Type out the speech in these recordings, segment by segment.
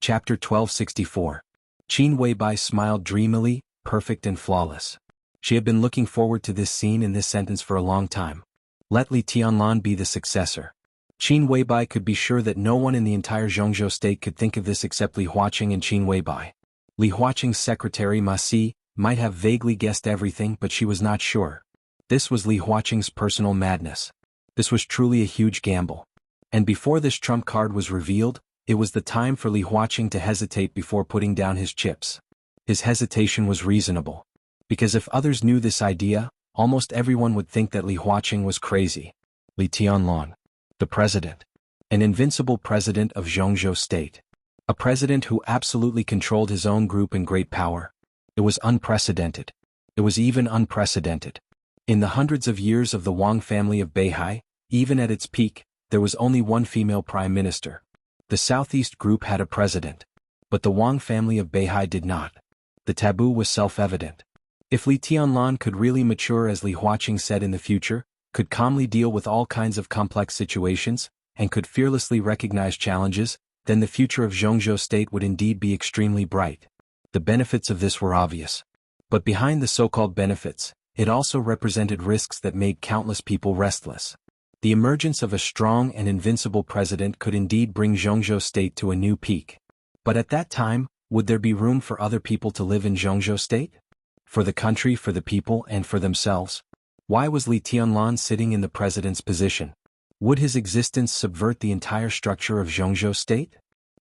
Chapter 1264. Qin Weibai smiled dreamily, perfect and flawless. She had been looking forward to this scene in this sentence for a long time. Let Li Tianlan be the successor. Qin Weibai could be sure that no one in the entire Jianghu state could think of this except Li Huaqing and Qin Weibai. Li Huaqing's secretary Ma Si might have vaguely guessed everything, but she was not sure. This was Li Huaqing's personal madness. This was truly a huge gamble. And before this trump card was revealed, it was the time for Li Huaqing to hesitate before putting down his chips. His hesitation was reasonable. Because if others knew this idea, almost everyone would think that Li Huaqing was crazy. Li Tianlan. The president. An invincible president of Jianghu state. A president who absolutely controlled his own group in great power. It was unprecedented. It was even unprecedented. In the hundreds of years of the Wang family of Beihai, even at its peak, there was only one female prime minister. The Southeast group had a president. But the Wang family of Beihai did not. The taboo was self-evident. If Li Tianlan could really mature as Li Huaqing said in the future, could calmly deal with all kinds of complex situations, and could fearlessly recognize challenges, then the future of Jianghu state would indeed be extremely bright. The benefits of this were obvious. But behind the so-called benefits, it also represented risks that made countless people restless. The emergence of a strong and invincible president could indeed bring Jianghu state to a new peak. But at that time, would there be room for other people to live in Jianghu state? For the country, for the people, and for themselves? Why was Li Tianlan sitting in the president's position? Would his existence subvert the entire structure of Jianghu state?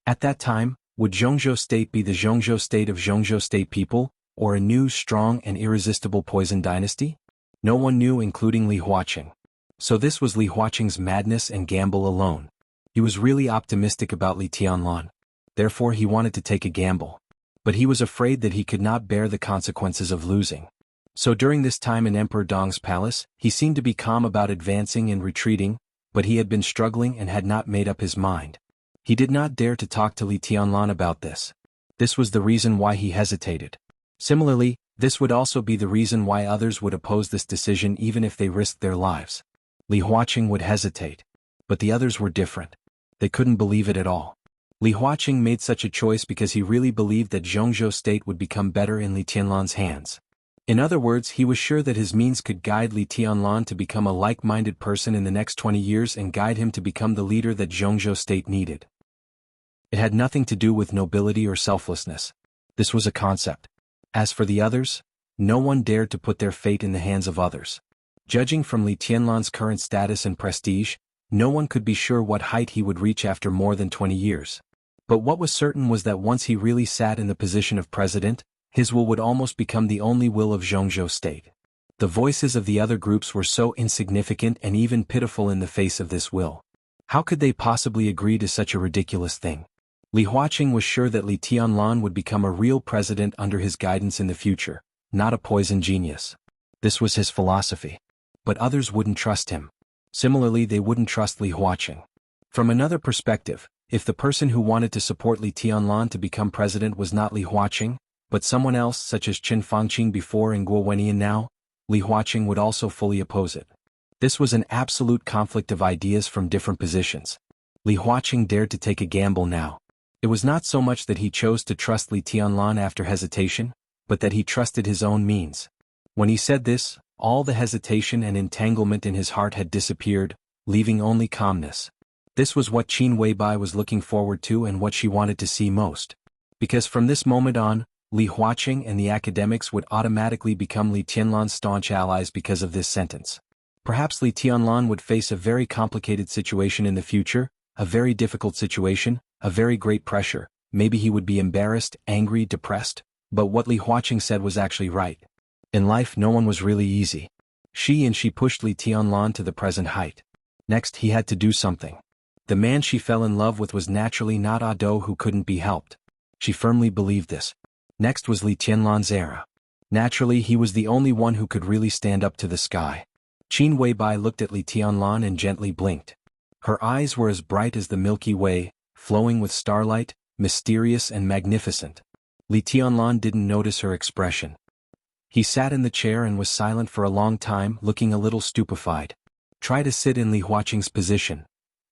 At that time, would Jianghu state be the Jianghu state of Jianghu state people, or a new, strong, and irresistible poison dynasty? No one knew, including Li Huaqing. So this was Li Huaqing's madness and gamble alone. He was really optimistic about Li Tianlan. Therefore he wanted to take a gamble. But he was afraid that he could not bear the consequences of losing. So during this time in Emperor Dong's palace, he seemed to be calm about advancing and retreating, but he had been struggling and had not made up his mind. He did not dare to talk to Li Tianlan about this. This was the reason why he hesitated. Similarly, this would also be the reason why others would oppose this decision even if they risked their lives. Li Huaqing would hesitate. But the others were different. They couldn't believe it at all. Li Huaqing made such a choice because he really believed that Jianghu state would become better in Li Tianlan's hands. In other words, he was sure that his means could guide Li Tianlan to become a like-minded person in the next 20 years and guide him to become the leader that Jianghu state needed. It had nothing to do with nobility or selflessness. This was a concept. As for the others, no one dared to put their fate in the hands of others. Judging from Li Tianlan's current status and prestige, no one could be sure what height he would reach after more than 20 years. But what was certain was that once he really sat in the position of president, his will would almost become the only will of Jianghu state. The voices of the other groups were so insignificant and even pitiful in the face of this will. How could they possibly agree to such a ridiculous thing? Li Huaqing was sure that Li Tianlan would become a real president under his guidance in the future, not a poison genius. This was his philosophy. But others wouldn't trust him. Similarly, they wouldn't trust Li Huaqing. From another perspective, if the person who wanted to support Li Tianlan to become president was not Li Huaqing, but someone else such as Qin Fangqing before and Guo Wenian now, Li Huaqing would also fully oppose it. This was an absolute conflict of ideas from different positions. Li Huaqing dared to take a gamble now. It was not so much that he chose to trust Li Tianlan after hesitation, but that he trusted his own means. When he said this, all the hesitation and entanglement in his heart had disappeared, leaving only calmness. This was what Qin Weibai was looking forward to and what she wanted to see most. Because from this moment on, Li Huaqing and the academics would automatically become Li Tianlan's staunch allies because of this sentence. Perhaps Li Tianlan would face a very complicated situation in the future, a very difficult situation, a very great pressure. Maybe he would be embarrassed, angry, depressed, but what Li Huaqing said was actually right. In life no one was really easy. She pushed Li Tianlan to the present height. Next he had to do something. The man she fell in love with was naturally not Ado who couldn't be helped. She firmly believed this. Next was Li Tianlan's era. Naturally he was the only one who could really stand up to the sky. Qin Weibai looked at Li Tianlan and gently blinked. Her eyes were as bright as the Milky Way, flowing with starlight, mysterious and magnificent. Li Tianlan didn't notice her expression. He sat in the chair and was silent for a long time, looking a little stupefied. Try to sit in Li Huaqing's position.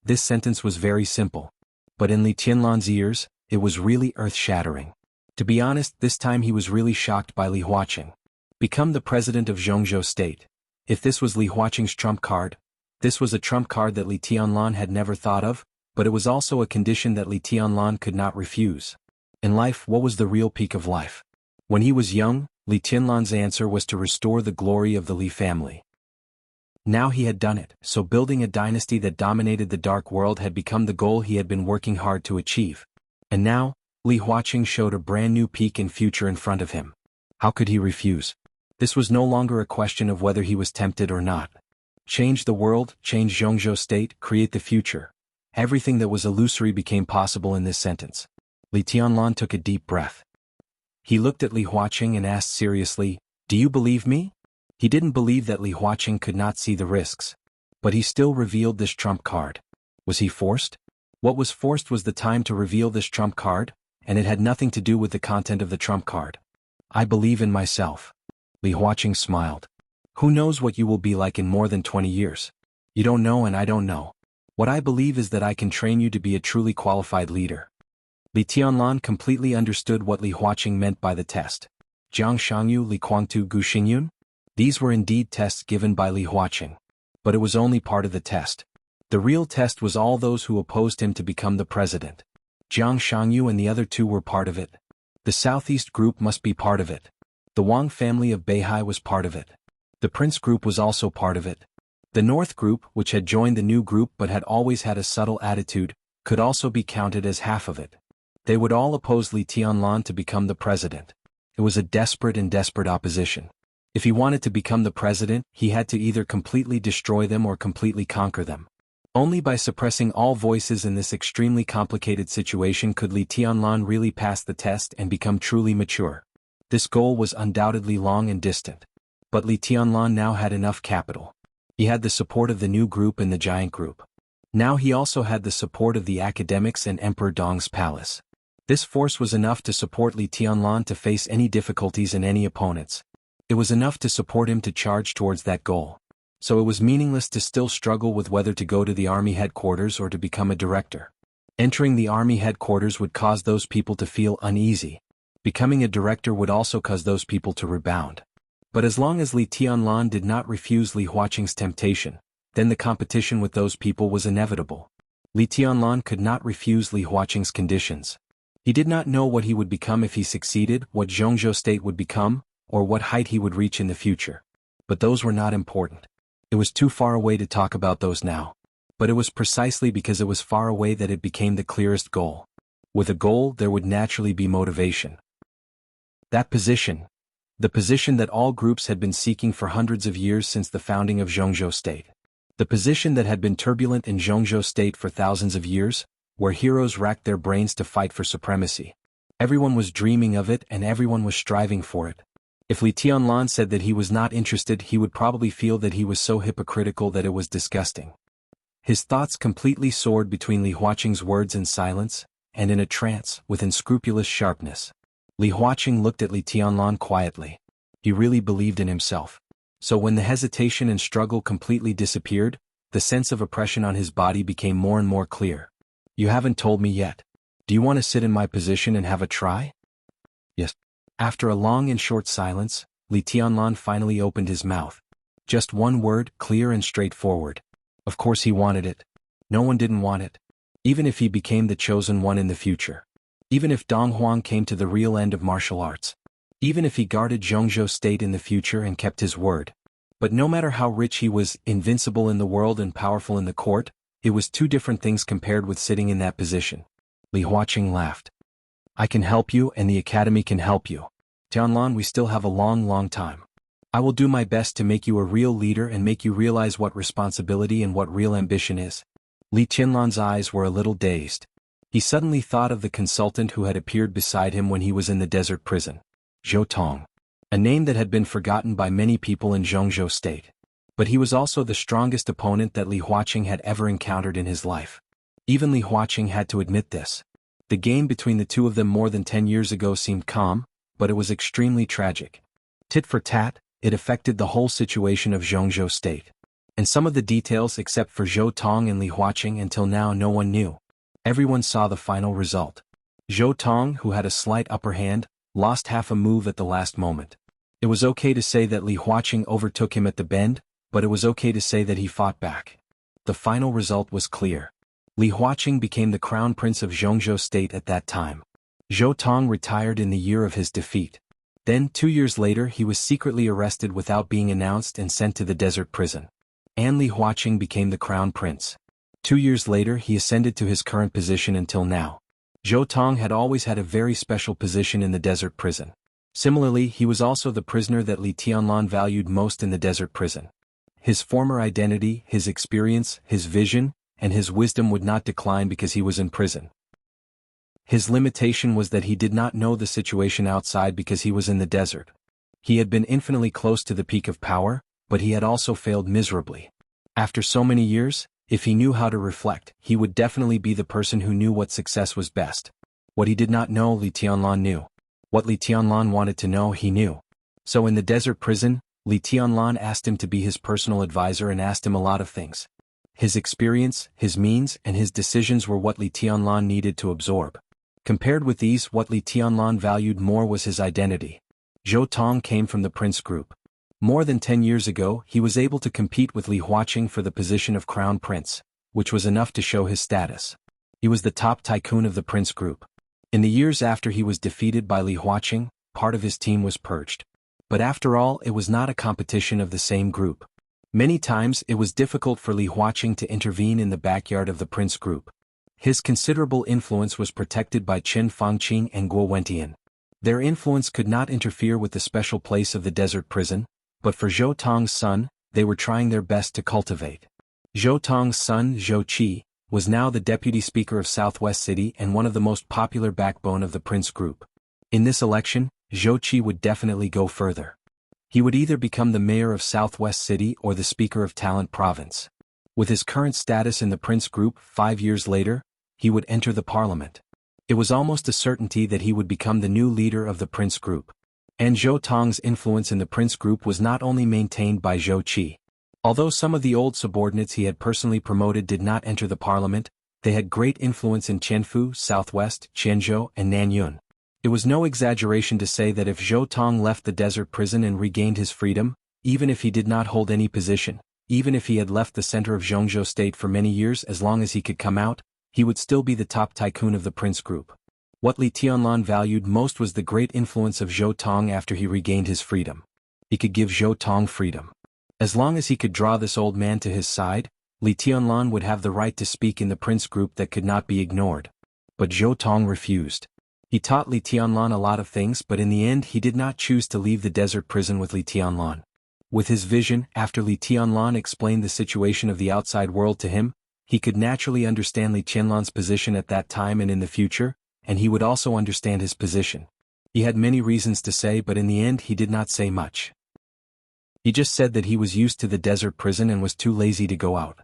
This sentence was very simple. But in Li Tianlan's ears, It was really earth-shattering. To be honest, this time he was really shocked by Li Huaqing. Become the president of Jianghu state. If this was Li Huaqing's trump card, this was a trump card that Li Tianlan had never thought of, but it was also a condition that Li Tianlan could not refuse. In life, what was the real peak of life? When he was young, Li Tianlan's answer was to restore the glory of the Li family. Now he had done it, so building a dynasty that dominated the dark world had become the goal he had been working hard to achieve. And now, Li Huaqing showed a brand new peak and future in front of him. How could he refuse? This was no longer a question of whether he was tempted or not. Change the world, change Jianghu state, create the future. Everything that was illusory became possible in this sentence. Li Tianlan took a deep breath. He looked at Li Huaqing and asked seriously, "Do you believe me?" He didn't believe that Li Huaqing could not see the risks. But he still revealed this trump card. Was he forced? What was forced was the time to reveal this trump card, and it had nothing to do with the content of the trump card. "I believe in myself." Li Huaqing smiled. "Who knows what you will be like in more than 20 years? You don't know and I don't know. What I believe is that I can train you to be a truly qualified leader." Li Tianlan completely understood what Li Huaqing meant by the test. Jiang Shangyu Li Kuangtu Gu Xingyun? These were indeed tests given by Li Huaqing. But it was only part of the test. The real test was all those who opposed him to become the president. Jiang Shangyu and the other two were part of it. The Southeast group must be part of it. The Wang family of Beihai was part of it. The Prince group was also part of it. The North group, which had joined the new group but had always had a subtle attitude, could also be counted as half of it. They would all oppose Li Tianlan to become the president. It was a desperate opposition. If he wanted to become the president, he had to either completely destroy them or completely conquer them. Only by suppressing all voices in this extremely complicated situation could Li Tianlan really pass the test and become truly mature. This goal was undoubtedly long and distant. But Li Tianlan now had enough capital. He had the support of the new group and the giant group. Now he also had the support of the academics and Emperor Dong's palace. This force was enough to support Li Tianlan to face any difficulties and any opponents. It was enough to support him to charge towards that goal. So it was meaningless to still struggle with whether to go to the army headquarters or to become a director. Entering the army headquarters would cause those people to feel uneasy. Becoming a director would also cause those people to rebound. But as long as Li Tianlan did not refuse Li Huaqing's temptation, then the competition with those people was inevitable. Li Tianlan could not refuse Li Huaqing's conditions. He did not know what he would become if he succeeded, what Jianghu state would become, or what height he would reach in the future. But those were not important. It was too far away to talk about those now. But it was precisely because it was far away that it became the clearest goal. With a goal, there would naturally be motivation. That position, the position that all groups had been seeking for hundreds of years since the founding of Jianghu state. The position that had been turbulent in Jianghu state for thousands of years, where heroes racked their brains to fight for supremacy. Everyone was dreaming of it and everyone was striving for it. If Li Tianlan said that he was not interested, he would probably feel that he was so hypocritical that it was disgusting. His thoughts completely soared between Li Huaqing's words in silence, and in a trance, with unscrupulous sharpness. Li Huaqing looked at Li Tianlan quietly. He really believed in himself. So when the hesitation and struggle completely disappeared, the sense of oppression on his body became more and more clear. "You haven't told me yet. Do you want to sit in my position and have a try?" "Yes." After a long and short silence, Li Tianlan finally opened his mouth. Just one word, clear and straightforward. Of course he wanted it. No one didn't want it. Even if he became the chosen one in the future. Even if Dong Huang came to the real end of martial arts. Even if he guarded Jianghu state in the future and kept his word. But no matter how rich he was, invincible in the world and powerful in the court, it was two different things compared with sitting in that position. Li Huaqing laughed. "I can help you and the academy can help you. Tianlan, we still have a long time. I will do my best to make you a real leader and make you realize what responsibility and what real ambition is." Li Tianlan's eyes were a little dazed. He suddenly thought of the consultant who had appeared beside him when he was in the desert prison. Zhou Tong. A name that had been forgotten by many people in Jianghu state. But he was also the strongest opponent that Li Huaqing had ever encountered in his life. Even Li Huaqing had to admit this. The game between the two of them more than 10 years ago seemed calm, but it was extremely tragic. Tit for tat, it affected the whole situation of Jianghu state. And some of the details except for Zhou Tong and Li Huaqing until now no one knew. Everyone saw the final result. Zhou Tong, who had a slight upper hand, lost half a move at the last moment. It was okay to say that Li Huaqing overtook him at the bend, but it was okay to say that he fought back. The final result was clear. Li Huaqing became the crown prince of Jianghu state at that time. Zhou Tong retired in the year of his defeat. Then, 2 years later, he was secretly arrested without being announced and sent to the desert prison. And Li Huaqing became the crown prince. 2 years later, he ascended to his current position until now. Zhou Tong had always had a very special position in the desert prison. Similarly, he was also the prisoner that Li Tianlan valued most in the desert prison. His former identity, his experience, his vision, and his wisdom would not decline because he was in prison. His limitation was that he did not know the situation outside because he was in the desert. He had been infinitely close to the peak of power, but he had also failed miserably. After so many years, if he knew how to reflect, he would definitely be the person who knew what success was best. What he did not know, Li Tianlan knew. What Li Tianlan wanted to know, he knew. So in the desert prison, Li Tianlan asked him to be his personal advisor and asked him a lot of things. His experience, his means, and his decisions were what Li Tianlan needed to absorb. Compared with these, what Li Tianlan valued more was his identity. Zhou Tong came from the prince group. More than 10 years ago, he was able to compete with Li Huaqing for the position of crown prince, which was enough to show his status. He was the top tycoon of the prince group. In the years after he was defeated by Li Huaqing, part of his team was purged. But after all, it was not a competition of the same group. Many times it was difficult for Li Huaqing to intervene in the backyard of the prince group. His considerable influence was protected by Chen Fangqing and Guo Wentian. Their influence could not interfere with the special place of the desert prison, but for Zhou Tong's son, they were trying their best to cultivate. Zhou Tong's son, Zhou Qi, was now the deputy speaker of Southwest City and one of the most popular backbone of the prince group. In this election, Zhou Qi would definitely go further. He would either become the mayor of Southwest City or the speaker of Talent Province. With his current status in the prince group, 5 years later, he would enter the parliament. It was almost a certainty that he would become the new leader of the prince group. And Zhou Tong's influence in the prince group was not only maintained by Zhou Qi. Although some of the old subordinates he had personally promoted did not enter the parliament, they had great influence in Qianfu, Southwest, Qianzhou, and Nanyun. It was no exaggeration to say that if Zhou Tong left the desert prison and regained his freedom, even if he did not hold any position, even if he had left the center of Jianghu state for many years, as long as he could come out, he would still be the top tycoon of the prince group. What Li Tianlan valued most was the great influence of Zhou Tong after he regained his freedom. He could give Zhou Tong freedom. As long as he could draw this old man to his side, Li Tianlan would have the right to speak in the prince group that could not be ignored. But Zhou Tong refused. He taught Li Tianlan a lot of things, but in the end he did not choose to leave the desert prison with Li Tianlan. With his vision, after Li Tianlan explained the situation of the outside world to him, he could naturally understand Li Tianlan's position at that time and in the future, and he would also understand his position. He had many reasons to say, but in the end he did not say much. He just said that he was used to the desert prison and was too lazy to go out.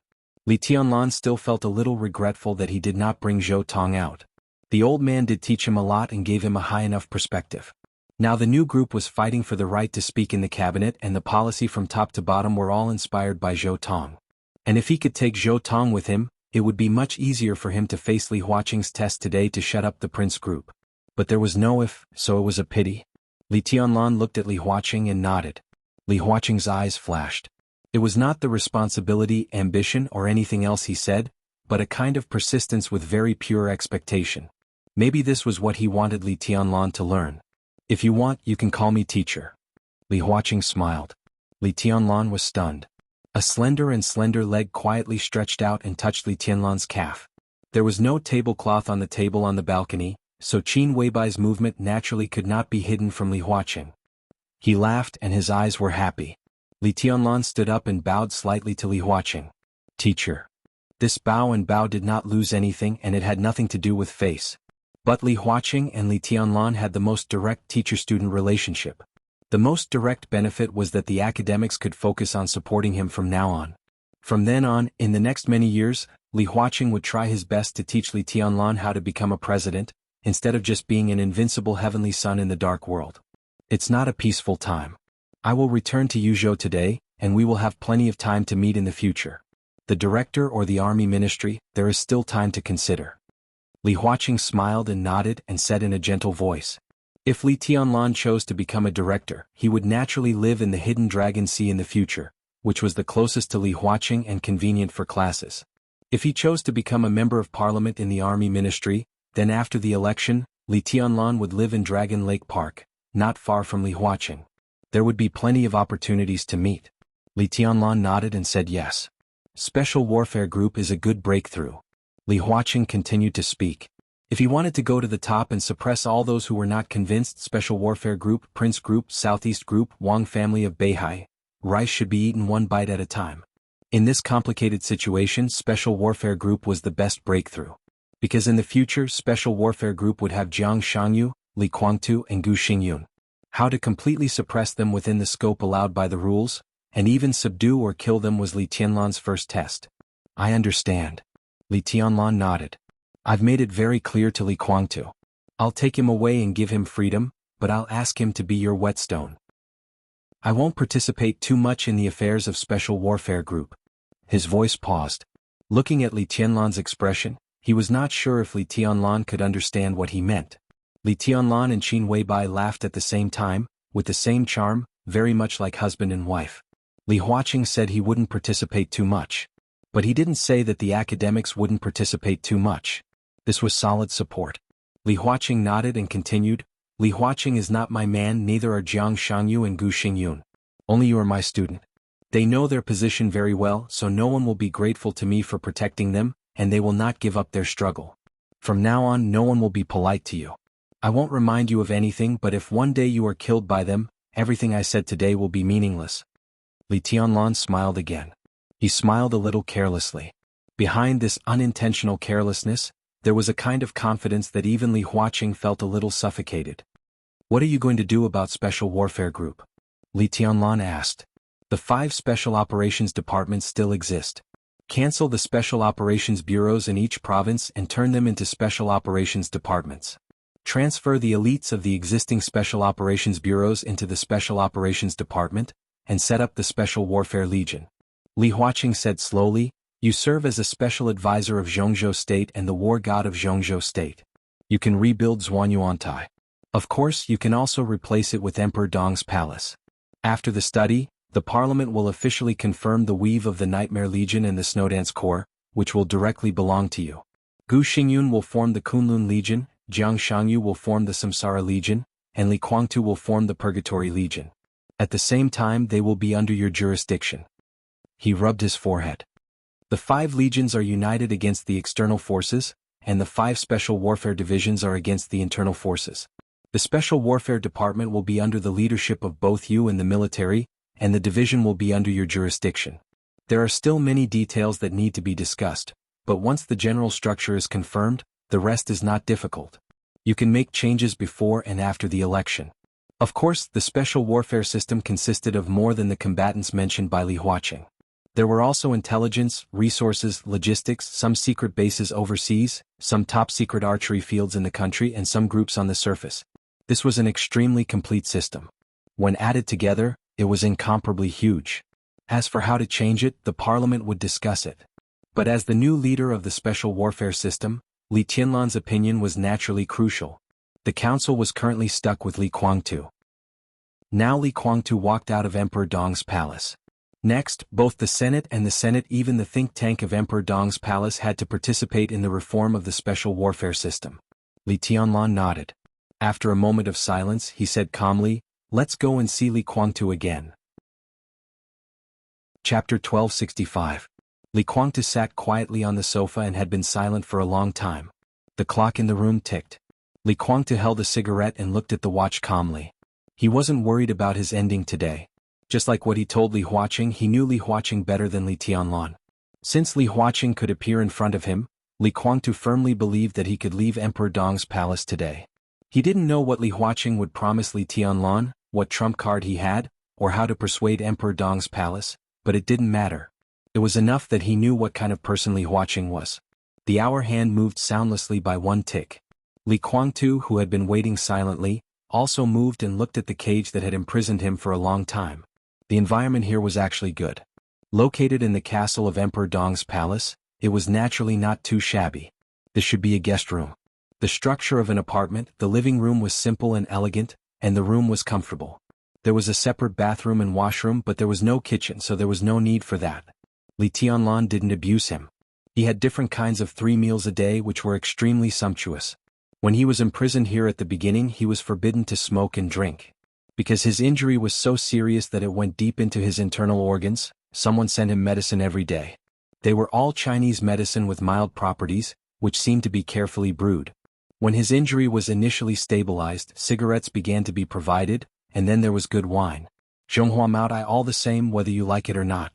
Li Tianlan still felt a little regretful that he did not bring Zhou Tong out. The old man did teach him a lot and gave him a high enough perspective. Now the new group was fighting for the right to speak in the cabinet, and the policy from top to bottom were all inspired by Zhou Tong. And if he could take Zhou Tong with him, it would be much easier for him to face Li Huaqing's test today to shut up the prince group. But there was no if, so it was a pity. Li Tianlan looked at Li Huaqing and nodded. Li Huaqing's eyes flashed. It was not the responsibility, ambition, or anything else he said, but a kind of persistence with very pure expectation. Maybe this was what he wanted Li Tianlan to learn. If you want, you can call me teacher. Li Huaqing smiled. Li Tianlan was stunned. A slender leg quietly stretched out and touched Li Tianlan's calf. There was no tablecloth on the table on the balcony, so Qin Weibai's movement naturally could not be hidden from Li Huaqing. He laughed and his eyes were happy. Li Tianlan stood up and bowed slightly to Li Huaqing. Teacher. This bow did not lose anything, and it had nothing to do with face. But Li Huaqing and Li Tianlan had the most direct teacher-student relationship. The most direct benefit was that the academics could focus on supporting him from now on. From then on, in the next many years, Li Huaqing would try his best to teach Li Tianlan how to become a president, instead of just being an invincible heavenly son in the dark world. It's not a peaceful time. I will return to Yuzhou today, and we will have plenty of time to meet in the future. The director or the army ministry, there is still time to consider. Li Huaqing smiled and nodded and said in a gentle voice. If Li Tianlan chose to become a director, he would naturally live in the hidden Dragon Sea in the future, which was the closest to Li Huaqing and convenient for classes. If he chose to become a member of parliament in the army ministry, then after the election, Li Tianlan would live in Dragon Lake Park, not far from Li Huaqing. There would be plenty of opportunities to meet. Li Tianlan nodded and said yes. Special Warfare Group is a good breakthrough. Li Huaqing continued to speak. If he wanted to go to the top and suppress all those who were not convinced, Special Warfare Group, Prince Group, Southeast Group, Wang family of Beihai, rice should be eaten one bite at a time. In this complicated situation, Special Warfare Group was the best breakthrough. Because in the future, Special Warfare Group would have Jiang Shangyu, Li Guangtu and Gu Xingyun. How to completely suppress them within the scope allowed by the rules, and even subdue or kill them was Li Tianlan's first test. I understand. Li Tianlan nodded. I've made it very clear to Li Guangtu. I'll take him away and give him freedom, but I'll ask him to be your whetstone. I won't participate too much in the affairs of Special Warfare Group. His voice paused. Looking at Li Tianlan's expression, he was not sure if Li Tianlan could understand what he meant. Li Tianlan and Qin Weibai laughed at the same time, with the same charm, very much like husband and wife. Li Huaqing said he wouldn't participate too much. But he didn't say that the academics wouldn't participate too much. This was solid support. Li Huaqing nodded and continued, Li Huaqing is not my man, neither are Jiang Shangyu and Gu Xingyun. Only you are my student. They know their position very well, so no one will be grateful to me for protecting them, and they will not give up their struggle. From now on, no one will be polite to you. I won't remind you of anything, but if one day you are killed by them, everything I said today will be meaningless. Li Tianlan smiled again. He smiled a little carelessly. Behind this unintentional carelessness, there was a kind of confidence that even Li Huaqing felt a little suffocated. What are you going to do about Special Warfare Group? Li Tianlan asked. The 5 Special Operations Departments still exist. Cancel the Special Operations Bureaus in each province and turn them into Special Operations Departments. Transfer the elites of the existing Special Operations Bureaus into the Special Operations Department, and set up the Special Warfare Legion. Li Huaqing said slowly, you serve as a special advisor of Zhongzhou State and the war god of Zhongzhou State. You can rebuild Zhuanyuantai. Of course, you can also replace it with Emperor Dong's palace. After the study, the parliament will officially confirm the weave of the Nightmare Legion and the Snowdance Corps, which will directly belong to you. Gu Xingyun will form the Kunlun Legion, Jiang Shangyu will form the Samsara Legion, and Li Guangtu will form the Purgatory Legion. At the same time, they will be under your jurisdiction. He rubbed his forehead. The 5 legions are united against the external forces, and the 5 special warfare divisions are against the internal forces. The Special Warfare Department will be under the leadership of both you and the military, and the division will be under your jurisdiction. There are still many details that need to be discussed, but once the general structure is confirmed, the rest is not difficult. You can make changes before and after the election. Of course, the special warfare system consisted of more than the combatants mentioned by Li Huaqing. There were also intelligence, resources, logistics, some secret bases overseas, some top-secret archery fields in the country and some groups on the surface. This was an extremely complete system. When added together, it was incomparably huge. As for how to change it, the parliament would discuss it. But as the new leader of the special warfare system, Li Tianlan's opinion was naturally crucial. The council was currently stuck with Li Guangtu. Now Li Guangtu walked out of Emperor Dong's palace. Next, both the Senate and the Senate, even the think tank of Emperor Dong's palace, had to participate in the reform of the special warfare system. Li Tianlan nodded. After a moment of silence, he said calmly, let's go and see Li Guangtu again. Chapter 1265. Li Guangtu sat quietly on the sofa and had been silent for a long time. The clock in the room ticked. Li Guangtu held a cigarette and looked at the watch calmly. He wasn't worried about his ending today. Just like what he told Li Huaqing, he knew Li Huaqing better than Li Tianlan. Since Li Huaqing could appear in front of him, Li Guangtu firmly believed that he could leave Emperor Dong's palace today. He didn't know what Li Huaqing would promise Li Tianlan, what trump card he had, or how to persuade Emperor Dong's palace, but it didn't matter. It was enough that he knew what kind of person Li Huaqing was. The hour hand moved soundlessly by one tick. Li Guangtu, who had been waiting silently, also moved and looked at the cage that had imprisoned him for a long time. The environment here was actually good. Located in the castle of Emperor Dong's palace, it was naturally not too shabby. This should be a guest room. The structure of an apartment, the living room was simple and elegant, and the room was comfortable. There was a separate bathroom and washroom, but there was no kitchen, so there was no need for that. Li Tianlan didn't abuse him. He had different kinds of 3 meals a day which were extremely sumptuous. When he was imprisoned here at the beginning, he was forbidden to smoke and drink. Because his injury was so serious that it went deep into his internal organs, someone sent him medicine every day. They were all Chinese medicine with mild properties, which seemed to be carefully brewed. When his injury was initially stabilized, cigarettes began to be provided, and then there was good wine. Zhonghua Maodai all the same whether you like it or not.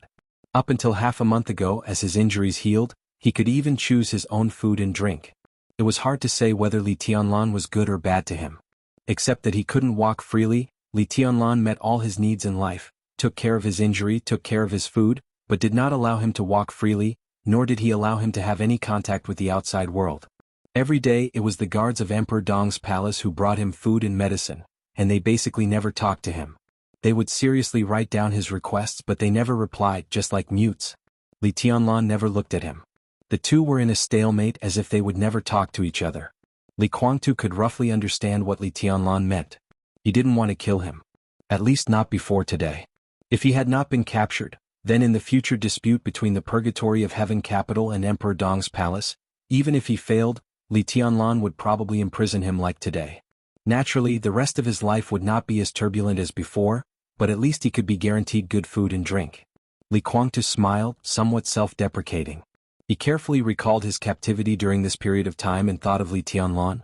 Up until half a month ago, as his injuries healed, he could even choose his own food and drink. It was hard to say whether Li Tianlan was good or bad to him. Except that he couldn't walk freely, Li Tianlan met all his needs in life, took care of his injury, took care of his food, but did not allow him to walk freely, nor did he allow him to have any contact with the outside world. Every day it was the guards of Emperor Dong's palace who brought him food and medicine, and they basically never talked to him. They would seriously write down his requests, but they never replied, just like mutes. Li Tianlan never looked at him. The two were in a stalemate as if they would never talk to each other. Li Guangtu could roughly understand what Li Tianlan meant. He didn't want to kill him. At least not before today. If he had not been captured, then in the future dispute between the Purgatory of Heaven capital and Emperor Dong's palace, even if he failed, Li Tianlan would probably imprison him like today. Naturally, the rest of his life would not be as turbulent as before, but at least he could be guaranteed good food and drink. Li Guangtu smiled, somewhat self-deprecating. He carefully recalled his captivity during this period of time and thought of Li Tianlan.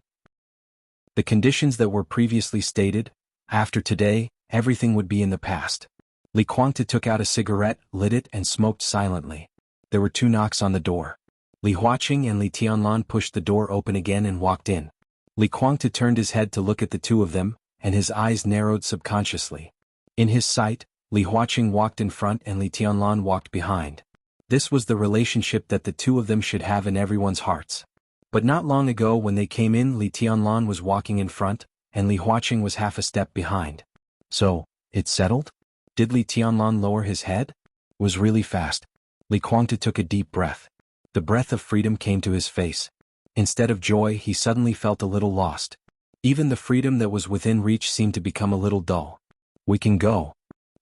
The conditions that were previously stated, after today, everything would be in the past. Li Guangtu took out a cigarette, lit it, and smoked silently. There were 2 knocks on the door. Li Huaqing and Li Tianlan pushed the door open again and walked in. Li Guangtu turned his head to look at the two of them, and his eyes narrowed subconsciously. In his sight, Li Huaqing walked in front and Li Tianlan walked behind. This was the relationship that the two of them should have in everyone's hearts. But not long ago when they came in, Li Tianlan was walking in front, and Li Huaqing was half a step behind. So, it's settled? Did Li Tianlan lower his head? It was really fast. Li Guangtu took a deep breath. The breath of freedom came to his face. Instead of joy, he suddenly felt a little lost. Even the freedom that was within reach seemed to become a little dull. We can go.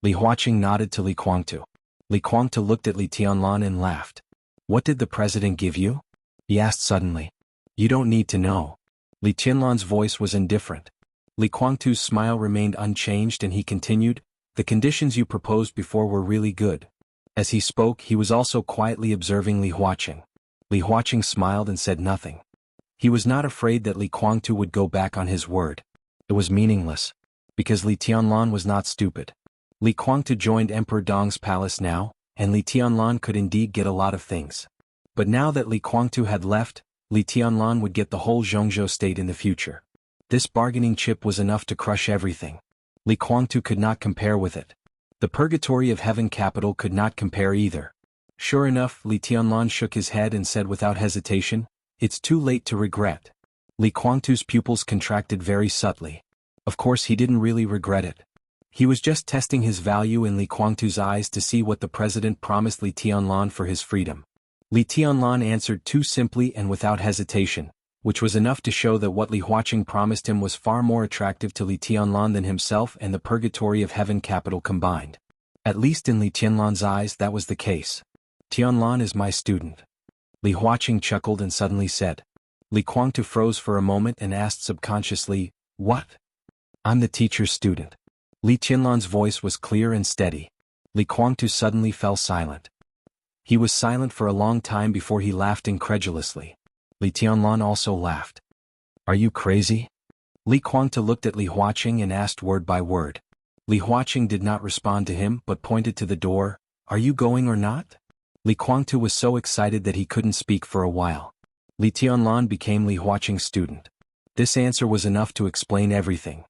Li Huaqing nodded to Li Guangtu. Li Guangtu looked at Li Tianlan and laughed. What did the president give you? He asked suddenly. You don't need to know. Li Tianlan's voice was indifferent. Li Guangtu's smile remained unchanged and he continued, the conditions you proposed before were really good. As he spoke, he was also quietly observing Li Huaqing. Li Huaqing smiled and said nothing. He was not afraid that Li Guangtu would go back on his word. It was meaningless. Because Li Tianlan was not stupid. Li Guangtu joined Emperor Dong's palace now, and Li Tianlan could indeed get a lot of things. But now that Li Guangtu had left, Li Tianlan would get the whole Zhongzhou state in the future. This bargaining chip was enough to crush everything. Li Guangtu could not compare with it. The Purgatory of Heaven capital could not compare either. Sure enough, Li Tianlan shook his head and said without hesitation, it's too late to regret. Li Guangtu's pupils contracted very subtly. Of course he didn't really regret it. He was just testing his value in Li Guangtu's eyes to see what the president promised Li Tianlan for his freedom. Li Tianlan answered too simply and without hesitation, which was enough to show that what Li Huaqing promised him was far more attractive to Li Tianlan than himself and the Purgatory of Heaven capital combined. At least in Li Tianlan's eyes that was the case. Tianlan is my student. Li Huaqing chuckled and suddenly said. Li Guangtu froze for a moment and asked subconsciously, what? I'm the teacher's student. Li Tianlan's voice was clear and steady. Li Guangtu suddenly fell silent. He was silent for a long time before he laughed incredulously. Li Tianlan also laughed. Are you crazy? Li Guangtu looked at Li Huaqing and asked word by word. Li Huaqing did not respond to him but pointed to the door. Are you going or not? Li Guangtu was so excited that he couldn't speak for a while. Li Tianlan became Li Huaqing's student. This answer was enough to explain everything.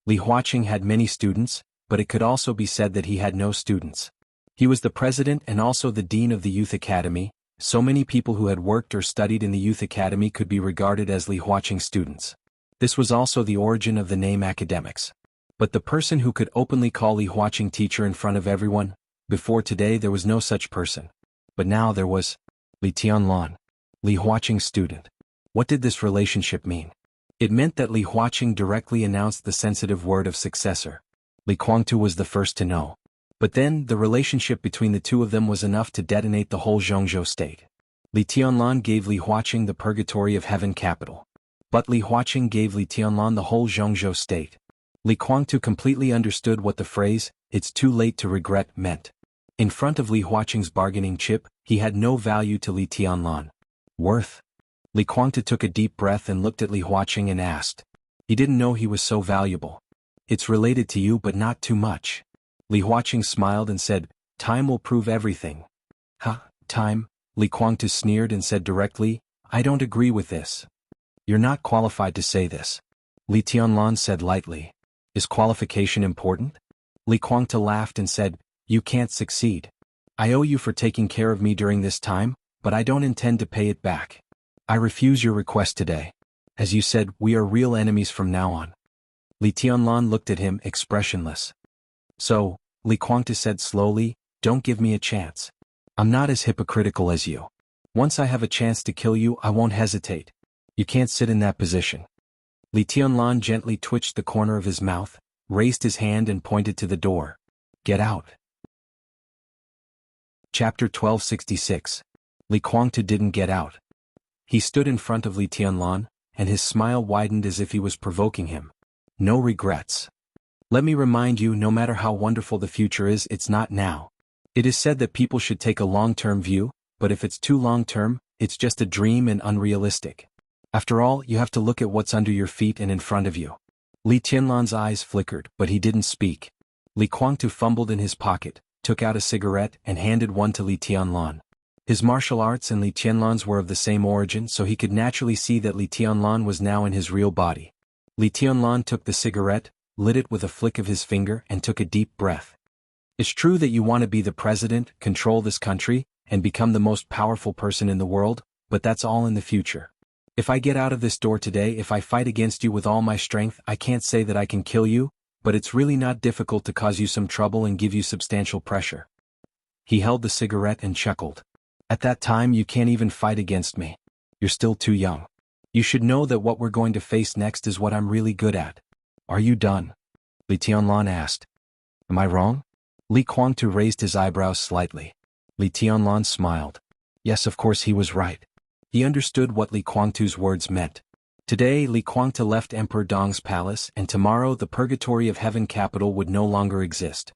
Li Huaqing had many students, but it could also be said that he had no students. He was the president and also the dean of the youth academy. So many people who had worked or studied in the youth academy could be regarded as Li Huaqing students. This was also the origin of the name academics. But the person who could openly call Li Huaqing teacher in front of everyone, before today there was no such person. But now there was Li Tianlan. Li Huaqing's student. What did this relationship mean? It meant that Li Huaqing directly announced the sensitive word of successor. Li Guangtu was the first to know. But then, the relationship between the two of them was enough to detonate the whole Jianghu state. Li Tianlan gave Li Huaqing the purgatory of heaven capital. But Li Huaqing gave Li Tianlan the whole Jianghu state. Li Guangtu completely understood what the phrase, "it's too late to regret," meant. In front of Li Huaqing's bargaining chip, he had no value to Li Tianlan. Worth? Li Guangtu took a deep breath and looked at Li Huaqing and asked. He didn't know he was so valuable. It's related to you but not too much. Li Huaqing smiled and said, time will prove everything. Huh, time? Li Guangtu sneered and said directly, I don't agree with this. You're not qualified to say this. Li Tianlan said lightly. Is qualification important? Li Guangtu laughed and said, you can't succeed. I owe you for taking care of me during this time, but I don't intend to pay it back. I refuse your request today. As you said, we are real enemies from now on. Li Tianlan looked at him expressionless. So, Li Guangtu said slowly, don't give me a chance. I'm not as hypocritical as you. Once I have a chance to kill you, I won't hesitate. You can't sit in that position. Li Tianlan gently twitched the corner of his mouth, raised his hand and pointed to the door. Get out. Chapter 1266. Li Guangtu didn't get out. He stood in front of Li Tianlan, and his smile widened as if he was provoking him. No regrets. Let me remind you, no matter how wonderful the future is, it's not now. It is said that people should take a long-term view, but if it's too long-term, it's just a dream and unrealistic. After all, you have to look at what's under your feet and in front of you. Li Tianlan's eyes flickered, but he didn't speak. Li Guangtu fumbled in his pocket, took out a cigarette and handed one to Li Tianlan. His martial arts and Li Tianlan's were of the same origin, so he could naturally see that Li Tianlan was now in his real body. Li Tianlan took the cigarette, lit it with a flick of his finger and took a deep breath. It's true that you want to be the president, control this country, and become the most powerful person in the world, but that's all in the future. If I get out of this door today, if I fight against you with all my strength, I can't say that I can kill you, but it's really not difficult to cause you some trouble and give you substantial pressure. He held the cigarette and chuckled. At that time you can't even fight against me. You're still too young. You should know that what we're going to face next is what I'm really good at. Are you done? Li Tianlan asked. Am I wrong? Li Guangtu raised his eyebrows slightly. Li Tianlan smiled. Yes, of course he was right. He understood what Li Guangtu's words meant. Today Li Guangtu left Emperor Dong's palace, and tomorrow the Purgatory of Heaven capital would no longer exist.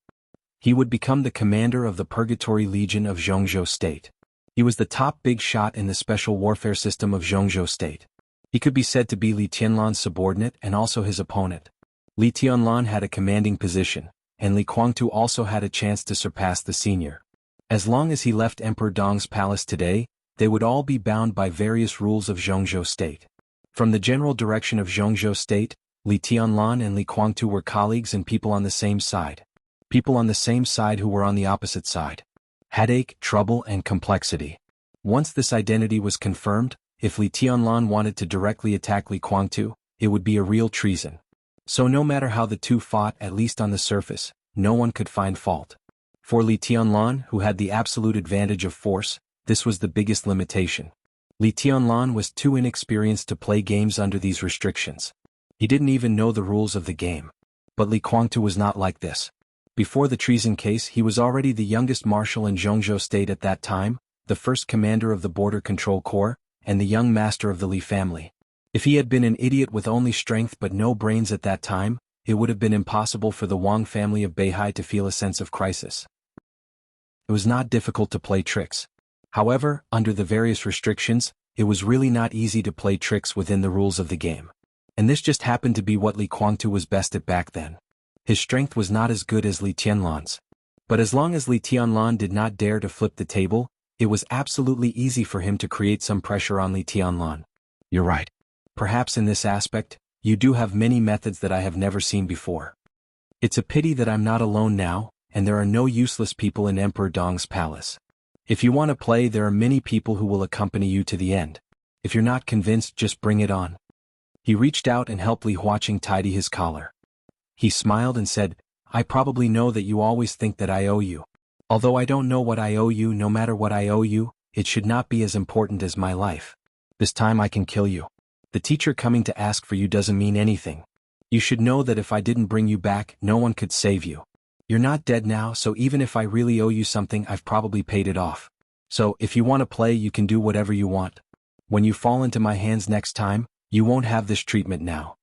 He would become the commander of the Purgatory Legion of Jianghu State. He was the top big shot in the special warfare system of Jianghu State. He could be said to be Li Tianlan's subordinate and also his opponent. Li Tianlan had a commanding position, and Li Guangtu also had a chance to surpass the senior. As long as he left Emperor Dong's palace today, they would all be bound by various rules of Jianghu State. From the general direction of Jianghu State, Li Tianlan and Li Guangtu were colleagues and people on the same side. People on the same side who were on the opposite side. Headache, trouble, and complexity. Once this identity was confirmed, if Li Tianlan wanted to directly attack Li Guangtu, it would be a real treason. So no matter how the two fought, at least on the surface, no one could find fault. For Li Tianlan, who had the absolute advantage of force, this was the biggest limitation. Li Tianlan was too inexperienced to play games under these restrictions. He didn't even know the rules of the game. But Li Guangtu was not like this. Before the treason case, he was already the youngest marshal in Jianghu State at that time, the first commander of the Border Control Corps, and the young master of the Li family. If he had been an idiot with only strength but no brains at that time, it would have been impossible for the Wang family of Beihai to feel a sense of crisis. It was not difficult to play tricks. However, under the various restrictions, it was really not easy to play tricks within the rules of the game. And this just happened to be what Li Guangtu was best at back then. His strength was not as good as Li Tianlan's. But as long as Li Tianlan did not dare to flip the table, it was absolutely easy for him to create some pressure on Li Tianlan. You're right. Perhaps in this aspect, you do have many methods that I have never seen before. It's a pity that I'm not alone now, and there are no useless people in Emperor Dong's palace. If you want to play, there are many people who will accompany you to the end. If you're not convinced, just bring it on. He reached out and helped Li Huaqing tidy his collar. He smiled and said, I probably know that you always think that I owe you. Although I don't know what I owe you, no matter what I owe you, it should not be as important as my life. This time I can kill you. The teacher coming to ask for you doesn't mean anything. You should know that if I didn't bring you back, no one could save you. You're not dead now, so even if I really owe you something, I've probably paid it off. So, if you want to play, you can do whatever you want. When you fall into my hands next time, you won't have this treatment now.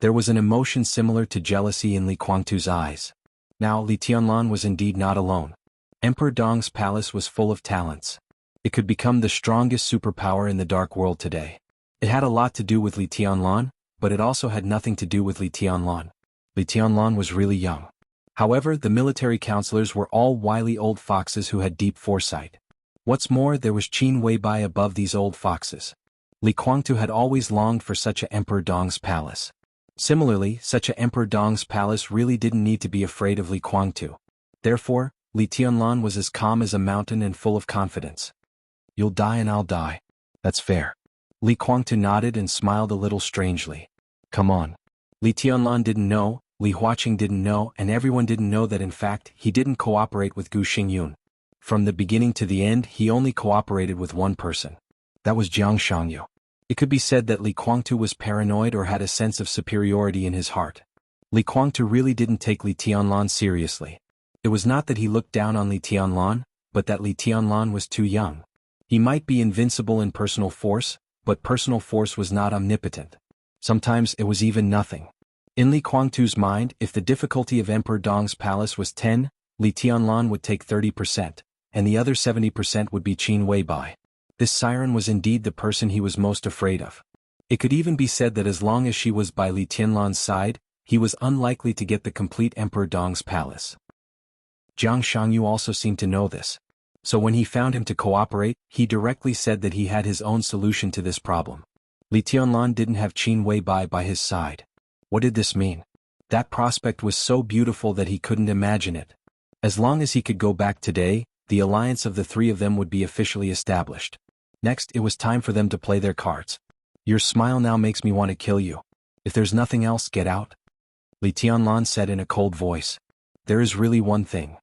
There was an emotion similar to jealousy in Li Guangtu's eyes. Now Li Tianlan was indeed not alone. Emperor Dong's palace was full of talents. It could become the strongest superpower in the dark world today. It had a lot to do with Li Tianlan, but it also had nothing to do with Li Tianlan. Li Tianlan was really young. However, the military counselors were all wily old foxes who had deep foresight. What's more, there was Qin Weibai above these old foxes. Li Guangtu had always longed for such a Emperor Dong's palace. Similarly, such a Emperor Dong's palace really didn't need to be afraid of Li Guangtu. Therefore, Li Tianlan was as calm as a mountain and full of confidence. You'll die and I'll die. That's fair. Li Guangtu nodded and smiled a little strangely. Come on. Li Tianlan didn't know, Li Huaqing didn't know, and everyone didn't know that in fact he didn't cooperate with Gu Xingyun. From the beginning to the end he only cooperated with one person. That was Jiang Shangyu. It could be said that Li Guangtu was paranoid or had a sense of superiority in his heart. Li Guangtu really didn't take Li Tianlan seriously. It was not that he looked down on Li Tianlan, but that Li Tianlan was too young. He might be invincible in personal force, but personal force was not omnipotent. Sometimes it was even nothing. In Li Guangtu's mind, if the difficulty of Emperor Dong's palace was 10, Li Tianlan would take 30%, and the other 70% would be Qin Weibai. This siren was indeed the person he was most afraid of. It could even be said that as long as she was by Li Tianlan's side, he was unlikely to get the complete Emperor Dong's palace. Jiang Shangyu also seemed to know this. So when he found him to cooperate, he directly said that he had his own solution to this problem. Li Tianlan didn't have Qin Weibai by his side. What did this mean? That prospect was so beautiful that he couldn't imagine it. As long as he could go back today, the alliance of the three of them would be officially established. Next, it was time for them to play their cards. Your smile now makes me want to kill you. If there's nothing else, get out. Li Tianlan said in a cold voice. There is really one thing.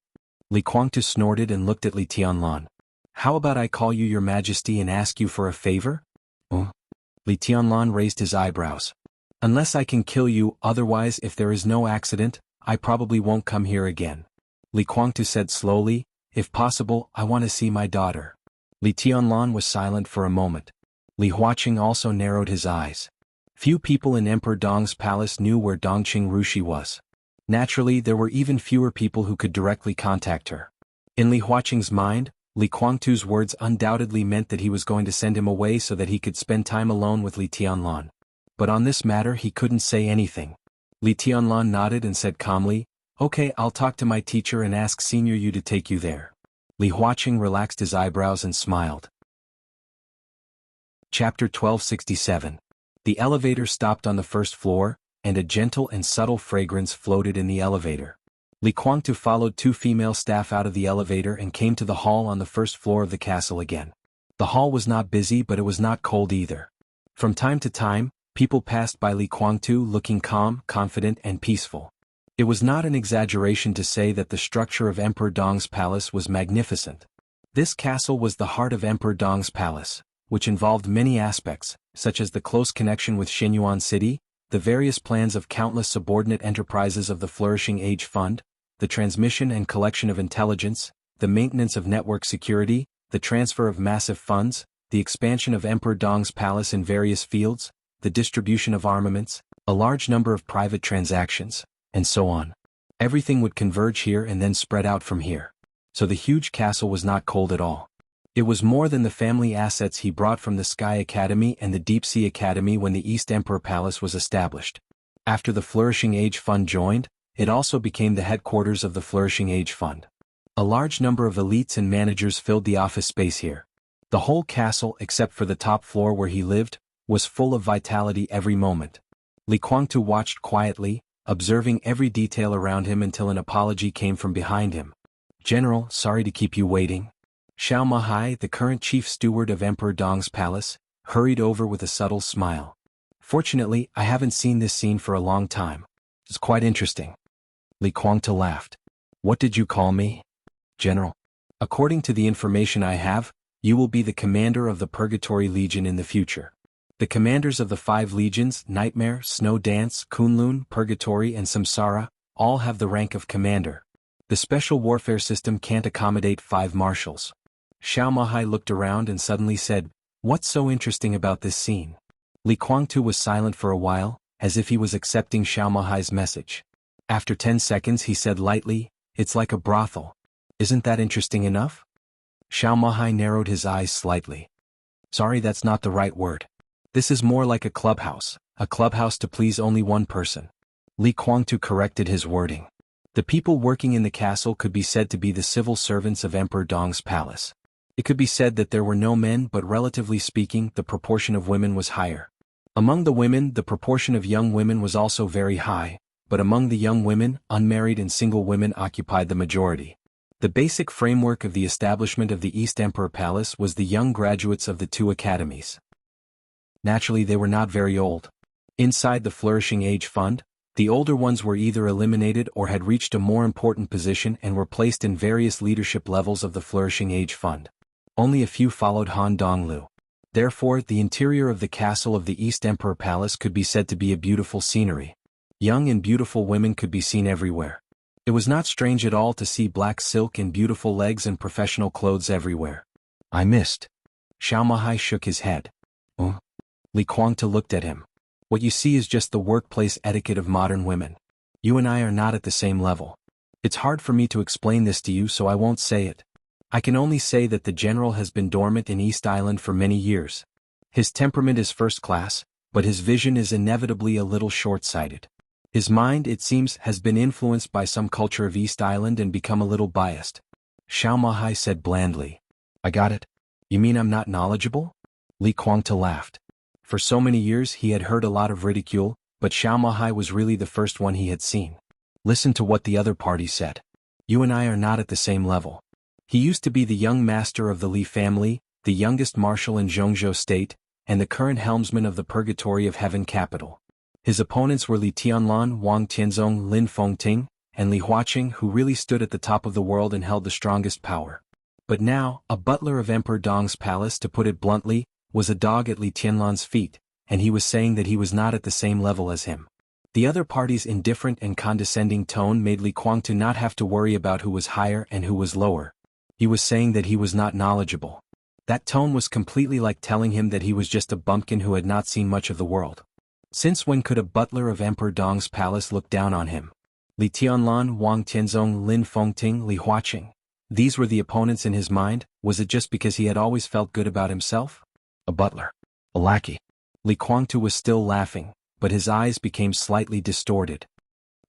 Li Guangtu snorted and looked at Li Tianlan. How about I call you your majesty and ask you for a favor? Li Tianlan raised his eyebrows. Unless I can kill you, otherwise if there is no accident, I probably won't come here again. Li Guangtu said slowly, if possible, I want to see my daughter. Li Tianlan was silent for a moment. Li Huaqing also narrowed his eyes. Few people in Emperor Dong's palace knew where Dongqing Rushi was. Naturally, there were even fewer people who could directly contact her. In Li Huaqing's mind, Li Guangtu's words undoubtedly meant that he was going to send him away so that he could spend time alone with Li Tianlan. But on this matter he couldn't say anything. Li Tianlan nodded and said calmly, okay, I'll talk to my teacher and ask Senior Yu to take you there. Li Huaqing relaxed his eyebrows and smiled. Chapter 1267. The elevator stopped on the first floor, and a gentle and subtle fragrance floated in the elevator. Li Guangtu followed two female staff out of the elevator and came to the hall on the first floor of the castle again. The hall was not busy, but it was not cold either. From time to time, people passed by Li Guangtu looking calm, confident, and peaceful. It was not an exaggeration to say that the structure of Emperor Dong's palace was magnificent. This castle was the heart of Emperor Dong's palace, which involved many aspects, such as the close connection with Xinyuan City, the various plans of countless subordinate enterprises of the Flourishing Age Fund, the transmission and collection of intelligence, the maintenance of network security, the transfer of massive funds, the expansion of Emperor Dong's palace in various fields, the distribution of armaments, a large number of private transactions, and so on. Everything would converge here and then spread out from here. So the huge castle was not cold at all. It was more than the family assets he brought from the Sky Academy and the Deep Sea Academy when the East Emperor Palace was established. After the Flourishing Age Fund joined, it also became the headquarters of the Flourishing Age Fund. A large number of elites and managers filled the office space here. The whole castle, except for the top floor where he lived, was full of vitality every moment. Li Guangtu watched quietly, observing every detail around him until an apology came from behind him. General, sorry to keep you waiting. Xiao Mahai, the current chief steward of Emperor Dong's palace, hurried over with a subtle smile. Fortunately, I haven't seen this scene for a long time. It's quite interesting. Li Guangtu laughed. What did you call me? General. According to the information I have, You will be the commander of the Purgatory Legion in the future. The commanders of the 5 legions, Nightmare, Snow Dance, Kunlun, Purgatory and Samsara, all have the rank of commander. The special warfare system can't accommodate 5 marshals. Xiao Mahai looked around and suddenly said, "What's so interesting about this scene?" Li Kuangtu was silent for a while, as if he was accepting Xiao Mahai's message. After 10 seconds he said lightly, "It's like a brothel. Isn't that interesting enough?" Xiao Mahai narrowed his eyes slightly. "Sorry, that's not the right word. This is more like a clubhouse to please only one person." Li Kuangtu corrected his wording. The people working in the castle could be said to be the civil servants of Emperor Dong's palace. It could be said that there were no men, but relatively speaking, the proportion of women was higher. Among the women, the proportion of young women was also very high, but among the young women, unmarried and single women occupied the majority. The basic framework of the establishment of the East Emperor Palace was the young graduates of the 2 academies. Naturally, they were not very old. Inside the Flourishing Age Fund, the older ones were either eliminated or had reached a more important position and were placed in various leadership levels of the Flourishing Age Fund. Only a few followed Han Donglu. Therefore, the interior of the castle of the East Emperor Palace could be said to be a beautiful scenery. Young and beautiful women could be seen everywhere. It was not strange at all to see black silk and beautiful legs and professional clothes everywhere. "I missed." Xiao Mahai shook his head. "Oh?" Li Kuangtu looked at him. "What you see is just the workplace etiquette of modern women. You and I are not at the same level. It's hard for me to explain this to you, so I won't say it. I can only say that the general has been dormant in East Island for many years. His temperament is first class, but his vision is inevitably a little short-sighted. His mind, it seems, has been influenced by some culture of East Island and become a little biased." Xiao Mahai said blandly. "I got it. You mean I'm not knowledgeable?" Li Kuangtu laughed. For so many years he had heard a lot of ridicule, but Xiao Mahai was really the first one he had seen. Listen to what the other party said. "You and I are not at the same level. He used to be the young master of the Li family, the youngest marshal in Zhongzhou state, and the current helmsman of the Purgatory of Heaven capital. His opponents were Li Tianlan, Wang Tianzong, Lin Fengting, and Li Huaqing, who really stood at the top of the world and held the strongest power. But now, a butler of Emperor Dong's palace, to put it bluntly, was a dog at Li Tianlan's feet, and he was saying that he was not at the same level as him." The other party's indifferent and condescending tone made Li Kuangtu not have to worry about who was higher and who was lower. He was saying that he was not knowledgeable. That tone was completely like telling him that he was just a bumpkin who had not seen much of the world. Since when could a butler of Emperor Dong's palace look down on him? Li Tianlan, Wang Tianzong, Lin Fengting, Li Huaqing. These were the opponents in his mind. Was it just because he had always felt good about himself? A butler. A lackey. Li Kuangtu was still laughing, but his eyes became slightly distorted.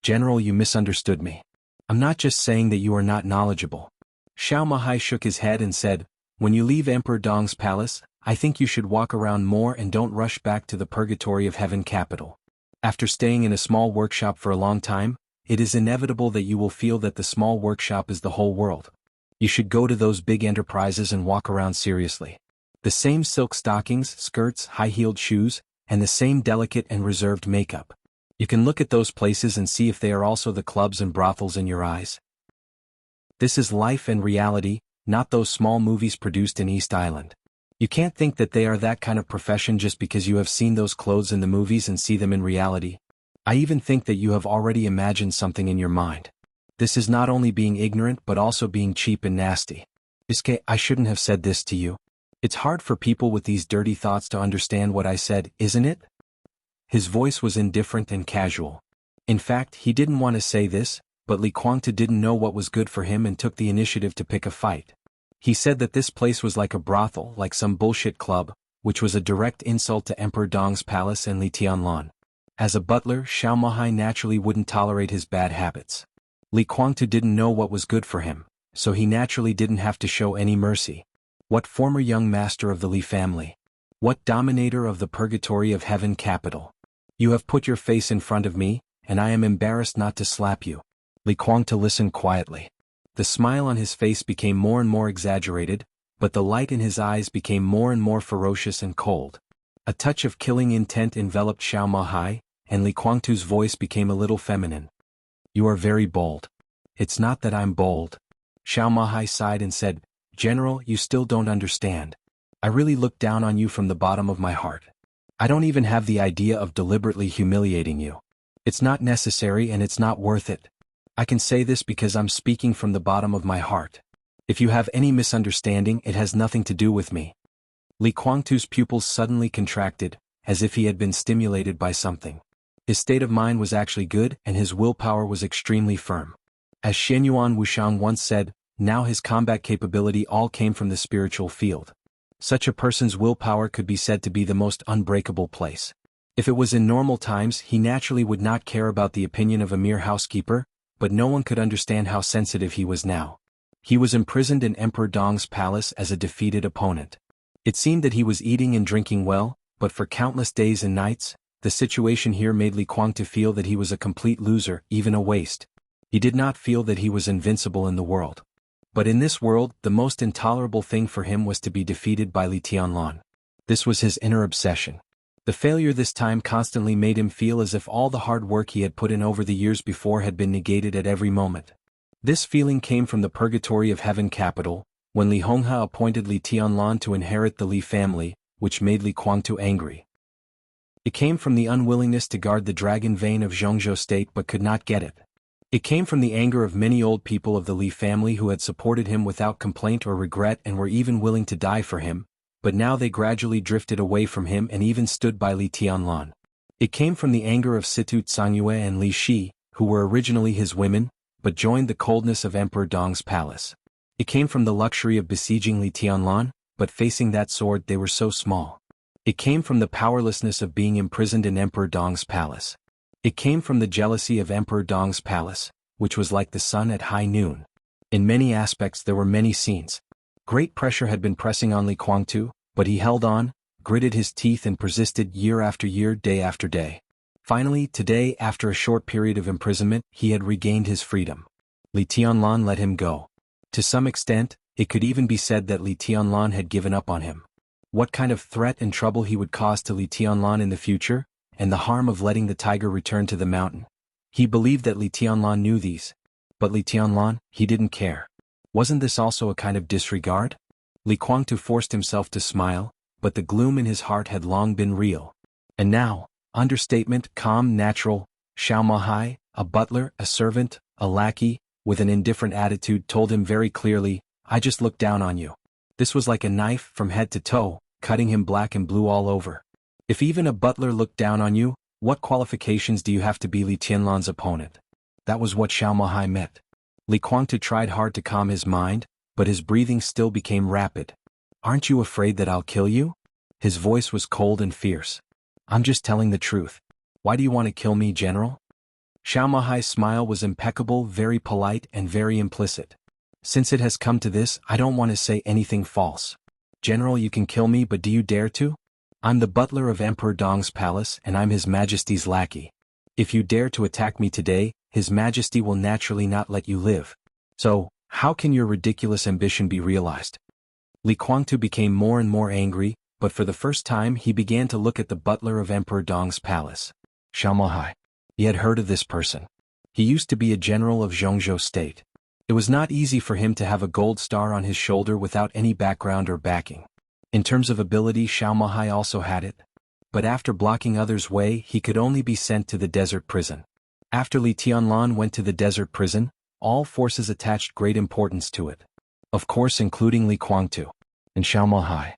"General, you misunderstood me. I'm not just saying that you are not knowledgeable." Xiao Mahai shook his head and said, "When you leave Emperor Dong's palace, I think you should walk around more and don't rush back to the Purgatory of Heaven capital. After staying in a small workshop for a long time, it is inevitable that you will feel that the small workshop is the whole world. You should go to those big enterprises and walk around seriously. The same silk stockings, skirts, high-heeled shoes, and the same delicate and reserved makeup. You can look at those places and see if they are also the clubs and brothels in your eyes. This is life and reality, not those small movies produced in East Island. You can't think that they are that kind of profession just because you have seen those clothes in the movies and see them in reality. I even think that you have already imagined something in your mind. This is not only being ignorant but also being cheap and nasty. Iske, I shouldn't have said this to you. It's hard for people with these dirty thoughts to understand what I said, isn't it?" His voice was indifferent and casual. In fact, he didn't want to say this, but Li Kuangtu didn't know what was good for him and took the initiative to pick a fight. He said that this place was like a brothel, like some bullshit club, which was a direct insult to Emperor Dong's palace and Li Tianlan. As a butler, Xiao Mahai naturally wouldn't tolerate his bad habits. Li Kuangtu didn't know what was good for him, so he naturally didn't have to show any mercy. What former young master of the Li family? What dominator of the Purgatory of Heaven capital? You have put your face in front of me, and I am embarrassed not to slap you. Li Kuangtu listened quietly. The smile on his face became more and more exaggerated, but the light in his eyes became more and more ferocious and cold. A touch of killing intent enveloped Xiao Mahai, and Li Kuangtu's voice became a little feminine. "You are very bold." "It's not that I'm bold." Xiao Mahai sighed and said, General, you still don't understand. I really look down on you from the bottom of my heart. I don't even have the idea of deliberately humiliating you. It's not necessary and it's not worth it. I can say this because I'm speaking from the bottom of my heart. If you have any misunderstanding, it has nothing to do with me. Li Guangtu's pupils suddenly contracted, as if he had been stimulated by something. His state of mind was actually good and his willpower was extremely firm. As Xianyuan Wuxiang once said, now his combat capability all came from the spiritual field. Such a person's willpower could be said to be the most unbreakable place. If it was in normal times, he naturally would not care about the opinion of a mere housekeeper, but no one could understand how sensitive he was now. He was imprisoned in Emperor Dong's palace as a defeated opponent. It seemed that he was eating and drinking well, but for countless days and nights, the situation here made Li Guangtu feel that he was a complete loser, even a waste. He did not feel that he was invincible in the world. But in this world, the most intolerable thing for him was to be defeated by Li Tianlan. This was his inner obsession. The failure this time constantly made him feel as if all the hard work he had put in over the years before had been negated at every moment. This feeling came from the purgatory of heaven capital, when Li Honghe appointed Li Tianlan to inherit the Li family, which made Li Guangtu angry. It came from the unwillingness to guard the dragon vein of Jianghu state but could not get it. It came from the anger of many old people of the Li family who had supported him without complaint or regret and were even willing to die for him, but now they gradually drifted away from him and even stood by Li Tianlan. It came from the anger of Situ Tsangyue and Li Shi, who were originally his women, but joined the coldness of Emperor Dong's palace. It came from the luxury of besieging Li Tianlan, but facing that sword they were so small. It came from the powerlessness of being imprisoned in Emperor Dong's palace. It came from the jealousy of Emperor Dong's palace, which was like the sun at high noon. In many aspects there were many scenes. Great pressure had been pressing on Li Guangtu, but he held on, gritted his teeth and persisted year after year, day after day. Finally, today, after a short period of imprisonment, he had regained his freedom. Li Tianlan let him go. To some extent, it could even be said that Li Tianlan had given up on him. What kind of threat and trouble he would cause to Li Tianlan in the future, and the harm of letting the tiger return to the mountain. He believed that Li Tianlan knew these. But Li Tianlan, he didn't care. Wasn't this also a kind of disregard? Li Guangtu forced himself to smile, but the gloom in his heart had long been real. And now, understatement, calm, natural, Xiao Mahai, a butler, a servant, a lackey, with an indifferent attitude told him very clearly, I just looked down on you. This was like a knife from head to toe, cutting him black and blue all over. If even a butler looked down on you, what qualifications do you have to be Li Tianlan's opponent? That was what Xiao Mahai meant. Li Guangtu tried hard to calm his mind, but his breathing still became rapid. Aren't you afraid that I'll kill you? His voice was cold and fierce. I'm just telling the truth. Why do you want to kill me, General? Xiao Mahai's smile was impeccable, very polite and very implicit. Since it has come to this, I don't want to say anything false. General, you can kill me, but do you dare to? I'm the butler of Emperor Dong's palace and I'm His Majesty's lackey. If you dare to attack me today, His Majesty will naturally not let you live. So, how can your ridiculous ambition be realized? Li Guangtu became more and more angry, but for the first time he began to look at the butler of Emperor Dong's palace. Xiao Mahai. He had heard of this person. He used to be a general of Jianghu state. It was not easy for him to have a gold star on his shoulder without any background or backing. In terms of ability, Xiao Mahai also had it. But after blocking others' way, he could only be sent to the desert prison. After Li Tianlan went to the desert prison, all forces attached great importance to it. Of course including Li Guangtu and Xiao Mahai.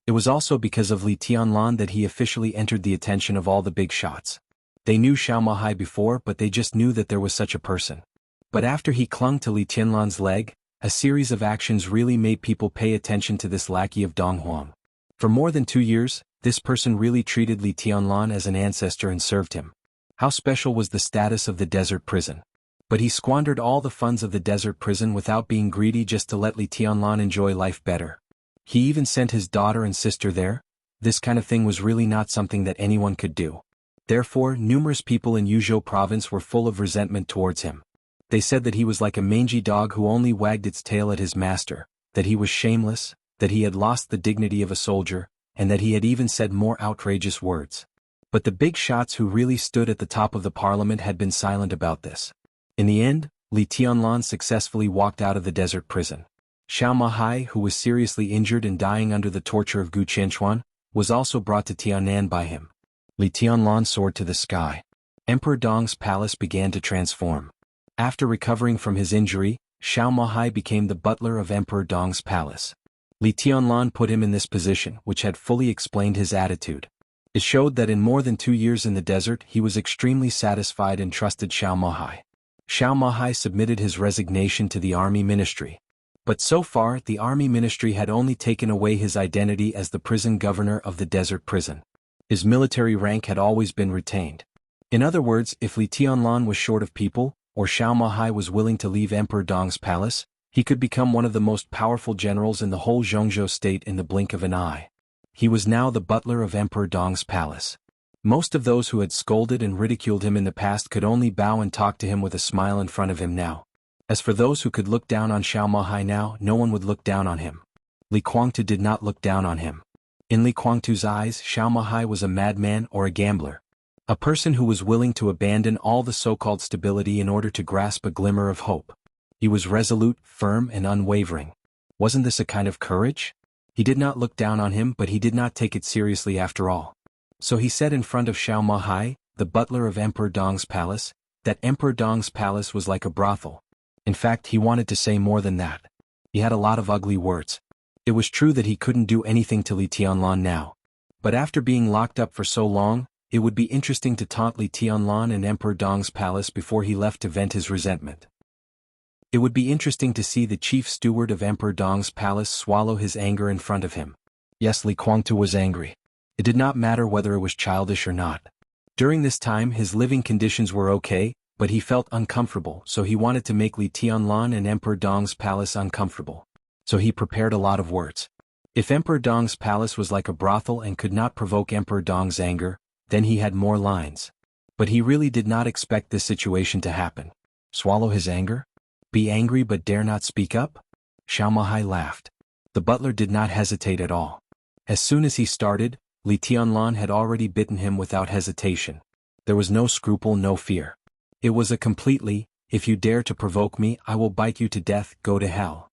It was also because of Li Tianlan that he officially entered the attention of all the big shots. They knew Xiao Mahai before, but they just knew that there was such a person. But after he clung to Li Tianlan's leg, a series of actions really made people pay attention to this lackey of Dong Huang. For more than 2 years, this person really treated Li Tianlan as an ancestor and served him. How special was the status of the desert prison? But he squandered all the funds of the desert prison without being greedy, just to let Li Tianlan enjoy life better. He even sent his daughter and sister there. This kind of thing was really not something that anyone could do. Therefore, numerous people in Yuzhou province were full of resentment towards him. They said that he was like a mangy dog who only wagged its tail at his master, that he was shameless, that he had lost the dignity of a soldier, and that he had even said more outrageous words. But the big shots who really stood at the top of the parliament had been silent about this. In the end, Li Tianlan successfully walked out of the desert prison. Xiao Mahai, who was seriously injured and dying under the torture of Gu Qianchuan, was also brought to Tianan by him. Li Tianlan soared to the sky. Emperor Dong's palace began to transform. After recovering from his injury, Xiao Mahai became the butler of Emperor Dong's palace. Li Tianlan put him in this position, which had fully explained his attitude. It showed that in more than 2 years in the desert he was extremely satisfied and trusted Xiao Mahai. Xiao Mahai submitted his resignation to the army ministry. But so far the army ministry had only taken away his identity as the prison governor of the desert prison. His military rank had always been retained. In other words, if Li Tianlan was short of people, or Xiao Mahai was willing to leave Emperor Dong's palace, he could become one of the most powerful generals in the whole Jianghu state in the blink of an eye. He was now the butler of Emperor Dong's palace. Most of those who had scolded and ridiculed him in the past could only bow and talk to him with a smile in front of him now. As for those who could look down on Xiao Mahai now, no one would look down on him. Li Guangtu did not look down on him. In Li Guangtu's eyes, Xiao Mahai was a madman or a gambler. A person who was willing to abandon all the so-called stability in order to grasp a glimmer of hope. He was resolute, firm, and unwavering. Wasn't this a kind of courage? He did not look down on him, but he did not take it seriously after all. So he said in front of Xiao Mahai, the butler of Emperor Dong's palace, that Emperor Dong's palace was like a brothel. In fact, he wanted to say more than that. He had a lot of ugly words. It was true that he couldn't do anything to Li Tianlan now. But after being locked up for so long, it would be interesting to taunt Li Tianlan in Emperor Dong's palace before he left to vent his resentment. It would be interesting to see the chief steward of Emperor Dong's palace swallow his anger in front of him. Yes, Li Guangtu was angry. It did not matter whether it was childish or not. During this time his living conditions were okay, but he felt uncomfortable, so he wanted to make Li Tianlan and Emperor Dong's palace uncomfortable. So he prepared a lot of words. If Emperor Dong's palace was like a brothel and could not provoke Emperor Dong's anger, then he had more lines. But he really did not expect this situation to happen. Swallow his anger? Be angry but dare not speak up? Xiao Mahai laughed. The butler did not hesitate at all. As soon as he started, Li Tianlan had already bitten him without hesitation. There was no scruple, no fear. It was a completely, if you dare to provoke me, I will bite you to death, go to hell.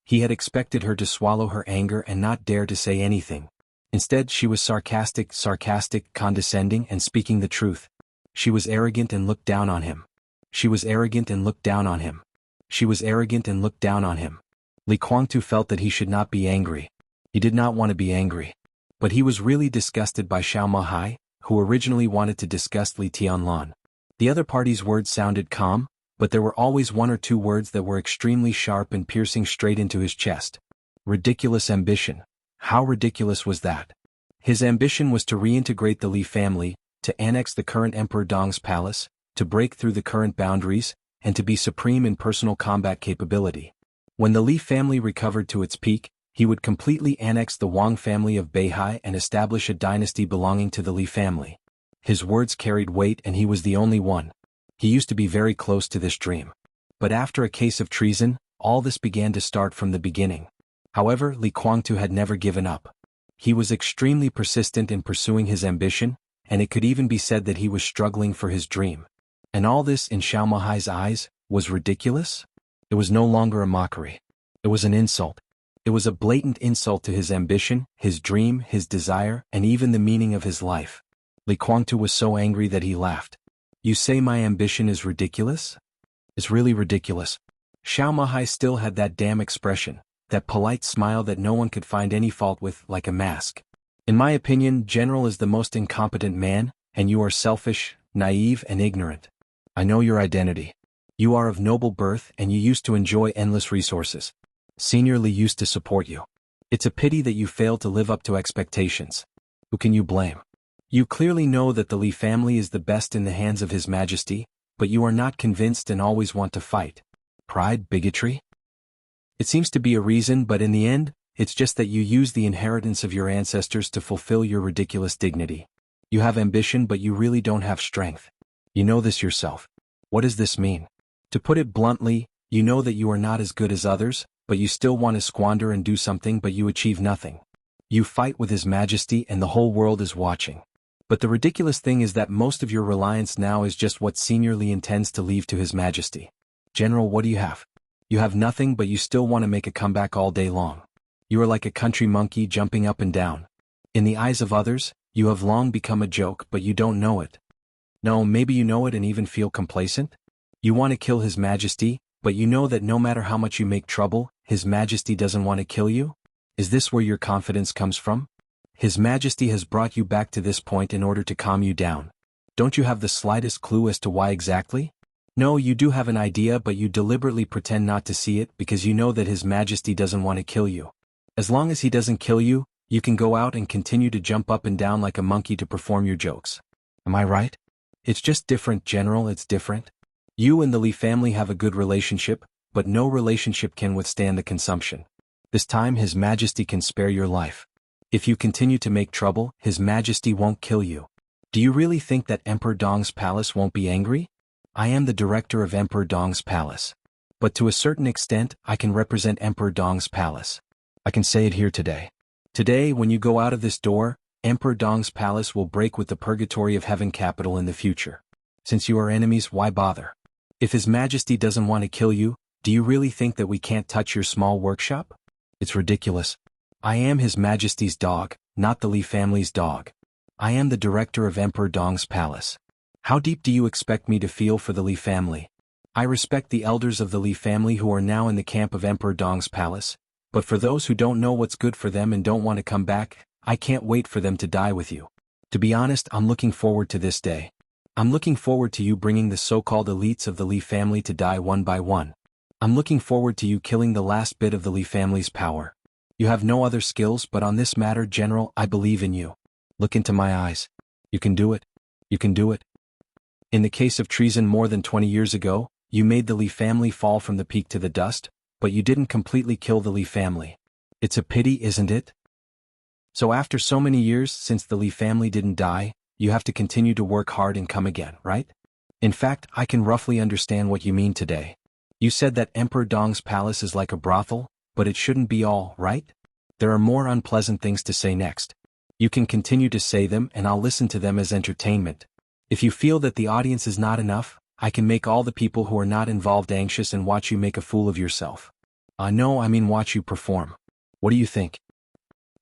He had expected her to swallow her anger and not dare to say anything. Instead, she was sarcastic, condescending, and speaking the truth. She was arrogant and looked down on him. She was arrogant and looked down on him. She was arrogant and looked down on him. Li Guangtu felt that he should not be angry. He did not want to be angry. But he was really disgusted by Xiao Mahai, who originally wanted to disgust Li Tianlan. The other party's words sounded calm, but there were always 1 or 2 words that were extremely sharp and piercing straight into his chest. Ridiculous ambition. How ridiculous was that? His ambition was to reintegrate the Li family, to annex the current Emperor Dong's palace, to break through the current boundaries, and to be supreme in personal combat capability. When the Li family recovered to its peak, he would completely annex the Wang family of Beihai and establish a dynasty belonging to the Li family. His words carried weight and he was the only one. He used to be very close to this dream. But after a case of treason, all this began to start from the beginning. However, Li Guangtu had never given up. He was extremely persistent in pursuing his ambition, and it could even be said that he was struggling for his dream. And all this, in Xiao Mahai's eyes, was ridiculous? It was no longer a mockery. It was an insult. It was a blatant insult to his ambition, his dream, his desire, and even the meaning of his life. Li Guangtu was so angry that he laughed. You say my ambition is ridiculous? It's really ridiculous. Xiao Mahai still had that damn expression, that polite smile that no one could find any fault with, like a mask. In my opinion, General is the most incompetent man, and you are selfish, naive, and ignorant. I know your identity. You are of noble birth and you used to enjoy endless resources. Senior Li used to support you. It's a pity that you failed to live up to expectations. Who can you blame? You clearly know that the Li family is the best in the hands of His Majesty, but you are not convinced and always want to fight. Pride, bigotry? It seems to be a reason, but in the end, it's just that you use the inheritance of your ancestors to fulfill your ridiculous dignity. You have ambition, but you really don't have strength. You know this yourself. What does this mean? To put it bluntly, you know that you are not as good as others, but you still want to squander and do something, but you achieve nothing. You fight with His Majesty and the whole world is watching. But the ridiculous thing is that most of your reliance now is just what Senior Li intends to leave to His Majesty. General, what do you have? You have nothing but you still want to make a comeback all day long. You are like a country monkey jumping up and down. In the eyes of others, you have long become a joke but you don't know it. No, maybe you know it and even feel complacent? You want to kill His Majesty, but you know that no matter how much you make trouble, His Majesty doesn't want to kill you? Is this where your confidence comes from? His Majesty has brought you back to this point in order to calm you down. Don't you have the slightest clue as to why exactly? No, you do have an idea but you deliberately pretend not to see it because you know that His Majesty doesn't want to kill you. As long as he doesn't kill you, you can go out and continue to jump up and down like a monkey to perform your jokes. Am I right? It's just different, General, it's different. You and the Li family have a good relationship, but no relationship can withstand the consumption. This time His Majesty can spare your life. If you continue to make trouble, His Majesty won't kill you. Do you really think that Emperor Dong's palace won't be angry? I am the director of Emperor Dong's palace. But to a certain extent, I can represent Emperor Dong's palace. I can say it here today. Today, when you go out of this door, Emperor Dong's palace will break with the purgatory of heaven capital in the future. Since you are enemies, why bother? If His Majesty doesn't want to kill you, do you really think that we can't touch your small workshop? It's ridiculous. I am His Majesty's dog, not the Li family's dog. I am the director of Emperor Dong's palace. How deep do you expect me to feel for the Li family? I respect the elders of the Li family who are now in the camp of Emperor Dong's palace, but for those who don't know what's good for them and don't want to come back, I can't wait for them to die with you. To be honest, I'm looking forward to this day. I'm looking forward to you bringing the so-called elites of the Li family to die one by one. I'm looking forward to you killing the last bit of the Li family's power. You have no other skills, but on this matter, General, I believe in you. Look into my eyes. You can do it. You can do it. In the case of treason more than 20 years ago, you made the Li family fall from the peak to the dust, but you didn't completely kill the Li family. It's a pity, isn't it? So after so many years since the Li family didn't die, you have to continue to work hard and come again, right? In fact, I can roughly understand what you mean today. You said that Emperor Dong's palace is like a brothel, but it shouldn't be all, right? There are more unpleasant things to say next. You can continue to say them and I'll listen to them as entertainment. If you feel that the audience is not enough, I can make all the people who are not involved anxious and watch you make a fool of yourself. No, I mean watch you perform. What do you think?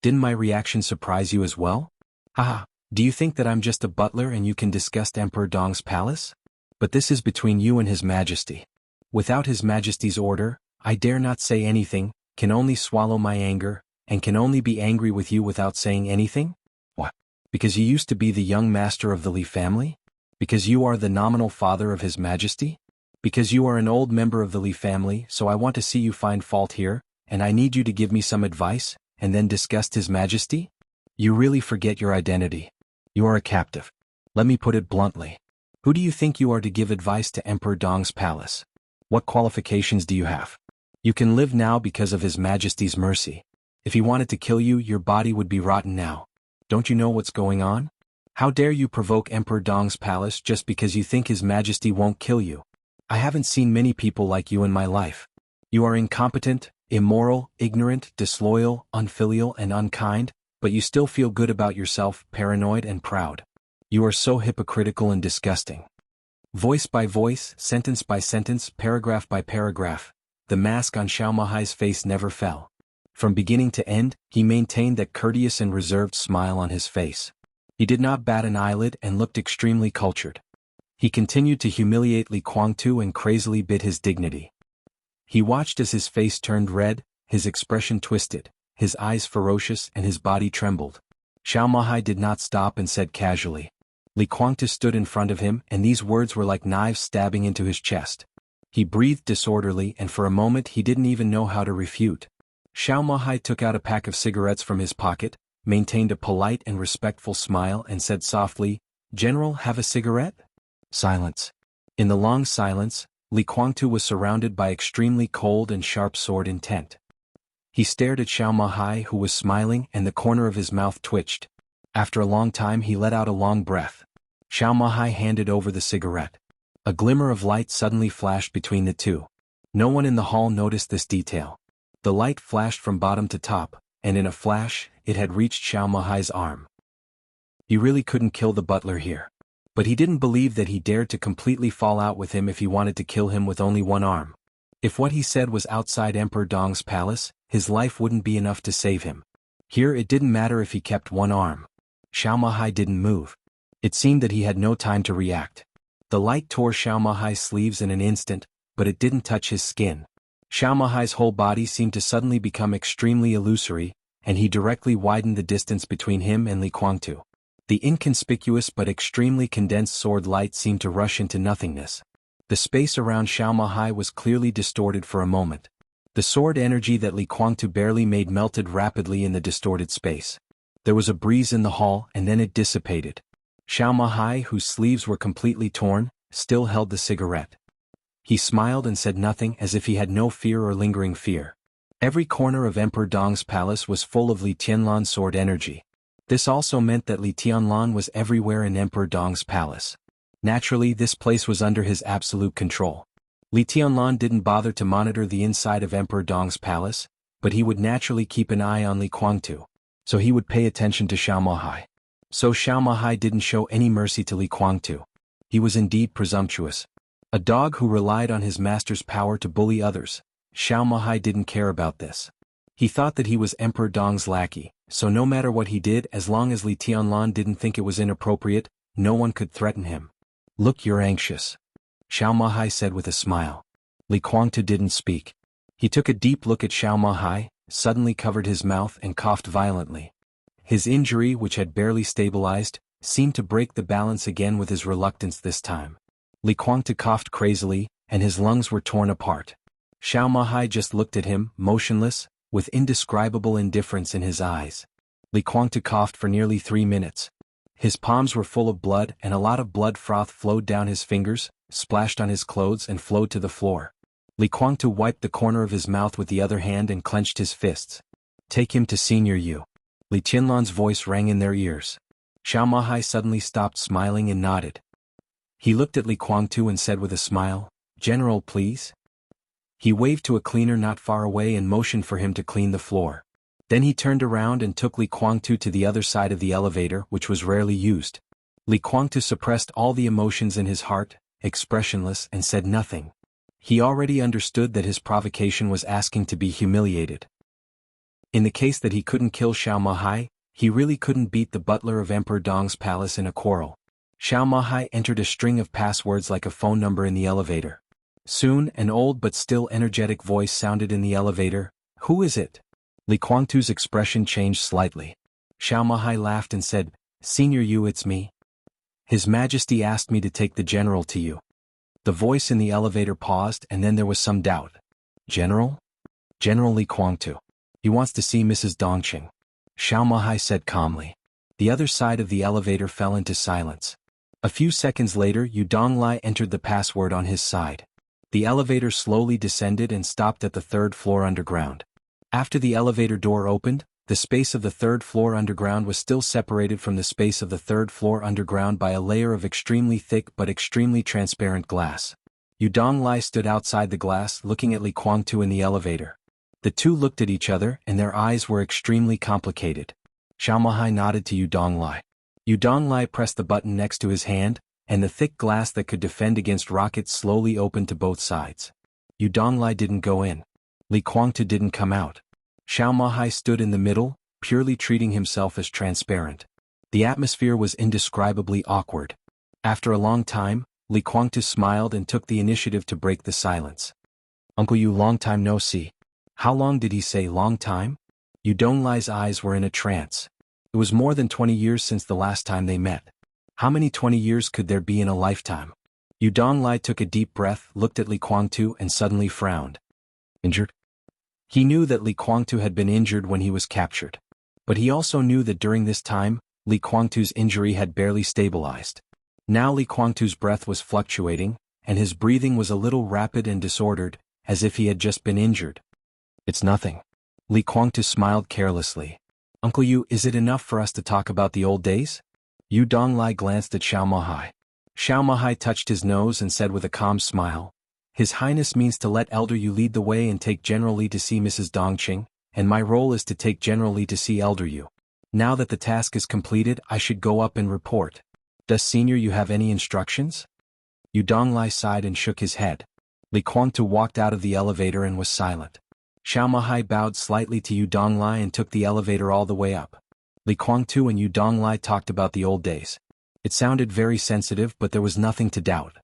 Didn't my reaction surprise you as well? Haha, do you think that I'm just a butler and you can discuss Emperor Dong's palace? But this is between you and His Majesty. Without His Majesty's order, I dare not say anything, can only swallow my anger, and can only be angry with you without saying anything? What? Because you used to be the young master of the Li family? Because you are the nominal father of His Majesty? Because you are an old member of the Li family, so I want to see you find fault here, and I need you to give me some advice, and then disgust His Majesty? You really forget your identity. You are a captive. Let me put it bluntly. Who do you think you are to give advice to Emperor Dong's palace? What qualifications do you have? You can live now because of His Majesty's mercy. If he wanted to kill you, your body would be rotten now. Don't you know what's going on? How dare you provoke Emperor Dong's palace just because you think His Majesty won't kill you? I haven't seen many people like you in my life. You are incompetent, immoral, ignorant, disloyal, unfilial, and unkind, but you still feel good about yourself, paranoid and proud. You are so hypocritical and disgusting. Voice by voice, sentence by sentence, paragraph by paragraph, the mask on Xiao Mahai's face never fell. From beginning to end, he maintained that courteous and reserved smile on his face. He did not bat an eyelid and looked extremely cultured. He continued to humiliate Li Guangtu and crazily bid his dignity. He watched as his face turned red, his expression twisted, his eyes ferocious and his body trembled. Xiao Mahai did not stop and said casually. Li Guangtu stood in front of him and these words were like knives stabbing into his chest. He breathed disorderly and for a moment he didn't even know how to refute. Xiao Mahai took out a pack of cigarettes from his pocket, maintained a polite and respectful smile and said softly, "General, have a cigarette?" Silence. In the long silence, Li Guangtu was surrounded by extremely cold and sharp sword intent. He stared at Xiao Mahai who was smiling and the corner of his mouth twitched. After a long time he let out a long breath. Xiao Mahai handed over the cigarette. A glimmer of light suddenly flashed between the two. No one in the hall noticed this detail. The light flashed from bottom to top, and in a flash, it had reached Xiao Mahai's arm. He really couldn't kill the butler here. But he didn't believe that he dared to completely fall out with him if he wanted to kill him with only one arm. If what he said was outside Emperor Dong's palace, his life wouldn't be enough to save him. Here it didn't matter if he kept one arm. Xiao Mahai didn't move. It seemed that he had no time to react. The light tore Xiao Mahai's sleeves in an instant, but it didn't touch his skin. Xiao Mahai's whole body seemed to suddenly become extremely illusory, and he directly widened the distance between him and Li Guangtu. The inconspicuous but extremely condensed sword light seemed to rush into nothingness. The space around Xiao Mahai was clearly distorted for a moment. The sword energy that Li Guangtu barely made melted rapidly in the distorted space. There was a breeze in the hall and then it dissipated. Xiao Mahai, whose sleeves were completely torn, still held the cigarette. He smiled and said nothing, as if he had no fear or lingering fear. Every corner of Emperor Dong's palace was full of Li Tianlan's sword energy. This also meant that Li Tianlan was everywhere in Emperor Dong's palace. Naturally, this place was under his absolute control. Li Tianlan didn't bother to monitor the inside of Emperor Dong's palace, but he would naturally keep an eye on Li Guangtu. So he would pay attention to Xiao Mahai. So Xiao Mahai didn't show any mercy to Li Guangtu. He was indeed presumptuous. A dog who relied on his master's power to bully others. Xiao Mahai didn't care about this. He thought that he was Emperor Dong's lackey, so no matter what he did, as long as Li Tianlan didn't think it was inappropriate, no one could threaten him. "Look, you're anxious," Xiao Mahai said with a smile. Li Guangtu didn't speak. He took a deep look at Xiao Mahai, suddenly covered his mouth and coughed violently. His injury, which had barely stabilized, seemed to break the balance again with his reluctance this time. Li Guangtu coughed crazily, and his lungs were torn apart. Xiao Mahai just looked at him, motionless, with indescribable indifference in his eyes. Li Guangtu coughed for nearly 3 minutes. His palms were full of blood and a lot of blood froth flowed down his fingers, splashed on his clothes and flowed to the floor. Li Guangtu wiped the corner of his mouth with the other hand and clenched his fists. "Take him to Senior Yu." Li Tianlan's voice rang in their ears. Xiao Mahai suddenly stopped smiling and nodded. He looked at Li Guangtu and said with a smile, "General, please." He waved to a cleaner not far away and motioned for him to clean the floor. Then he turned around and took Li Guangtu to the other side of the elevator, which was rarely used. Li Guangtu suppressed all the emotions in his heart, expressionless, and said nothing. He already understood that his provocation was asking to be humiliated. In the case that he couldn't kill Xiao Mahai, he really couldn't beat the butler of Emperor Dong's palace in a quarrel. Xiao Mahai entered a string of passwords like a phone number in the elevator. Soon, an old but still energetic voice sounded in the elevator. "Who is it?" Li Guangtu's expression changed slightly. Xiao Mahai laughed and said, "Senior Yu, it's me. His Majesty asked me to take the general to you." The voice in the elevator paused and then there was some doubt. "General?" "General Li Guangtu. He wants to see Mrs. Dongqing," Xiao Mahai said calmly. The other side of the elevator fell into silence. A few seconds later, Yu Donglai entered the password on his side. The elevator slowly descended and stopped at the 3rd floor underground. After the elevator door opened, the space of the 3rd floor underground was still separated from the space of the 3rd floor underground by a layer of extremely thick but extremely transparent glass. Yu Donglai stood outside the glass looking at Li Guangtu in the elevator. The two looked at each other and their eyes were extremely complicated. Xiao Mahai nodded to Yu Donglai. Yu Donglai pressed the button next to his hand, and the thick glass that could defend against rockets slowly opened to both sides. Yu Donglai didn't go in. Li Guangtu didn't come out. Xiao Mahai stood in the middle, purely treating himself as transparent. The atmosphere was indescribably awkward. After a long time, Li Guangtu smiled and took the initiative to break the silence. "Uncle Yu, long time no see." "How long did he say long time?" Yu Donglai's eyes were in a trance. It was more than 20 years since the last time they met. How many 20 years could there be in a lifetime? Yu Donglai took a deep breath, looked at Li Guangtu and suddenly frowned. "Injured?" He knew that Li Guangtu had been injured when he was captured. But he also knew that during this time, Li Guangtu's injury had barely stabilized. Now Li Guangtu's breath was fluctuating, and his breathing was a little rapid and disordered, as if he had just been injured. "It's nothing." Li Guangtu smiled carelessly. "Uncle Yu, is it enough for us to talk about the old days?" Yu Donglai glanced at Xiao Mahai. Xiao Mahai touched his nose and said with a calm smile, "His Highness means to let Elder Yu lead the way and take General Li to see Mrs. Dongqing, and my role is to take General Li to see Elder Yu. Now that the task is completed, I should go up and report. Does Senior Yu have any instructions?" Yu Donglai sighed and shook his head. Li Kuangtu walked out of the elevator and was silent. Xiao Mahai bowed slightly to Yu Donglai and took the elevator all the way up. Li Kuangtu and Yu Donglai talked about the old days. It sounded very sensitive, but there was nothing to doubt.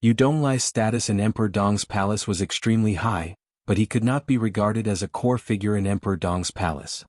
Yu Donglai's status in Emperor Dong's palace was extremely high, but he could not be regarded as a core figure in Emperor Dong's palace.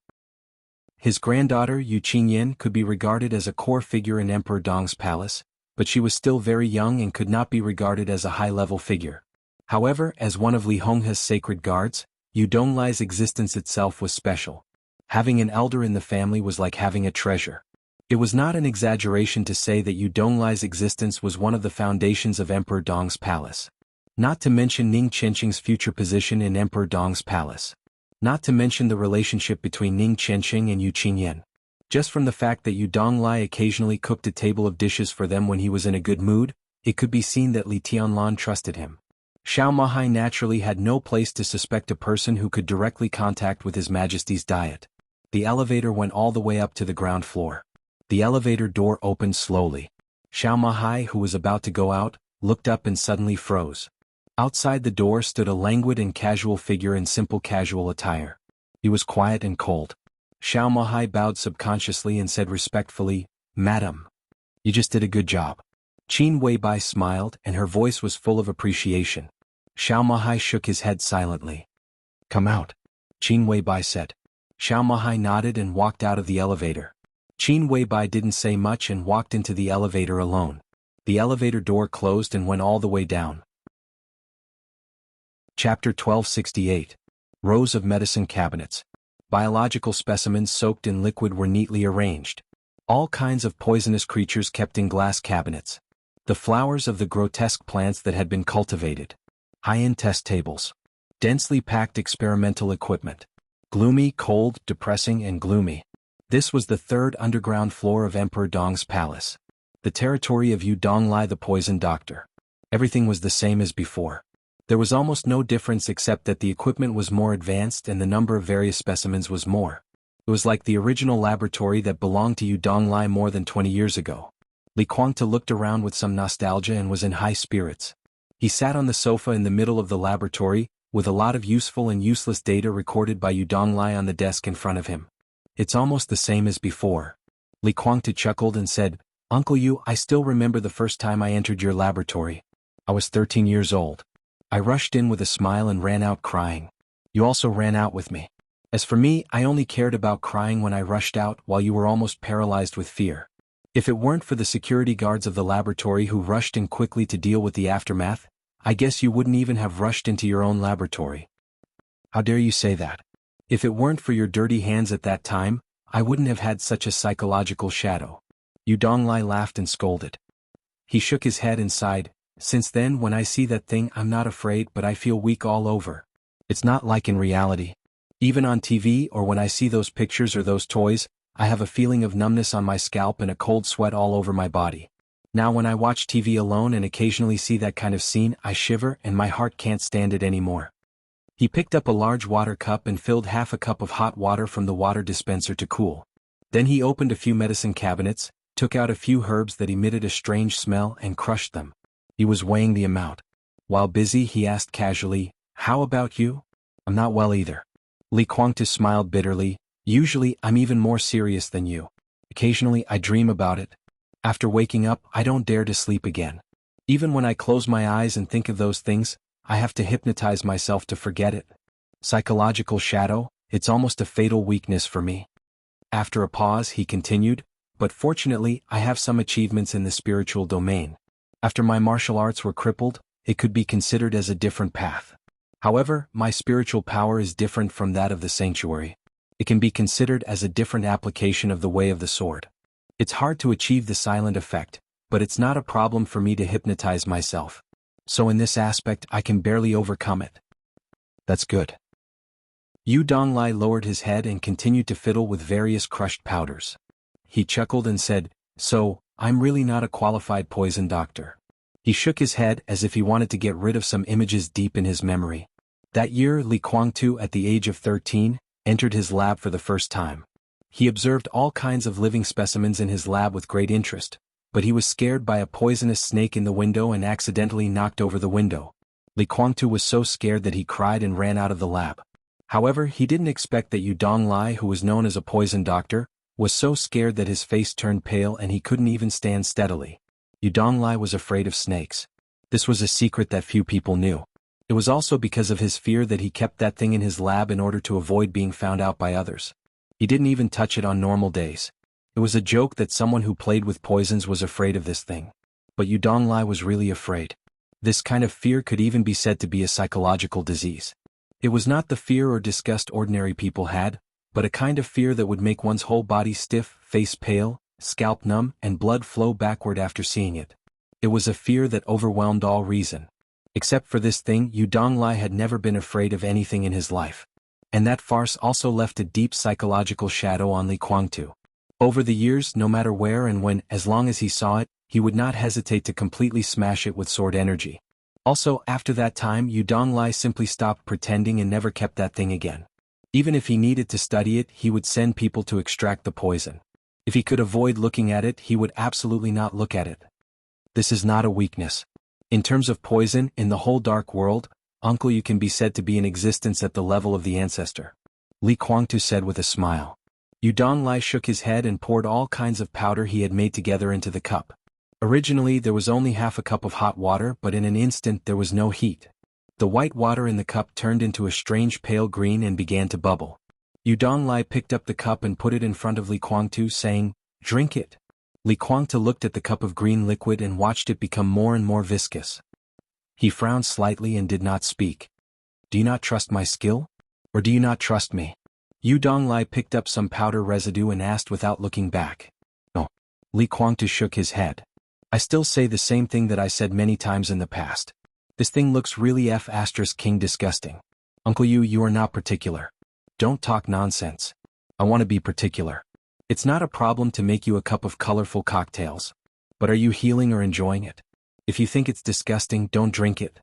His granddaughter Yu Qingyan could be regarded as a core figure in Emperor Dong's palace, but she was still very young and could not be regarded as a high-level figure. However, as one of Li Honghe's sacred guards, Yu Donglai's existence itself was special. Having an elder in the family was like having a treasure. It was not an exaggeration to say that Yu Donglai's existence was one of the foundations of Emperor Dong's palace. Not to mention Ning Qianqing's future position in Emperor Dong's palace. Not to mention the relationship between Ning Qianqing and Yu Qingyan. Just from the fact that Yu Donglai occasionally cooked a table of dishes for them when he was in a good mood, it could be seen that Li Tianlan trusted him. Xiao Mahai naturally had no place to suspect a person who could directly contact with His Majesty's diet. The elevator went all the way up to the ground floor. The elevator door opened slowly. Xiao Mahai, who was about to go out, looked up and suddenly froze. Outside the door stood a languid and casual figure in simple casual attire. He was quiet and cold. Xiao Mahai bowed subconsciously and said respectfully, "Madam, you just did a good job." Qin Weibai smiled, and her voice was full of appreciation. Xiao Mahai shook his head silently. "Come out," Qin Weibai said. Xiao Mahai nodded and walked out of the elevator. Qin Weibai didn't say much and walked into the elevator alone. The elevator door closed and went all the way down. Chapter 1268. Rows of medicine cabinets. Biological specimens soaked in liquid were neatly arranged. All kinds of poisonous creatures kept in glass cabinets. The flowers of the grotesque plants that had been cultivated. High-end test tables. Densely packed experimental equipment. Gloomy, cold, depressing, and gloomy. This was the third underground floor of Emperor Dong's palace. The territory of Yu Donglai the poison doctor. Everything was the same as before. There was almost no difference except that the equipment was more advanced and the number of various specimens was more. It was like the original laboratory that belonged to Yu Donglai more than 20 years ago. Li Kuangtu looked around with some nostalgia and was in high spirits. He sat on the sofa in the middle of the laboratory, with a lot of useful and useless data recorded by Yu Donglai on the desk in front of him. "It's almost the same as before." Li Kuangtu chuckled and said, "Uncle Yu, I still remember the first time I entered your laboratory. I was 13 years old. I rushed in with a smile and ran out crying. You also ran out with me. As for me, I only cared about crying when I rushed out while you were almost paralyzed with fear. If it weren't for the security guards of the laboratory who rushed in quickly to deal with the aftermath, I guess you wouldn't even have rushed into your own laboratory." "How dare you say that? If it weren't for your dirty hands at that time, I wouldn't have had such a psychological shadow." Yu Donglai laughed and scolded. He shook his head and sighed. "Since then, when I see that thing, I'm not afraid, but I feel weak all over. It's not like in reality. Even on TV or when I see those pictures or those toys, I have a feeling of numbness on my scalp and a cold sweat all over my body. Now when I watch TV alone and occasionally see that kind of scene, I shiver and my heart can't stand it anymore." He picked up a large water cup and filled half a cup of hot water from the water dispenser to cool. Then he opened a few medicine cabinets, took out a few herbs that emitted a strange smell and crushed them. He was weighing the amount. While busy, he asked casually, "How about you?" "I'm not well either." Li Kuangtu smiled bitterly. "Usually, I'm even more serious than you. Occasionally, I dream about it. After waking up, I don't dare to sleep again. Even when I close my eyes and think of those things, I have to hypnotize myself to forget it. Psychological shadow, it's almost a fatal weakness for me." After a pause, he continued, "But fortunately, I have some achievements in the spiritual domain. After my martial arts were crippled, it could be considered as a different path. However, my spiritual power is different from that of the sanctuary. It can be considered as a different application of the way of the sword. It's hard to achieve the silent effect, but it's not a problem for me to hypnotize myself. So in this aspect, I can barely overcome it." "That's good." Yu Donglai lowered his head and continued to fiddle with various crushed powders. He chuckled and said, "So, I'm really not a qualified poison doctor." He shook his head as if he wanted to get rid of some images deep in his memory. That year, Li Kuangtu, at the age of 13, entered his lab for the first time. He observed all kinds of living specimens in his lab with great interest, but he was scared by a poisonous snake in the window and accidentally knocked over the window. Li Guangtu was so scared that he cried and ran out of the lab. However, he didn't expect that Yu Donglai, who was known as a poison doctor, was so scared that his face turned pale and he couldn't even stand steadily. Yu Donglai was afraid of snakes. This was a secret that few people knew. It was also because of his fear that he kept that thing in his lab in order to avoid being found out by others. He didn't even touch it on normal days. It was a joke that someone who played with poisons was afraid of this thing. But Yu Donglai was really afraid. This kind of fear could even be said to be a psychological disease. It was not the fear or disgust ordinary people had, but a kind of fear that would make one's whole body stiff, face pale, scalp numb, and blood flow backward after seeing it. It was a fear that overwhelmed all reason. Except for this thing, Yu Donglai had never been afraid of anything in his life. And that farce also left a deep psychological shadow on Li Guangtu. Over the years, no matter where and when, as long as he saw it, he would not hesitate to completely smash it with sword energy. Also, after that time, Yu Donglai simply stopped pretending and never kept that thing again. Even if he needed to study it, he would send people to extract the poison. If he could avoid looking at it, he would absolutely not look at it. This is not a weakness. In terms of poison, in the whole dark world, Uncle Yu can be said to be in existence at the level of the ancestor. Li Guangtu said with a smile. Yu Donglai shook his head and poured all kinds of powder he had made together into the cup. Originally there was only half a cup of hot water, but in an instant there was no heat. The white water in the cup turned into a strange pale green and began to bubble. Yu Donglai picked up the cup and put it in front of Li Guangtu, saying, "Drink it." Li Guangtu looked at the cup of green liquid and watched it become more and more viscous. He frowned slightly and did not speak. "Do you not trust my skill? Or do you not trust me?" Yu Donglai picked up some powder residue and asked without looking back. "No." Li Guangtu shook his head. "I still say the same thing that I said many times in the past. This thing looks really King disgusting. Uncle Yu, you are not particular. Don't talk nonsense. I want to be particular. It's not a problem to make you a cup of colorful cocktails. But are you healing or enjoying it? If you think it's disgusting, don't drink it.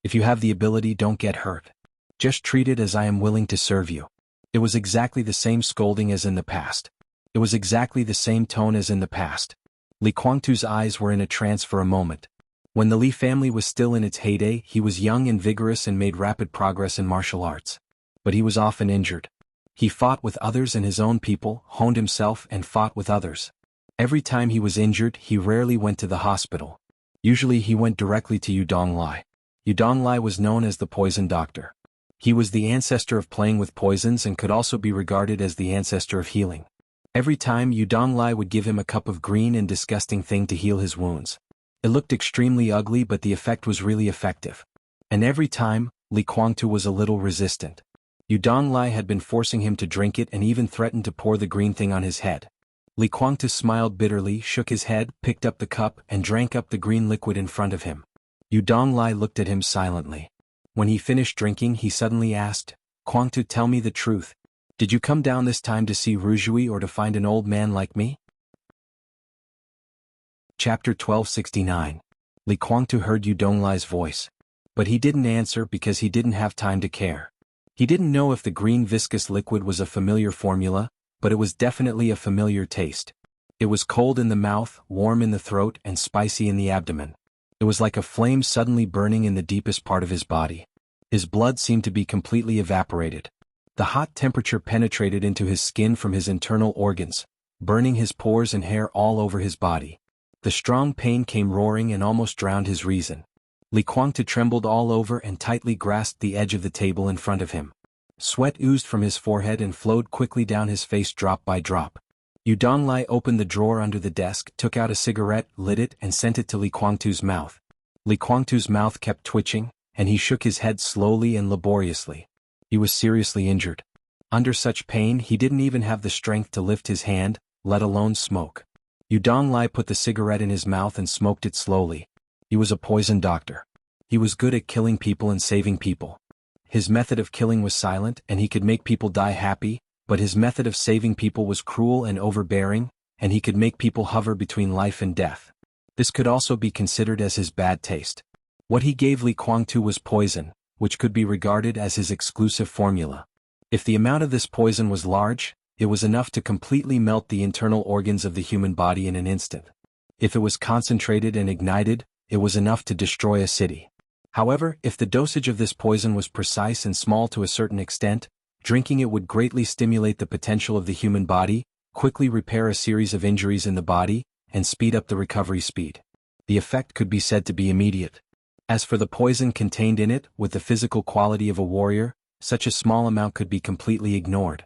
If you have the ability, don't get hurt. Just treat it as I am willing to serve you." It was exactly the same scolding as in the past. It was exactly the same tone as in the past. Li Guangtu's eyes were in a trance for a moment. When the Li family was still in its heyday, he was young and vigorous and made rapid progress in martial arts. But he was often injured. He fought with others and his own people, honed himself and fought with others. Every time he was injured, he rarely went to the hospital. Usually he went directly to Yu Donglai. Yu Donglai was known as the poison doctor. He was the ancestor of playing with poisons and could also be regarded as the ancestor of healing. Every time Yu Donglai would give him a cup of green and disgusting thing to heal his wounds. It looked extremely ugly, but the effect was really effective. And every time, Li Guangtu was a little resistant. Yu Donglai had been forcing him to drink it and even threatened to pour the green thing on his head. Li Guangtu smiled bitterly, shook his head, picked up the cup, and drank up the green liquid in front of him. Yu Donglai looked at him silently. When he finished drinking, he suddenly asked, "Guangtu, tell me the truth. Did you come down this time to see Rujui or to find an old man like me?" Chapter 1269. Li Guangtu heard Yu Donglai's voice. But he didn't answer because he didn't have time to care. He didn't know if the green viscous liquid was a familiar formula, but it was definitely a familiar taste. It was cold in the mouth, warm in the throat, and spicy in the abdomen. It was like a flame suddenly burning in the deepest part of his body. His blood seemed to be completely evaporated. The hot temperature penetrated into his skin from his internal organs, burning his pores and hair all over his body. The strong pain came roaring and almost drowned his reason. Li Guangtu trembled all over and tightly grasped the edge of the table in front of him. Sweat oozed from his forehead and flowed quickly down his face drop by drop. Yu Donglai opened the drawer under the desk, took out a cigarette, lit it, and sent it to Li Guangtu's mouth. Li Guangtu's mouth kept twitching, and he shook his head slowly and laboriously. He was seriously injured. Under such pain, he didn't even have the strength to lift his hand, let alone smoke. Yu Donglai put the cigarette in his mouth and smoked it slowly. He was a poison doctor. He was good at killing people and saving people. His method of killing was silent and he could make people die happy, but his method of saving people was cruel and overbearing, and he could make people hover between life and death. This could also be considered as his bad taste. What he gave Li Guangtu was poison, which could be regarded as his exclusive formula. If the amount of this poison was large, it was enough to completely melt the internal organs of the human body in an instant. If it was concentrated and ignited, it was enough to destroy a city. However, if the dosage of this poison was precise and small to a certain extent, drinking it would greatly stimulate the potential of the human body, quickly repair a series of injuries in the body, and speed up the recovery speed. The effect could be said to be immediate. As for the poison contained in it, with the physical quality of a warrior, such a small amount could be completely ignored.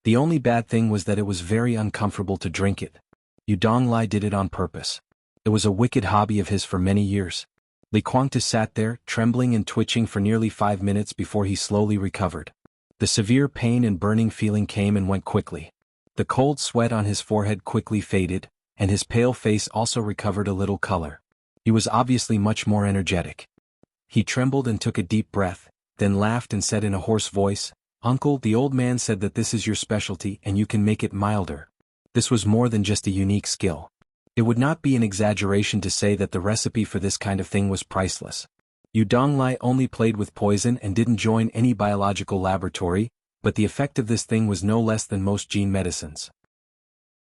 The only bad thing was that it was very uncomfortable to drink it. Yu Donglai did it on purpose. It was a wicked hobby of his for many years. Li Kuangtu sat there, trembling and twitching for nearly 5 minutes before he slowly recovered. The severe pain and burning feeling came and went quickly. The cold sweat on his forehead quickly faded, and his pale face also recovered a little color. He was obviously much more energetic. He trembled and took a deep breath, then laughed and said in a hoarse voice, "Uncle, the old man said that this is your specialty and you can make it milder." This was more than just a unique skill. It would not be an exaggeration to say that the recipe for this kind of thing was priceless. Yu Donglai only played with poison and didn't join any biological laboratory, but the effect of this thing was no less than most gene medicines.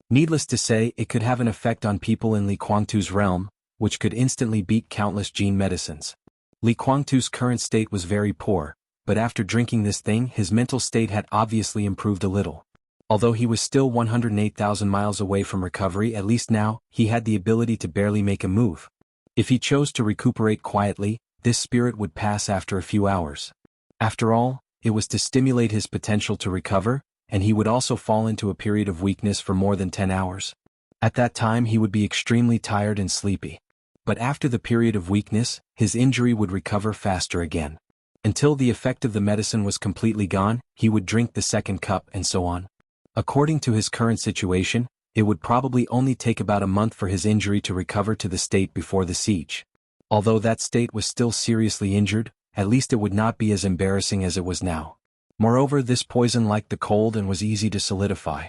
Needless to say, it could have an effect on people in Li Kuangtu's realm, which could instantly beat countless gene medicines. Li Kuangtu's current state was very poor, but after drinking this thing his mental state had obviously improved a little. Although he was still 108,000 miles away from recovery, at least now, he had the ability to barely make a move. If he chose to recuperate quietly, this spirit would pass after a few hours. After all, it was to stimulate his potential to recover, and he would also fall into a period of weakness for more than 10 hours. At that time he would be extremely tired and sleepy. But after the period of weakness, his injury would recover faster again. Until the effect of the medicine was completely gone, he would drink the second cup and so on. According to his current situation, it would probably only take about a month for his injury to recover to the state before the siege. Although that state was still seriously injured, at least it would not be as embarrassing as it was now. Moreover, this poison liked the cold and was easy to solidify.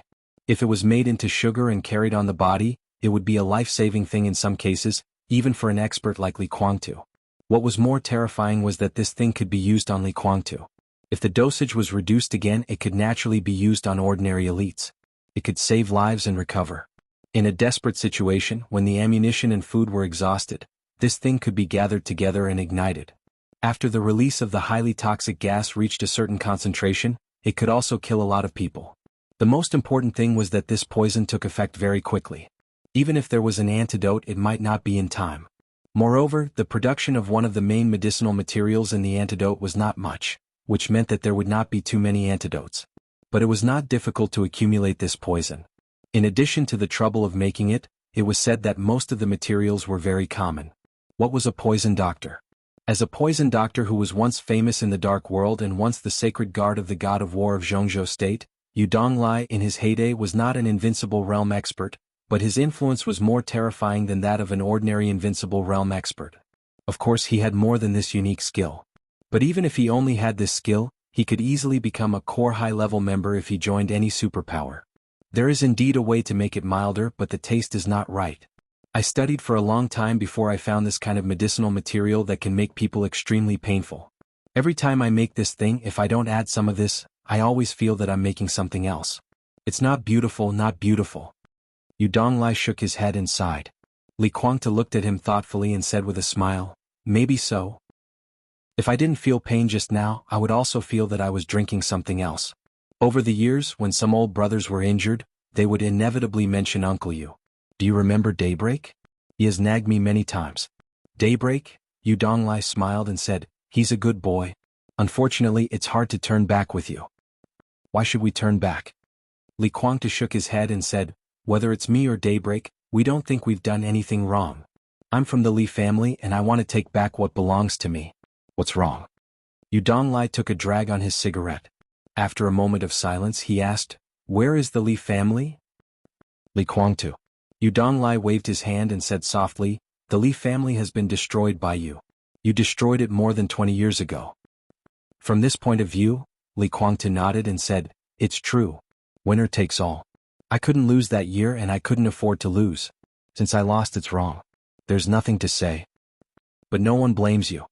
If it was made into sugar and carried on the body, it would be a life-saving thing in some cases, even for an expert like Li Kuangtu. What was more terrifying was that this thing could be used on Li Kuangtu. If the dosage was reduced again, it could naturally be used on ordinary elites. It could save lives and recover. In a desperate situation, when the ammunition and food were exhausted, this thing could be gathered together and ignited. After the release of the highly toxic gas reached a certain concentration, it could also kill a lot of people. The most important thing was that this poison took effect very quickly. Even if there was an antidote, it might not be in time. Moreover, the production of one of the main medicinal materials in the antidote was not much, which meant that there would not be too many antidotes. But it was not difficult to accumulate this poison. In addition to the trouble of making it, it was said that most of the materials were very common. What was a poison doctor? As a poison doctor who was once famous in the dark world and once the sacred guard of the god of war of Jianghu state, Yu Donglai in his heyday was not an invincible realm expert, but his influence was more terrifying than that of an ordinary invincible realm expert. Of course, he had more than this unique skill. But even if he only had this skill, he could easily become a core high-level member if he joined any superpower. There is indeed a way to make it milder, but the taste is not right. I studied for a long time before I found this kind of medicinal material that can make people extremely painful. Every time I make this thing, if I don't add some of this, I always feel that I'm making something else. It's not beautiful, not beautiful. Yu Donglai shook his head and sighed. Li Kuangtu looked at him thoughtfully and said with a smile, "Maybe so. If I didn't feel pain just now, I would also feel that I was drinking something else." Over the years, when some old brothers were injured, they would inevitably mention Uncle Yu. "Do you remember Daybreak? He has nagged me many times." "Daybreak?" Yu Donglai smiled and said, "He's a good boy. Unfortunately, it's hard to turn back with you." "Why should we turn back?" Li Kuangtu shook his head and said, "Whether it's me or Daybreak, we don't think we've done anything wrong. I'm from the Li family and I want to take back what belongs to me." "What's wrong?" Yu Donglai took a drag on his cigarette. After a moment of silence, he asked, "Where is the Li family?" "Li Kuangtu." Yu Donglai waved his hand and said softly, "The Li family has been destroyed by you. You destroyed it more than 20 years ago." From this point of view, Li Kuangtu nodded and said, "It's true. Winner takes all. I couldn't lose that year and I couldn't afford to lose. Since I lost, it's wrong. There's nothing to say. But no one blames you."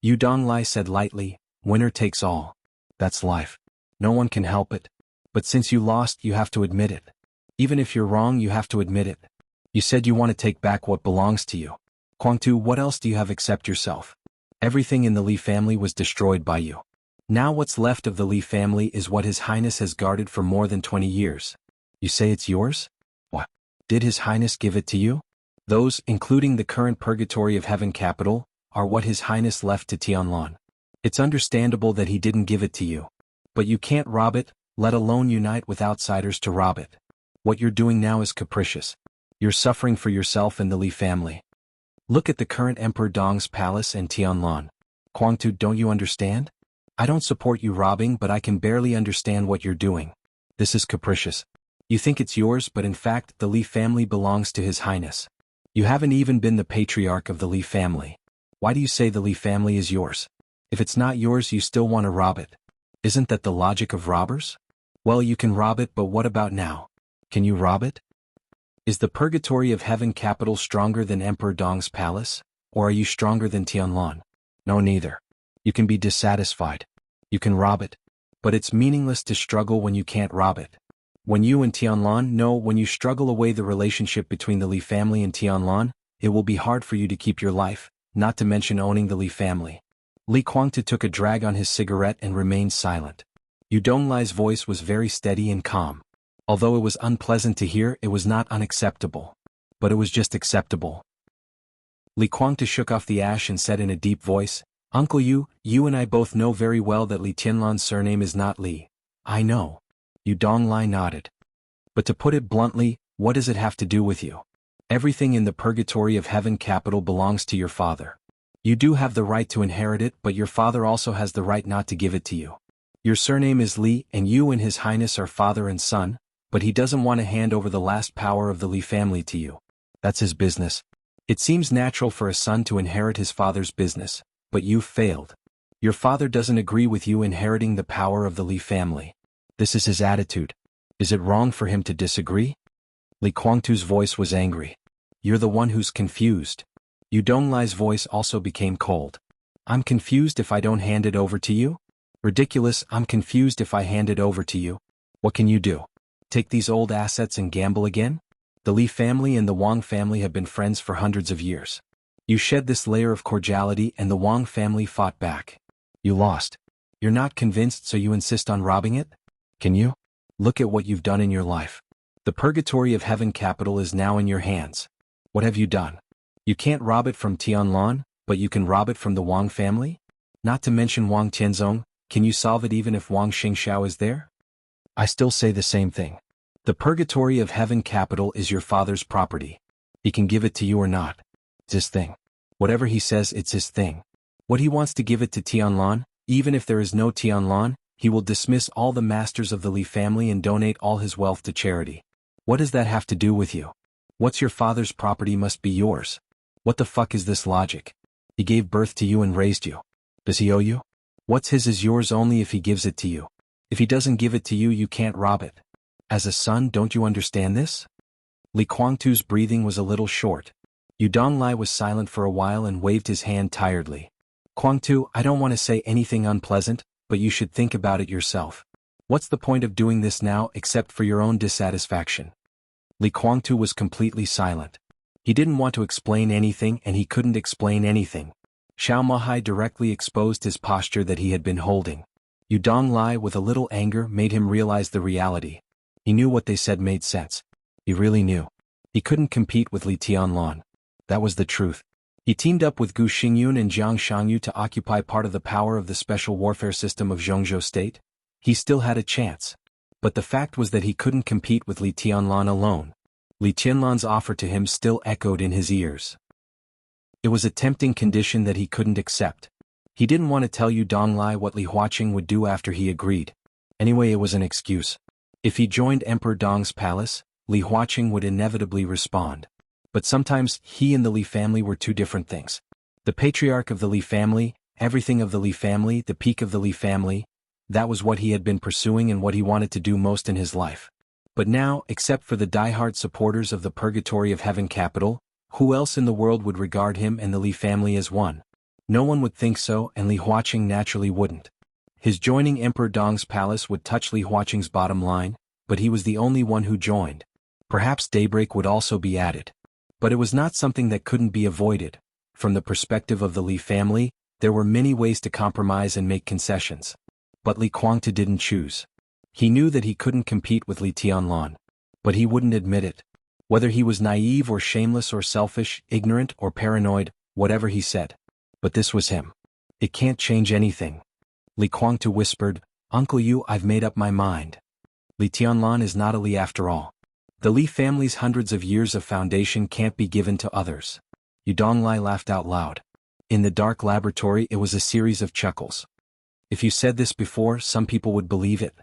Yu Donglai said lightly, "Winner takes all. That's life. No one can help it. But since you lost, you have to admit it. Even if you're wrong, you have to admit it. You said you want to take back what belongs to you. Kuangtu, what else do you have except yourself? Everything in the Li family was destroyed by you. Now what's left of the Li family is what His Highness has guarded for more than 20 years. You say it's yours? What? Did His Highness give it to you? Those, including the current purgatory of heaven capital, are what His Highness left to Tianlan. It's understandable that he didn't give it to you. But you can't rob it, let alone unite with outsiders to rob it. What you're doing now is capricious. You're suffering for yourself and the Li family. Look at the current Emperor Dong's palace and Tianlan. Guangtu, don't you understand? I don't support you robbing, but I can barely understand what you're doing. This is capricious. You think it's yours, but in fact the Li family belongs to His Highness. You haven't even been the patriarch of the Li family. Why do you say the Li family is yours? If it's not yours, you still want to rob it. Isn't that the logic of robbers? Well, you can rob it, but what about now? Can you rob it? Is the purgatory of heaven capital stronger than Emperor Dong's palace? Or are you stronger than Tianlan? No, neither. You can be dissatisfied. You can rob it. But it's meaningless to struggle when you can't rob it. When you and Tianlan know when you struggle away the relationship between the Li family and Tianlan, it will be hard for you to keep your life, not to mention owning the Li family. Li Guangtu took a drag on his cigarette and remained silent. Yu Donglai's voice was very steady and calm. Although it was unpleasant to hear, it was not unacceptable. But it was just acceptable. Li Guangtu shook off the ash and said in a deep voice, Uncle Yu, you and I both know very well that Li Tianlan's surname is not Li. I know. Yu Donglai nodded. But to put it bluntly, what does it have to do with you? Everything in the purgatory of heaven capital belongs to your father. You do have the right to inherit it, but your father also has the right not to give it to you. Your surname is Li, and you and His Highness are father and son, but he doesn't want to hand over the last power of the Li family to you. That's his business. It seems natural for a son to inherit his father's business, but you've failed. Your father doesn't agree with you inheriting the power of the Li family. This is his attitude. Is it wrong for him to disagree? Li Guangtu's voice was angry. You're the one who's confused. Yu Donglai's voice also became cold. I'm confused if I don't hand it over to you? Ridiculous, I'm confused if I hand it over to you. What can you do? Take these old assets and gamble again? The Li family and the Wang family have been friends for hundreds of years. You shed this layer of cordiality and the Wang family fought back. You lost. You're not convinced, so you insist on robbing it? Can you? Look at what you've done in your life. The purgatory of heaven capital is now in your hands. What have you done? You can't rob it from Tianlan, but you can rob it from the Wang family? Not to mention Wang Tianzong, can you solve it even if Wang Xingxiao is there? I still say the same thing. The purgatory of heaven capital is your father's property. He can give it to you or not. It's his thing. Whatever he says, it's his thing. What he wants to give it to Tianlan, even if there is no Tianlan, he will dismiss all the masters of the Li family and donate all his wealth to charity. What does that have to do with you? What's your father's property must be yours. What the fuck is this logic? He gave birth to you and raised you. Does he owe you? What's his is yours only if he gives it to you. If he doesn't give it to you, you can't rob it. As a son, don't you understand this? Li Guangtu's breathing was a little short. Yu Donglai was silent for a while and waved his hand tiredly. Guangtu, I don't want to say anything unpleasant, but you should think about it yourself. What's the point of doing this now except for your own dissatisfaction? Li Guangtu was completely silent. He didn't want to explain anything and he couldn't explain anything. Xiao Mahai directly exposed his posture that he had been holding. Yu Donglai with a little anger made him realize the reality. He knew what they said made sense. He really knew. He couldn't compete with Li Tianlan. That was the truth. He teamed up with Gu Xingyun and Jiang Shangyu to occupy part of the power of the special warfare system of Zhongzhou state. He still had a chance. But the fact was that he couldn't compete with Li Tianlan alone. Li Tianlan's offer to him still echoed in his ears. It was a tempting condition that he couldn't accept. He didn't want to tell Yu Donglai what Li Huaqing would do after he agreed. Anyway, it was an excuse. If he joined Emperor Dong's palace, Li Huaqing would inevitably respond. But sometimes, he and the Li family were two different things. The patriarch of the Li family, everything of the Li family, the peak of the Li family, that was what he had been pursuing and what he wanted to do most in his life. But now, except for the diehard supporters of the purgatory of heaven capital, who else in the world would regard him and the Li family as one? No one would think so, and Li Huaqing naturally wouldn't. His joining Emperor Dong's palace would touch Li Huaqing's bottom line, but he was the only one who joined. Perhaps daybreak would also be added. But it was not something that couldn't be avoided. From the perspective of the Li family, There were many ways to compromise and make concessions. But Li Guangtu didn't choose. He knew that he couldn't compete with Li Tianlan. But he wouldn't admit it. Whether he was naive or shameless or selfish, ignorant or paranoid, whatever he said. But this was him. It can't change anything. Li Guangtu whispered, "Uncle Yu, I've made up my mind. Li Tianlan is not a Li after all. The Li family's hundreds of years of foundation can't be given to others." Yu Donglai laughed out loud. In the dark laboratory it was a series of chuckles. "If you said this before, some people would believe it,"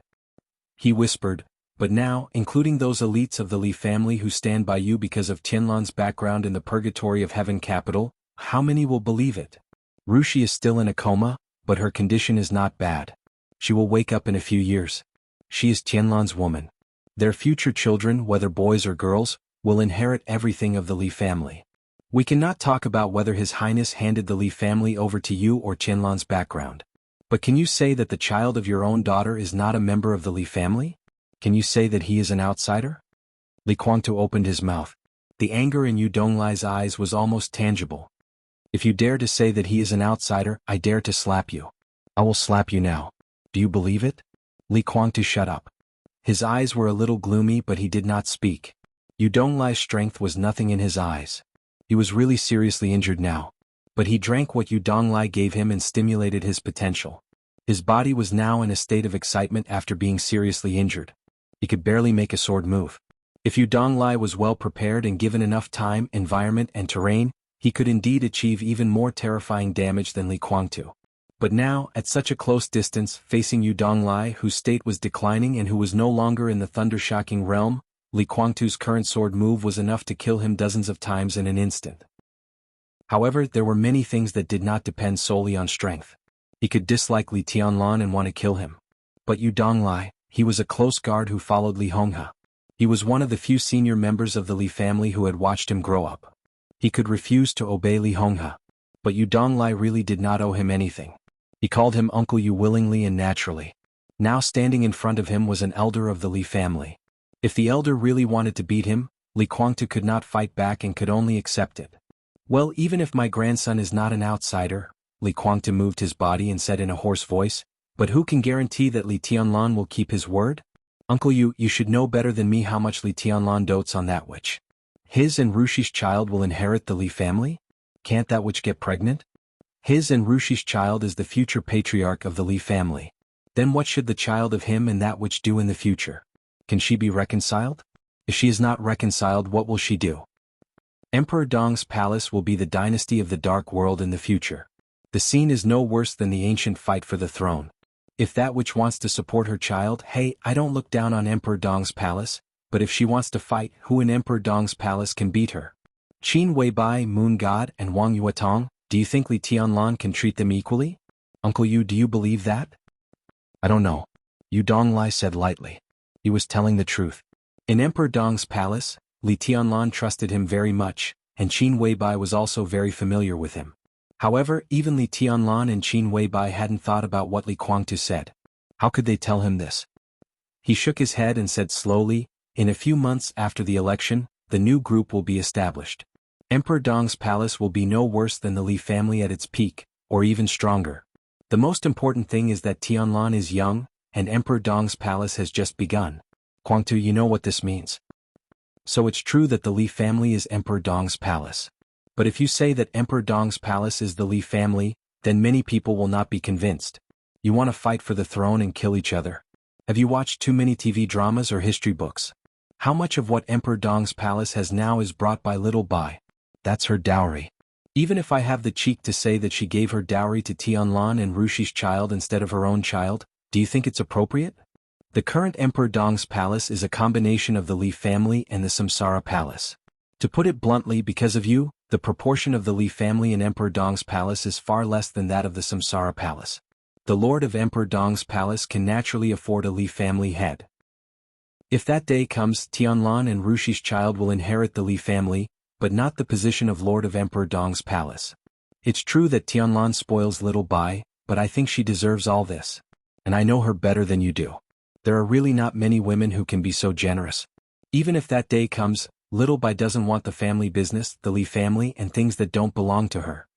he whispered, "but now, including those elites of the Li family who stand by you because of Tianlan's background in the purgatory of heaven capital, how many will believe it? Rushi is still in a coma, but her condition is not bad. She will wake up in a few years. She is Tianlan's woman. Their future children, whether boys or girls, will inherit everything of the Li family. We cannot talk about whether His Highness handed the Li family over to you or Tianlan's background. But can you say that the child of your own daughter is not a member of the Li family? Can you say that he is an outsider?" Li Guangtu opened his mouth. The anger in Yu Donglai's eyes was almost tangible. "If you dare to say that he is an outsider, I dare to slap you. I will slap you now. Do you believe it?" Li Guangtu shut up. His eyes were a little gloomy but he did not speak. Yu Donglai's strength was nothing in his eyes. He was really seriously injured now. But he drank what Yu Donglai gave him and stimulated his potential. His body was now in a state of excitement after being seriously injured. He could barely make a sword move. If Yu Donglai was well prepared and given enough time, environment and terrain, he could indeed achieve even more terrifying damage than Li Guangtu. But now, at such a close distance, facing Yu Donglai whose state was declining and who was no longer in the thunder-shocking realm, Li Guangtu's current sword move was enough to kill him dozens of times in an instant. However, there were many things that did not depend solely on strength. He could dislike Li Tianlan and want to kill him. But Yu Donglai, he was a close guard who followed Li Honghe. He was one of the few senior members of the Li family who had watched him grow up. He could refuse to obey Li Honghe. But Yu Donglai really did not owe him anything. He called him Uncle Yu willingly and naturally. Now standing in front of him was an elder of the Li family. If the elder really wanted to beat him, Li Guangtu could not fight back and could only accept it. "Well, even if my grandson is not an outsider," Li Guangtu moved his body and said in a hoarse voice, "but who can guarantee that Li Tianlan will keep his word? Uncle Yu, you should know better than me how much Li Tianlan dotes on that witch. His and Rushi's child will inherit the Li family? Can't that witch get pregnant? His and Rushi's child is the future patriarch of the Li family. Then what should the child of him and that witch do in the future? Can she be reconciled? If she is not reconciled, what will she do? Emperor Dong's palace will be the dynasty of the dark world in the future. The scene is no worse than the ancient fight for the throne. If that witch wants to support her child, hey, I don't look down on Emperor Dong's palace, but if she wants to fight, who in Emperor Dong's palace can beat her? Qin Weibai, Moon God, and Wang Yuetong, do you think Li Tianlan can treat them equally? Uncle Yu, do you believe that? I don't know. Yu Donglai said lightly. He was telling the truth. In Emperor Dong's palace, Li Tianlan trusted him very much, and Qin Weibai was also very familiar with him. However, even Li Tianlan and Qin Weibai hadn't thought about what Li Guangtu said. How could they tell him this? He shook his head and said slowly, "In a few months after the election, the new group will be established. Emperor Dong's palace will be no worse than the Li family at its peak, or even stronger. The most important thing is that Tianlan is young, and Emperor Dong's palace has just begun. Guangtu, you know what this means. So it's true that the Li family is Emperor Dong's palace. But if you say that Emperor Dong's palace is the Li family, then many people will not be convinced. You want to fight for the throne and kill each other. Have you watched too many TV dramas or history books? How much of what Emperor Dong's palace has now is brought by little Bai? That's her dowry. Even if I have the cheek to say that she gave her dowry to Tianlan and Rushi's child instead of her own child, do you think it's appropriate? The current Emperor Dong's palace is a combination of the Li family and the Samsara palace. To put it bluntly, because of you, the proportion of the Li family in Emperor Dong's palace is far less than that of the Samsara palace. The lord of Emperor Dong's palace can naturally afford a Li family head. If that day comes, Tianlan and Rushi's child will inherit the Li family, but not the position of lord of Emperor Dong's palace. It's true that Tianlan spoils little Bai, but I think she deserves all this. And I know her better than you do. There are really not many women who can be so generous. Even if that day comes, little Bai doesn't want the family business, the Li family, and things that don't belong to her.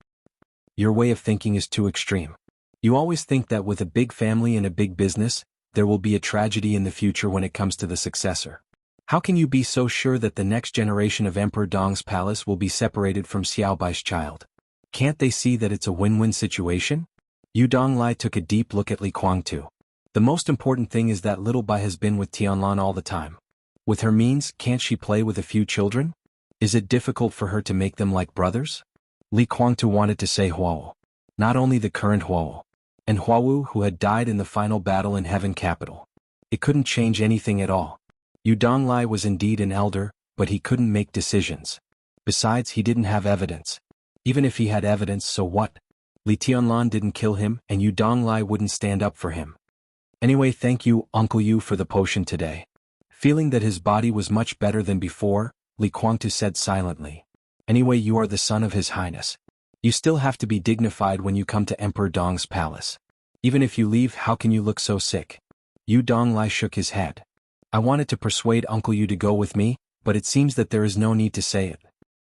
Your way of thinking is too extreme. You always think that with a big family and a big business, there will be a tragedy in the future when it comes to the successor. How can you be so sure that the next generation of Emperor Dong's palace will be separated from Xiaobai's child? Can't they see that it's a win-win situation? Yu Donglai took a deep look at Li Guangtu. The most important thing is that little Bai has been with Tianlan all the time. With her means, can't she play with a few children? Is it difficult for her to make them like brothers? Li Guangtu wanted to say Huo. Not only the current Huo, and Huawu who had died in the final battle in Heaven Capital. It couldn't change anything at all. Yu Donglai was indeed an elder, but he couldn't make decisions. Besides, he didn't have evidence. Even if he had evidence, so what? Li Tianlan didn't kill him, and Yu Donglai wouldn't stand up for him. Anyway, thank you, Uncle Yu, for the potion today. Feeling that his body was much better than before, Li Guangtu said silently. Anyway, you are the son of His Highness. You still have to be dignified when you come to Emperor Dong's palace. Even if you leave, how can you look so sick? Yu Donglai shook his head. I wanted to persuade Uncle Yu to go with me, but it seems that there is no need to say it.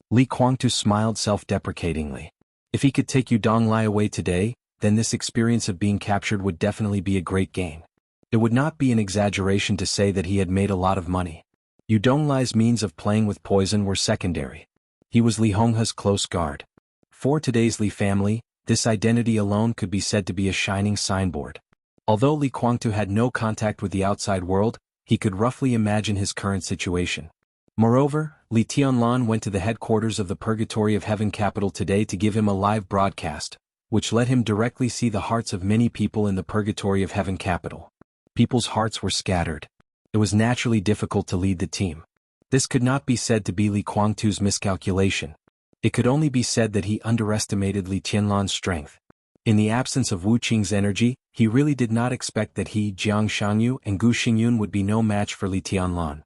Li Guangtu smiled self-deprecatingly. If he could take Yu Donglai away today, then this experience of being captured would definitely be a great gain. It would not be an exaggeration to say that he had made a lot of money. Yu Donglai's means of playing with poison were secondary. He was Li Honghe's close guard. For today's Li family, this identity alone could be said to be a shining signboard. Although Li Guangtu had no contact with the outside world, he could roughly imagine his current situation. Moreover, Li Tianlan went to the headquarters of the Purgatory of Heaven Capital today to give him a live broadcast, which let him directly see the hearts of many people in the Purgatory of Heaven Capital. People's hearts were scattered. It was naturally difficult to lead the team. This could not be said to be Li Guangtu's miscalculation. It could only be said that he underestimated Li Tianlan's strength. In the absence of Wu Qing's energy, he really did not expect that he, Jiang Shangyu, and Gu Xingyun would be no match for Li Tianlan.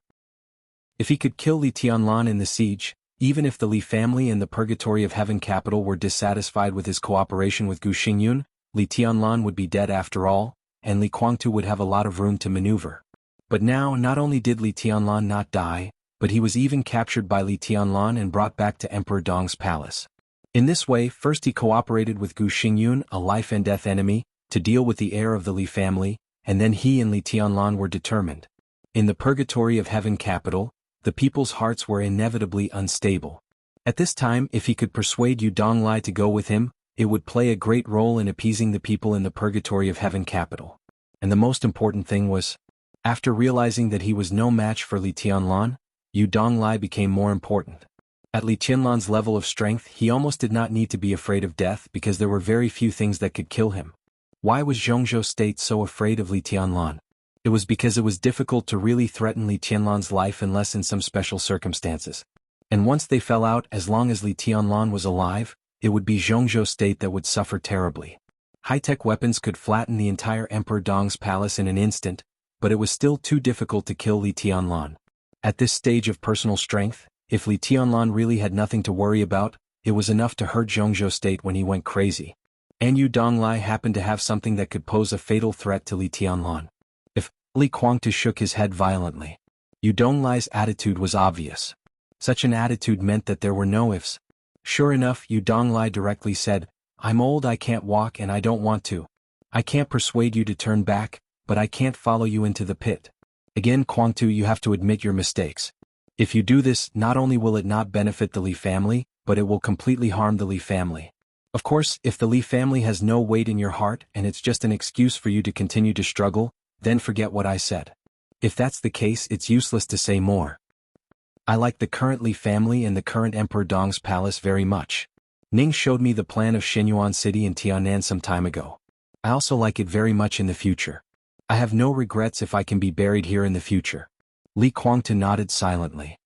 If he could kill Li Tianlan in the siege, even if the Li family and the Purgatory of Heaven Capital were dissatisfied with his cooperation with Gu Xingyun, Li Tianlan would be dead after all, and Li Guangtu would have a lot of room to maneuver. But now, not only did Li Tianlan not die, but he was even captured by Li Tianlan and brought back to Emperor Dong's palace. In this way, first he cooperated with Gu Xingyun, a life-and-death enemy, to deal with the heir of the Li family, and then he and Li Tianlan were determined. In the Purgatory of Heaven Capital, the people's hearts were inevitably unstable. At this time, if he could persuade Yu Donglai to go with him, it would play a great role in appeasing the people in the Purgatory of Heaven Capital. And the most important thing was, after realizing that he was no match for Li Tianlan, Yu Donglai became more important. At Li Tianlan's level of strength, he almost did not need to be afraid of death because there were very few things that could kill him. Why was Zhongzhou State so afraid of Li Tianlan? It was because it was difficult to really threaten Li Tianlan's life unless in some special circumstances. And once they fell out, as long as Li Tianlan was alive, it would be Zhongzhou State that would suffer terribly. High-tech weapons could flatten the entire Emperor Dong's palace in an instant, but it was still too difficult to kill Li Tianlan. At this stage of personal strength, if Li Tianlan really had nothing to worry about, it was enough to hurt Zhongzhou State when he went crazy. And Yu Donglai happened to have something that could pose a fatal threat to Li Tianlan. Li Guangtu shook his head violently. Yu Donglai's attitude was obvious. Such an attitude meant that there were no ifs. Sure enough, Yu Donglai directly said, I'm old, I can't walk, and I don't want to. I can't persuade you to turn back, but I can't follow you into the pit. Again, Guangtu, you have to admit your mistakes. If you do this, not only will it not benefit the Li family, but it will completely harm the Li family. Of course, if the Li family has no weight in your heart and it's just an excuse for you to continue to struggle, then forget what I said. If that's the case, it's useless to say more. I like the current Li family and the current Emperor Dong's palace very much. Ning showed me the plan of Shenyuan City in Tianan some time ago. I also like it very much in the future. I have no regrets if I can be buried here in the future. Li Guangtu nodded silently.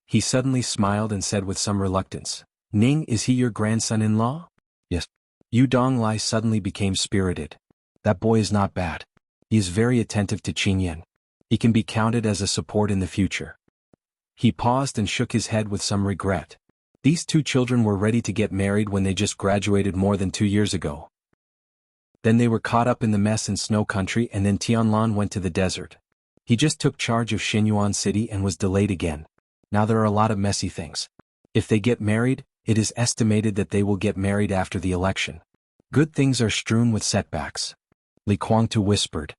He suddenly smiled and said with some reluctance, Ning, is he your grandson-in-law? Yes. Yu Donglai suddenly became spirited. That boy is not bad. He is very attentive to Qingyan. He can be counted as a support in the future. He paused and shook his head with some regret. These two children were ready to get married when they just graduated more than 2 years ago. Then they were caught up in the mess in Snow Country, and then Tianlan went to the desert. He just took charge of Shenyuan City and was delayed again. Now there are a lot of messy things. If they get married, It is estimated that they will get married after the election. Good things are strewn with setbacks. Li Kuangtu whispered.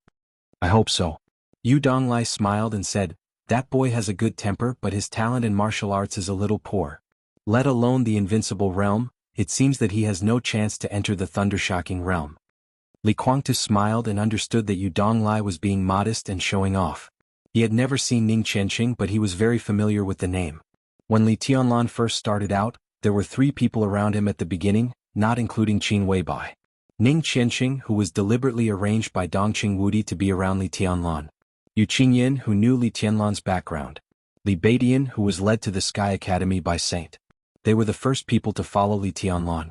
I hope so. Yu Donglai smiled and said, that boy has a good temper but his talent in martial arts is a little poor. Let alone the invincible realm, it seems that he has no chance to enter the thundershocking realm. Li Kuangtu smiled and understood that Yu Donglai was being modest and showing off. He had never seen Ning Qianqing but he was very familiar with the name. When Li Tianlan first started out, there were 3 people around him at the beginning, not including Qin Weibai. Ning Qianqing, who was deliberately arranged by Dongqing Wudi to be around Li Tianlan. Yu Qingyin, who knew Li Tianlan's background. Li Baidian, who was led to the Sky Academy by Saint. They were the first people to follow Li Tianlan.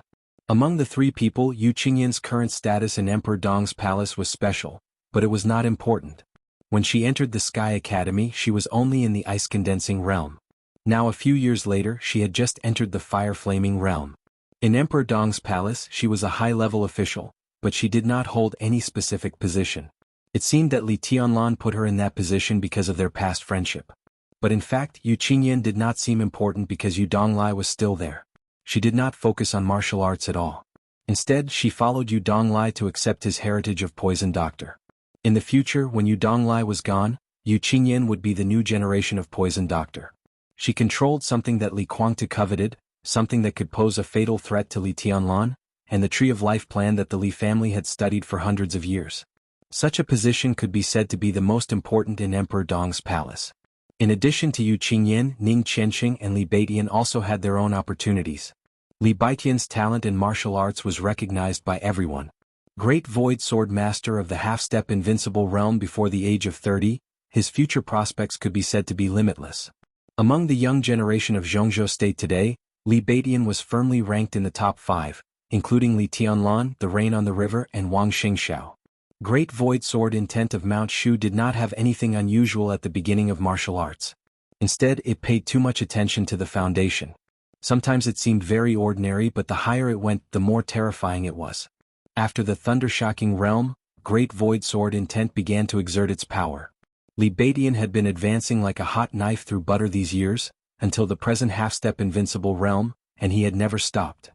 Among the 3 people, Yu Qingyin's current status in Emperor Dong's palace was special, but it was not important. When she entered the Sky Academy, she was only in the ice-condensing realm. Now a few years later, she had just entered the fire-flaming realm. In Emperor Dong's palace, she was a high-level official, but she did not hold any specific position. It seemed that Li Tianlan put her in that position because of their past friendship. But in fact, Yu Qingyin did not seem important because Yu Donglai was still there. She did not focus on martial arts at all. Instead, she followed Yu Donglai to accept his heritage of poison doctor. In the future, when Yu Donglai was gone, Yu Qingyin would be the new generation of poison doctor. She controlled something that Li Kuangtu coveted, something that could pose a fatal threat to Li Tianlan, and the Tree of Life plan that the Li family had studied for hundreds of years. Such a position could be said to be the most important in Emperor Dong's palace. In addition to Yu Qingyin, Ning Qianqing and Li Baidian also had their own opportunities. Li Baidian's talent in martial arts was recognized by everyone. Great Void Sword Master of the half-step invincible realm before the age of 30, his future prospects could be said to be limitless. Among the young generation of Jianghu state today, Li Baidian was firmly ranked in the top 5, including Li Tianlan, the Rain on the River and Wang Xingxiao. Great Void Sword Intent of Mount Shu did not have anything unusual at the beginning of martial arts. Instead, it paid too much attention to the foundation. Sometimes it seemed very ordinary but the higher it went, the more terrifying it was. After the thundershocking realm, Great Void Sword Intent began to exert its power. Li Baidian had been advancing like a hot knife through butter these years, until the present half-step invincible realm, and he had never stopped.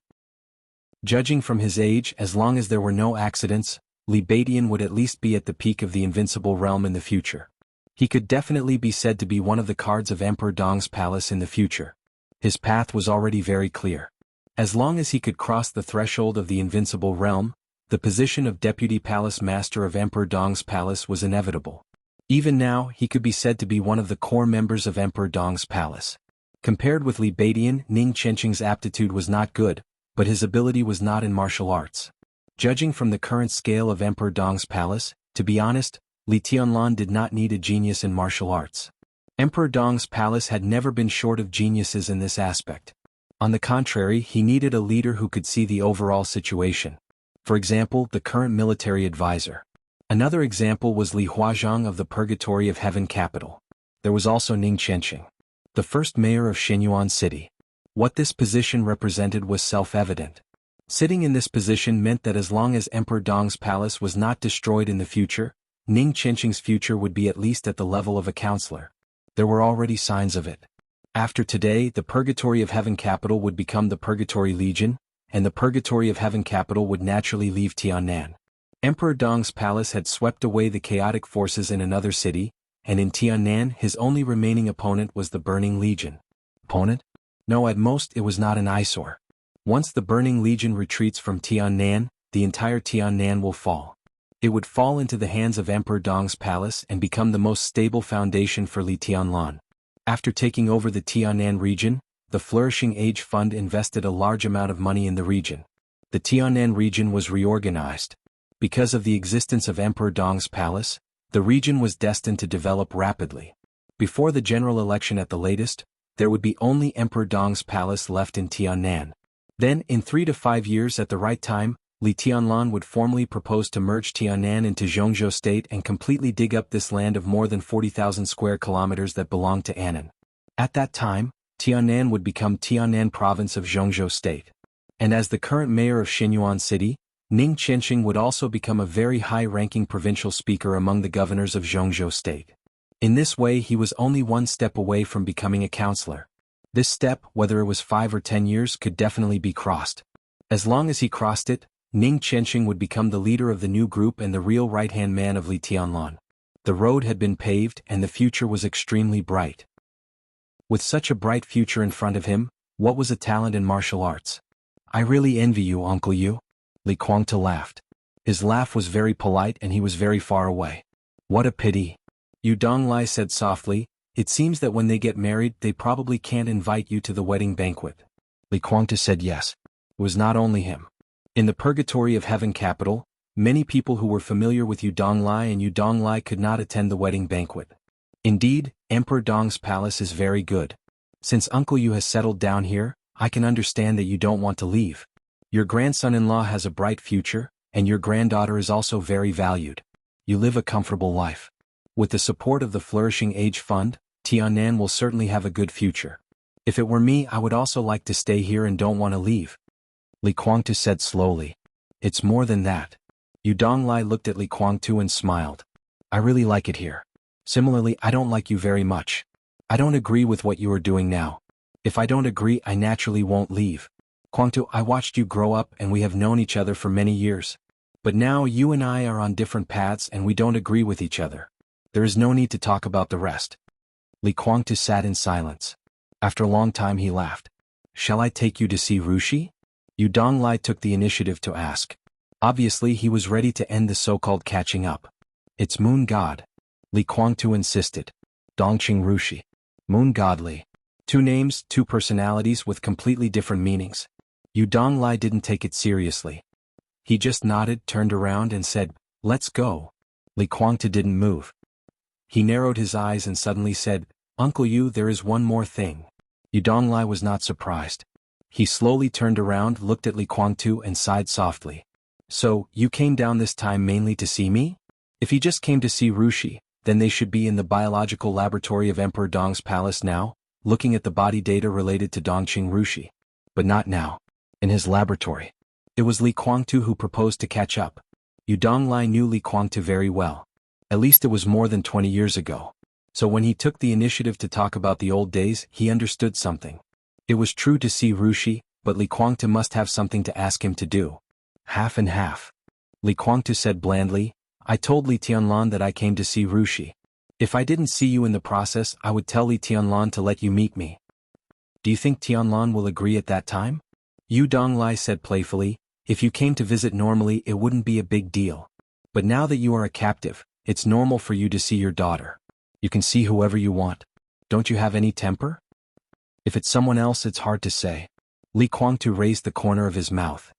Judging from his age, as long as there were no accidents, Li Baidian would at least be at the peak of the invincible realm in the future. He could definitely be said to be one of the cards of Emperor Dong's palace in the future. His path was already very clear. As long as he could cross the threshold of the invincible realm, the position of Deputy Palace Master of Emperor Dong's palace was inevitable. Even now, he could be said to be one of the core members of Emperor Dong's palace. Compared with Li Baidian, Ning Qianqing's aptitude was not good, but his ability was not in martial arts. Judging from the current scale of Emperor Dong's palace, to be honest, Li Tianlan did not need a genius in martial arts. Emperor Dong's palace had never been short of geniuses in this aspect. On the contrary, he needed a leader who could see the overall situation. For example, the current military advisor. Another example was Li Huazhang of the Purgatory of Heaven capital. There was also Ning Qianqing, the first mayor of Shenyuan City. What this position represented was self-evident. Sitting in this position meant that as long as Emperor Dong's palace was not destroyed in the future, Ning Qianqing's future would be at least at the level of a counselor. There were already signs of it. After today, the Purgatory of Heaven capital would become the Purgatory Legion, and the Purgatory of Heaven capital would naturally leave Tiannan. Emperor Dong's palace had swept away the chaotic forces in another city, and in Tiannan his only remaining opponent was the Burning Legion. Opponent? No, at most it was not an eyesore. Once the Burning Legion retreats from Tiannan, the entire Tiannan will fall. It would fall into the hands of Emperor Dong's palace and become the most stable foundation for Li Tianlan. After taking over the Tiannan region, the Flourishing Age Fund invested a large amount of money in the region. The Tiannan region was reorganized. Because of the existence of Emperor Dong's palace, the region was destined to develop rapidly. Before the general election at the latest, there would be only Emperor Dong's palace left in Tiannan. Then, in 3 to 5 years at the right time, Li Tianlan would formally propose to merge Tiannan into Jianghu state and completely dig up this land of more than 40,000 square kilometers that belonged to Annan. At that time, Tiannan would become Tiannan province of Jianghu state. And as the current mayor of Shenyuan City, Ning Qianqing would also become a very high-ranking provincial speaker among the governors of Jianghu state. In this way he was only one step away from becoming a counselor. This step, whether it was 5 or 10 years, could definitely be crossed. As long as he crossed it, Ning Qianxing would become the leader of the new group and the real right-hand man of Li Tianlan. The road had been paved and the future was extremely bright. With such a bright future in front of him, what was a talent in martial arts? I really envy you, Uncle Yu. Li Guangtu laughed. His laugh was very polite and he was very far away. What a pity. Yu Donglai said softly, it seems that when they get married they probably can't invite you to the wedding banquet. Li Guangtu said yes. It was not only him. In the purgatory of heaven capital, many people who were familiar with Yu Donglai and Yu Donglai could not attend the wedding banquet. Indeed, Emperor Dong's palace is very good. Since Uncle Yu has settled down here, I can understand that you don't want to leave. Your grandson-in-law has a bright future, and your granddaughter is also very valued. You live a comfortable life. With the support of the Flourishing Age Fund, Tiannan will certainly have a good future. If it were me, I would also like to stay here and don't want to leave. Li Guangtu said slowly. It's more than that. Yu Donglai looked at Li Guangtu and smiled. I really like it here. Similarly, I don't like you very much. I don't agree with what you are doing now. If I don't agree, I naturally won't leave. Guangtu, I watched you grow up and we have known each other for many years. But now you and I are on different paths and we don't agree with each other. There is no need to talk about the rest. Li Guangtu sat in silence. After a long time he laughed. Shall I take you to see Rushi? Yu Donglai took the initiative to ask. Obviously he was ready to end the so-called catching up. It's Moon God. Li Guangtu insisted. Dongqing Rushi. Moon God Li. 2 names, 2 personalities with completely different meanings. Yu Donglai didn't take it seriously. He just nodded, turned around and said, let's go. Li Guangtu didn't move. He narrowed his eyes and suddenly said, Uncle Yu, there is one more thing. Yu Donglai was not surprised. He slowly turned around, looked at Li Guangtu and sighed softly. So, you came down this time mainly to see me? If he just came to see Rushi, then they should be in the biological laboratory of Emperor Dong's palace now, looking at the body data related to Dongqing Rushi. But not now. In his laboratory. It was Li Guangtu who proposed to catch up. Yu Donglai knew Li Guangtu very well. At least it was more than 20 years ago. So when he took the initiative to talk about the old days, he understood something. It was true to see Rushi, but Li Guangtu must have something to ask him to do. Half and half. Li Guangtu said blandly, I told Li Tianlan that I came to see Rushi. If I didn't see you in the process, I would tell Li Tianlan to let you meet me. Do you think Tianlan will agree at that time? Yu Donglai said playfully, if you came to visit normally it wouldn't be a big deal. But now that you are a captive, it's normal for you to see your daughter. You can see whoever you want. Don't you have any temper? If it's someone else it's hard to say. Li Guangtu raised the corner of his mouth.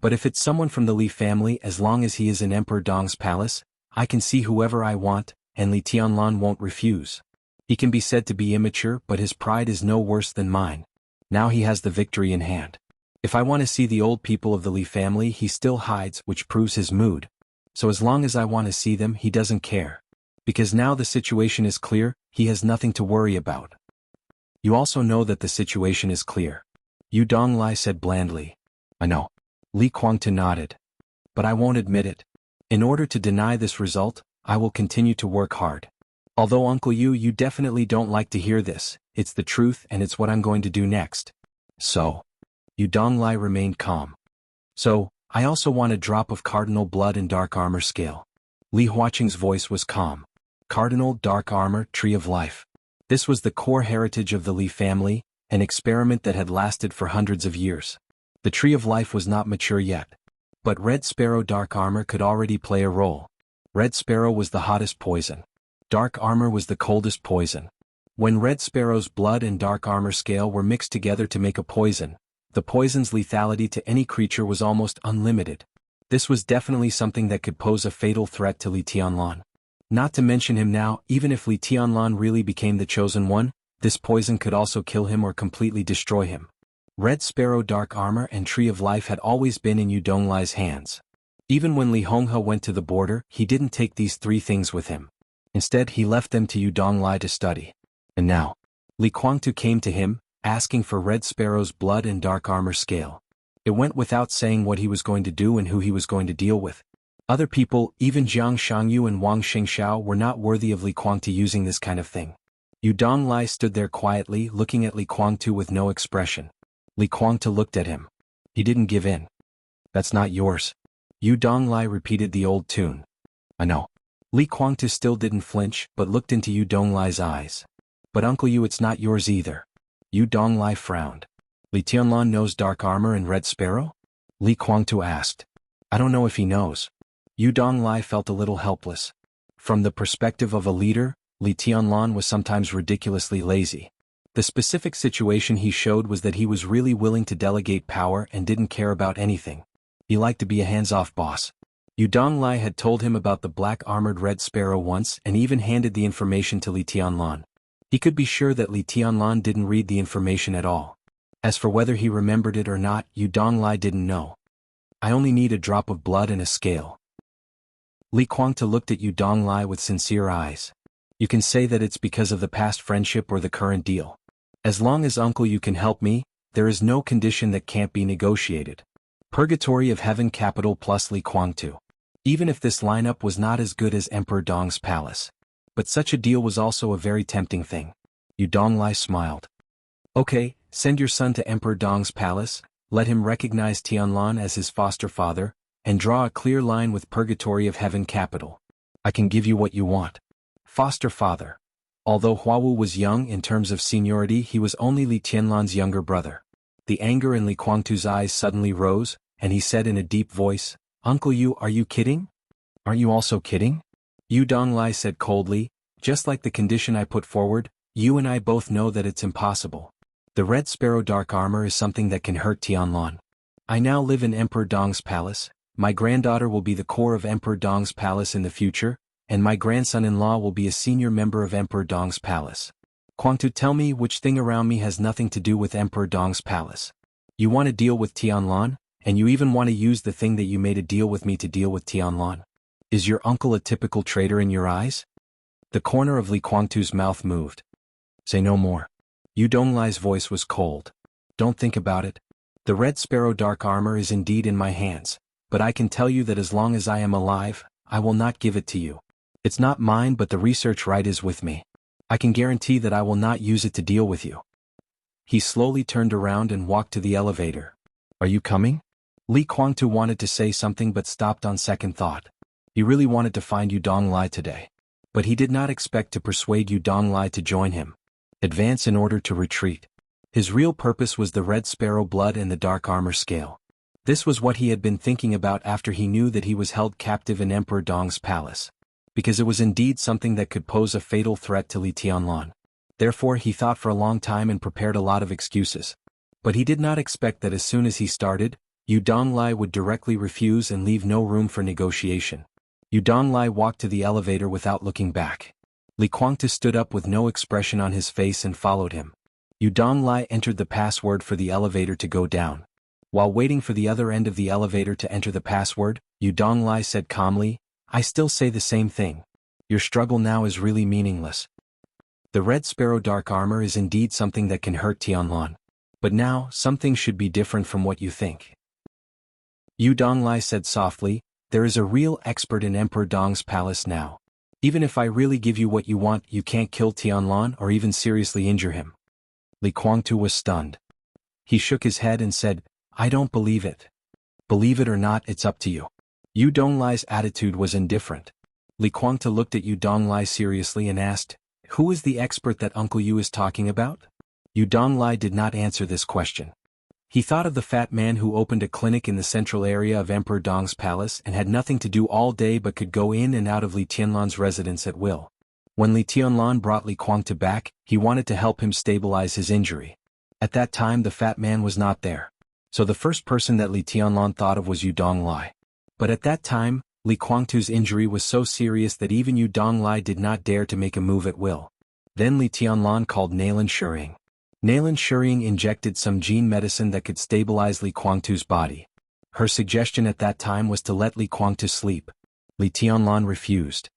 But if it's someone from the Li family, as long as he is in Emperor Dong's palace, I can see whoever I want, and Li Tianlan won't refuse. He can be said to be immature, but his pride is no worse than mine. Now he has the victory in hand. If I want to see the old people of the Li family, he still hides, which proves his mood. So as long as I want to see them, he doesn't care. Because now the situation is clear, he has nothing to worry about. You also know that the situation is clear. Yu Donglai said blandly. I know. Li Guangtu nodded. But I won't admit it. In order to deny this result, I will continue to work hard. Although Uncle Yu, you definitely don't like to hear this, it's the truth and it's what I'm going to do next. So. Yu Donglai remained calm. So, I also want a drop of cardinal blood and dark armor scale. Li Huaqing's voice was calm. Cardinal, dark armor, tree of life. This was the core heritage of the Li family, an experiment that had lasted for hundreds of years. The tree of life was not mature yet. But Red Sparrow dark armor could already play a role. Red Sparrow was the hottest poison. Dark armor was the coldest poison. When Red Sparrow's blood and dark armor scale were mixed together to make a poison, the poison's lethality to any creature was almost unlimited. This was definitely something that could pose a fatal threat to Li Tianlan. Not to mention him now, even if Li Tianlan really became the chosen one, this poison could also kill him or completely destroy him. Red Sparrow dark armor and Tree of Life had always been in Yu Donglai's hands. Even when Li Honghe went to the border, he didn't take these 3 things with him. Instead he left them to Yu Donglai to study. And now, Li Guangtu came to him, asking for Red Sparrow's blood and dark armor scale. It went without saying what he was going to do and who he was going to deal with. Other people, even Jiang Shangyu and Wang Xingxiao, were not worthy of Li Guangtu using this kind of thing. Yu Donglai stood there quietly, looking at Li Kuangtu with no expression. Li Kuangtu looked at him. He didn't give in. That's not yours. Yu Donglai repeated the old tune. I know. Li Kuangtu still didn't flinch, but looked into Yu Donglai's eyes. But Uncle Yu, it's not yours either. Yu Donglai frowned. Li Tianlan knows dark armor and Red Sparrow? Li Kuangtu asked. I don't know if he knows. Yu Donglai felt a little helpless. From the perspective of a leader, Li Tianlan was sometimes ridiculously lazy. The specific situation he showed was that he was really willing to delegate power and didn't care about anything. He liked to be a hands-off boss. Yu Donglai had told him about the black-armored Red Sparrow once and even handed the information to Li Tianlan. He could be sure that Li Tianlan didn't read the information at all. As for whether he remembered it or not, Yu Donglai didn't know. I only need a drop of blood and a scale. Li Kuangtu looked at Yu Donglai with sincere eyes. You can say that it's because of the past friendship or the current deal. As long as Uncle Yu can help me, there is no condition that can't be negotiated. Purgatory of Heaven capital plus Li Kuangtu. Even if this lineup was not as good as Emperor Dong's palace. But such a deal was also a very tempting thing. Yu Donglai smiled. Okay, send your son to Emperor Dong's palace, let him recognize Tianlan as his foster father, and draw a clear line with Purgatory of Heaven capital. I can give you what you want. Foster father. Although Huawu was young in terms of seniority, he was only Li Tianlan's younger brother. The anger in Li Kuangtu's eyes suddenly rose, and he said in a deep voice, Uncle Yu, are you kidding? Aren't you also kidding? Yu Donglai said coldly, just like the condition I put forward, you and I both know that it's impossible. The Red Sparrow dark armor is something that can hurt Tianlan. I now live in Emperor Dong's palace. My granddaughter will be the core of Emperor Dong's palace in the future, and my grandson-in-law will be a senior member of Emperor Dong's palace. Kuangtu, tell me which thing around me has nothing to do with Emperor Dong's palace. You want to deal with Tianlan, and you even want to use the thing that you made a deal with me to deal with Tianlan. Is your uncle a typical traitor in your eyes? The corner of Li Kuangtu's mouth moved. Say no more. Yu Donglai's voice was cold. Don't think about it. The Red Sparrow dark armor is indeed in my hands, but I can tell you that as long as I am alive, I will not give it to you. It's not mine, but the research right is with me. I can guarantee that I will not use it to deal with you. He slowly turned around and walked to the elevator. Are you coming? Li Kuangtu wanted to say something but stopped on second thought. He really wanted to find Yu Donglai today. But he did not expect to persuade Yu Donglai to join him. Advance in order to retreat. His real purpose was the Red Sparrow blood and the dark armor scale. This was what he had been thinking about after he knew that he was held captive in Emperor Dong's palace. Because it was indeed something that could pose a fatal threat to Li Tianlan. Therefore he thought for a long time and prepared a lot of excuses. But he did not expect that as soon as he started, Yu Donglai would directly refuse and leave no room for negotiation. Yu Donglai walked to the elevator without looking back. Li Kuangtu stood up with no expression on his face and followed him. Yu Donglai entered the password for the elevator to go down. While waiting for the other end of the elevator to enter the password, Yu Donglai said calmly, I still say the same thing. Your struggle now is really meaningless. The Red Sparrow dark armor is indeed something that can hurt Tianlan. But now, some things should be different from what you think. Yu Donglai said softly, there is a real expert in Emperor Dong's palace now. Even if I really give you what you want, you can't kill Tianlan or even seriously injure him. Li Kuangtu was stunned. He shook his head and said, I don't believe it. Believe it or not, it's up to you. Yu Donglai's attitude was indifferent. Li Kuangtu looked at Yu Donglai seriously and asked, who is the expert that Uncle Yu is talking about? Yu Donglai did not answer this question. He thought of the fat man who opened a clinic in the central area of Emperor Dong's palace and had nothing to do all day but could go in and out of Li Tianlan's residence at will. When Li Tianlan brought Li Kuangtu back, he wanted to help him stabilize his injury. At that time the fat man was not there. So the first person that Li Tianlan thought of was Yu Donglai. But at that time, Li Kuangtu's injury was so serious that even Yu Donglai did not dare to make a move at will. Then Li Tianlan called Nalan Shuring. Nalan Shuring injected some gene medicine that could stabilize Li Kuangtu's body. Her suggestion at that time was to let Li Kuangtu sleep. Li Tianlan refused.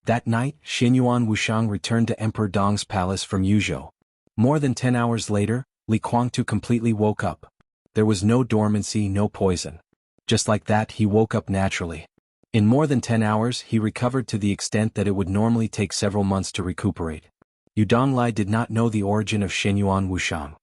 That night, Xinyuan Wushang returned to Emperor Dong's palace from Yuzhou. More than 10 hours later, Li Kuangtu completely woke up. There was no dormancy, no poison. Just like that, he woke up naturally. In more than 10 hours, he recovered to the extent that it would normally take several months to recuperate. Yu Donglai did not know the origin of Shenyuan Wushang.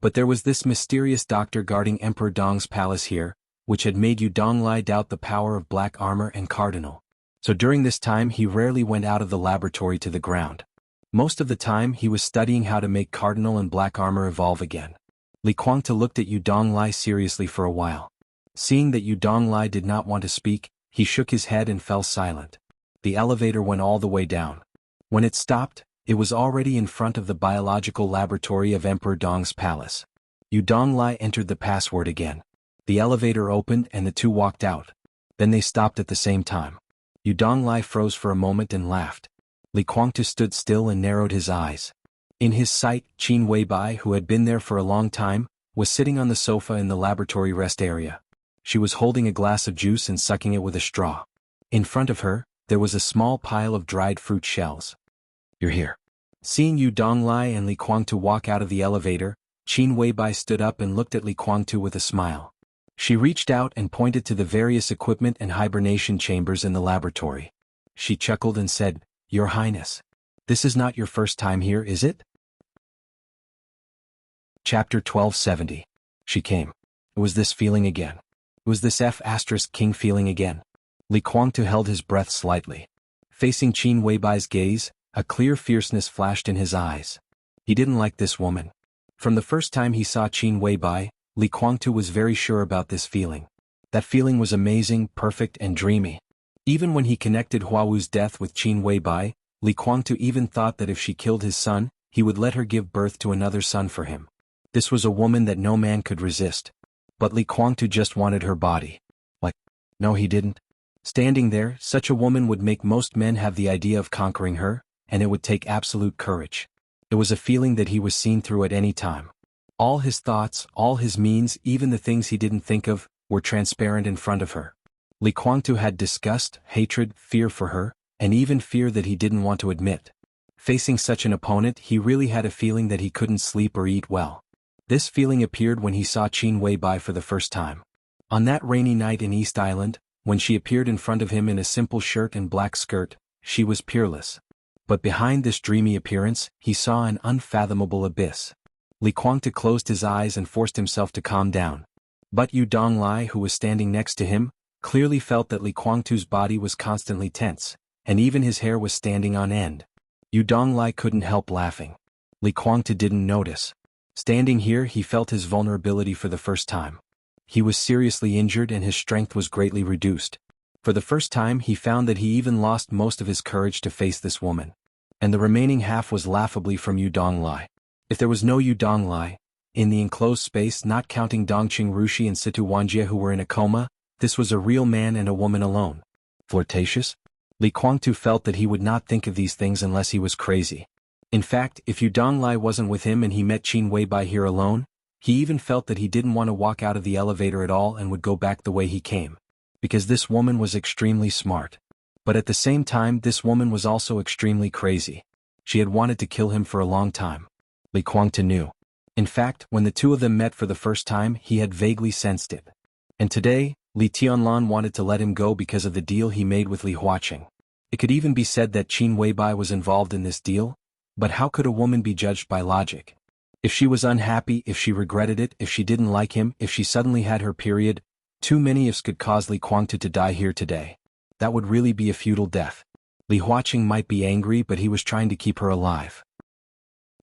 But there was this mysterious doctor guarding Emperor Dong's palace here, which had made Yu Donglai doubt the power of black armor and cardinal. So during this time he rarely went out of the laboratory to the ground. Most of the time he was studying how to make cardinal and black armor evolve again. Li Kuangtu looked at Yu Donglai seriously for a while. Seeing that Yu Donglai did not want to speak, he shook his head and fell silent. The elevator went all the way down. When it stopped, it was already in front of the biological laboratory of Emperor Dong's palace. Yu Donglai entered the password again. The elevator opened and the two walked out. Then they stopped at the same time. Yu Donglai froze for a moment and laughed. Li Kuangtu stood still and narrowed his eyes. In his sight, Qin Weibai, who had been there for a long time, was sitting on the sofa in the laboratory rest area. She was holding a glass of juice and sucking it with a straw. In front of her, there was a small pile of dried fruit shells. "You're here." Seeing Yu Donglai and Li Kuangtu walk out of the elevator, Qin Weibai stood up and looked at Li Kuangtu with a smile. She reached out and pointed to the various equipment and hibernation chambers in the laboratory. She chuckled and said, "Your Highness, this is not your first time here, is it?" Chapter 1270. She came. It was this feeling again. It was this F*King feeling again. Li Kuangtu held his breath slightly. Facing Qin Weibai's gaze, a clear fierceness flashed in his eyes. He didn't like this woman. From the first time he saw Qin Weibai, Li Kuangtu was very sure about this feeling. That feeling was amazing, perfect, and dreamy. Even when he connected Huawu's death with Qin Weibai, Li Kuangtu even thought that if she killed his son, he would let her give birth to another son for him. This was a woman that no man could resist. But Li Kuangtu just wanted her body. No, he didn't. Standing there, such a woman would make most men have the idea of conquering her, and it would take absolute courage. It was a feeling that he was seen through at any time. All his thoughts, all his means, even the things he didn't think of, were transparent in front of her. Li Kuangtu had disgust, hatred, fear for her, and even fear that he didn't want to admit. Facing such an opponent, he really had a feeling that he couldn't sleep or eat well. This feeling appeared when he saw Qin Weibai for the first time. On that rainy night in East Island, when she appeared in front of him in a simple shirt and black skirt, she was peerless. But behind this dreamy appearance, he saw an unfathomable abyss. Li Kuangtu closed his eyes and forced himself to calm down. But Yu Donglai, who was standing next to him, clearly felt that Li Kuangtu's body was constantly tense, and even his hair was standing on end. Yu Donglai couldn't help laughing. Li Kuangtu didn't notice. Standing here, he felt his vulnerability for the first time. He was seriously injured and his strength was greatly reduced. For the first time he found that he even lost most of his courage to face this woman. And the remaining half was laughably from Yu Donglai. If there was no Yu Donglai, in the enclosed space not counting Dongqing Rushi and Situ Wanjie who were in a coma, this was a real man and a woman alone. Flirtatious? Li Kuangtu felt that he would not think of these things unless he was crazy. In fact, if Yu Donglai wasn't with him and he met Qin Weibai here alone, he even felt that he didn't want to walk out of the elevator at all and would go back the way he came. Because this woman was extremely smart. But at the same time this woman was also extremely crazy. She had wanted to kill him for a long time. Li Kuangtu knew. In fact, when the two of them met for the first time he had vaguely sensed it. And today, Li Tianlan wanted to let him go because of the deal he made with Li Huaqing. It could even be said that Qin Weibai was involved in this deal, but how could a woman be judged by logic? If she was unhappy, if she regretted it, if she didn't like him, if she suddenly had her period, too many ifs could cause Li Kuangtu to die here today. That would really be a futile death. Li Huaqing might be angry, but he was trying to keep her alive.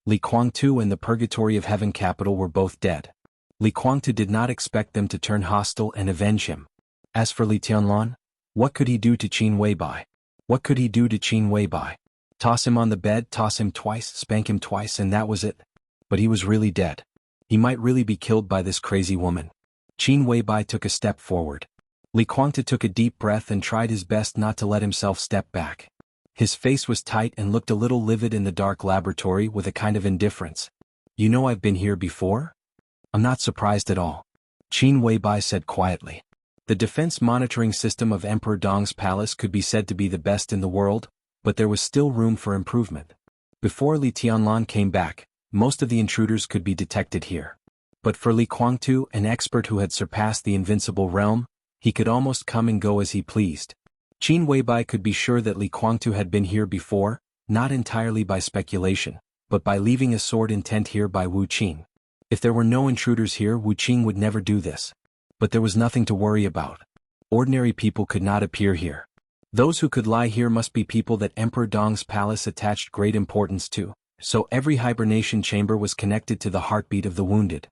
Li Kuangtu and the Purgatory of Heaven capital were both dead. Li Kuangtu did not expect them to turn hostile and avenge him. As for Li Tianlan, what could he do to Qin Weibai? What could he do to Qin Weibai? Toss him on the bed, toss him twice, spank him twice, and that was it. But he was really dead. He might really be killed by this crazy woman. Qin Weibai took a step forward. Li Kuangtu took a deep breath and tried his best not to let himself step back. His face was tight and looked a little livid in the dark laboratory with a kind of indifference. "You know I've been here before?" "I'm not surprised at all," Qin Weibai said quietly. The defense monitoring system of Emperor Dong's palace could be said to be the best in the world, but there was still room for improvement. Before Li Tianlan came back, most of the intruders could be detected here. But for Li Kuangtu, an expert who had surpassed the invincible realm, he could almost come and go as he pleased. Qin Weibai could be sure that Li Kuangtu had been here before, not entirely by speculation, but by leaving a sword intent here by Wu Qing. If there were no intruders here, Wu Qing would never do this. But there was nothing to worry about. Ordinary people could not appear here. Those who could lie here must be people that Emperor Dong's palace attached great importance to, so every hibernation chamber was connected to the heartbeat of the wounded.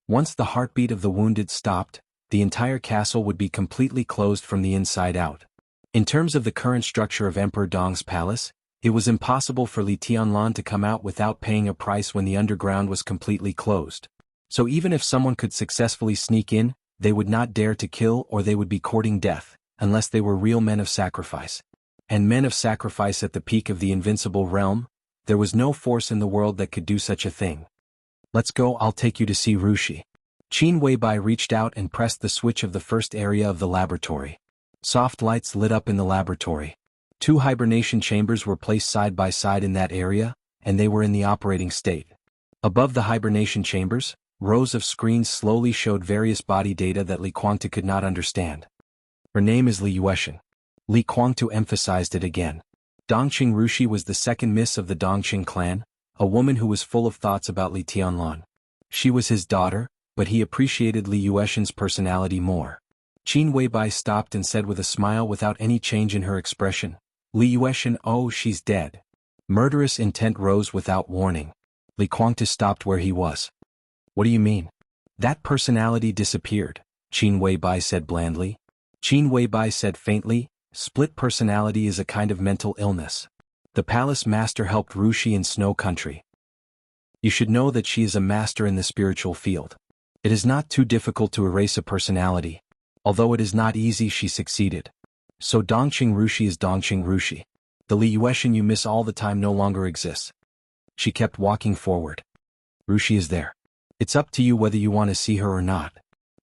Once the heartbeat of the wounded stopped, the entire castle would be completely closed from the inside out. In terms of the current structure of Emperor Dong's palace, it was impossible for Li Tianlan to come out without paying a price when the underground was completely closed. So even if someone could successfully sneak in, they would not dare to kill, or they would be courting death, unless they were real men of sacrifice. And men of sacrifice at the peak of the invincible realm, there was no force in the world that could do such a thing. Let's go, I'll take you to see Rushi. Qin Weibai reached out and pressed the switch of the first area of the laboratory. Soft lights lit up in the laboratory. 2 hibernation chambers were placed side by side in that area, and they were in the operating state. Above the hibernation chambers, rows of screens slowly showed various body data that Li Guangtu could not understand. Her name is Li Yueshan. Li Guangtu emphasized it again. Dongqing Rushi was the second miss of the Dongqing clan, a woman who was full of thoughts about Li Tianlan. She was his daughter, but he appreciated Li Yueshan's personality more. Qin Weibai stopped and said with a smile without any change in her expression, Li Yueshan, oh, she's dead. Murderous intent rose without warning. Li Guangtu stopped where he was. What do you mean? That personality disappeared, Qin Weibai said blandly. Qin Weibai said faintly, split personality is a kind of mental illness. The palace master helped Rushi in Snow Country. You should know that she is a master in the spiritual field. It is not too difficult to erase a personality. Although it is not easy, she succeeded. So Dongqing Rushi is Dongqing Rushi. The Li Yueshan you miss all the time no longer exists. She kept walking forward. Rushi is there. It's up to you whether you want to see her or not.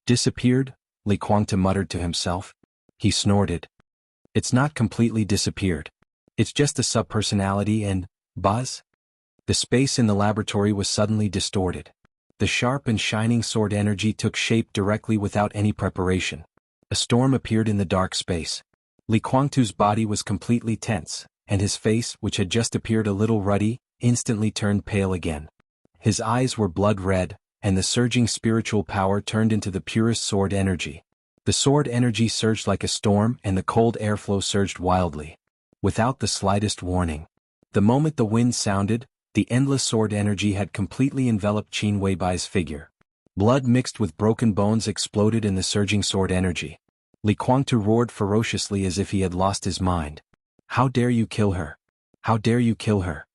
Disappeared? Li Guangtu muttered to himself. He snorted. It's not completely disappeared. It's just a subpersonality and, buzz? The space in the laboratory was suddenly distorted. The sharp and shining sword energy took shape directly without any preparation. A storm appeared in the dark space. Li Guangtu's body was completely tense, and his face, which had just appeared a little ruddy, instantly turned pale again. His eyes were blood red, and the surging spiritual power turned into the purest sword energy. The sword energy surged like a storm, and the cold airflow surged wildly. Without the slightest warning. The moment the wind sounded, the endless sword energy had completely enveloped Qin Weibai's figure. Blood mixed with broken bones exploded in the surging sword energy. Li Guangtu roared ferociously as if he had lost his mind. How dare you kill her? How dare you kill her?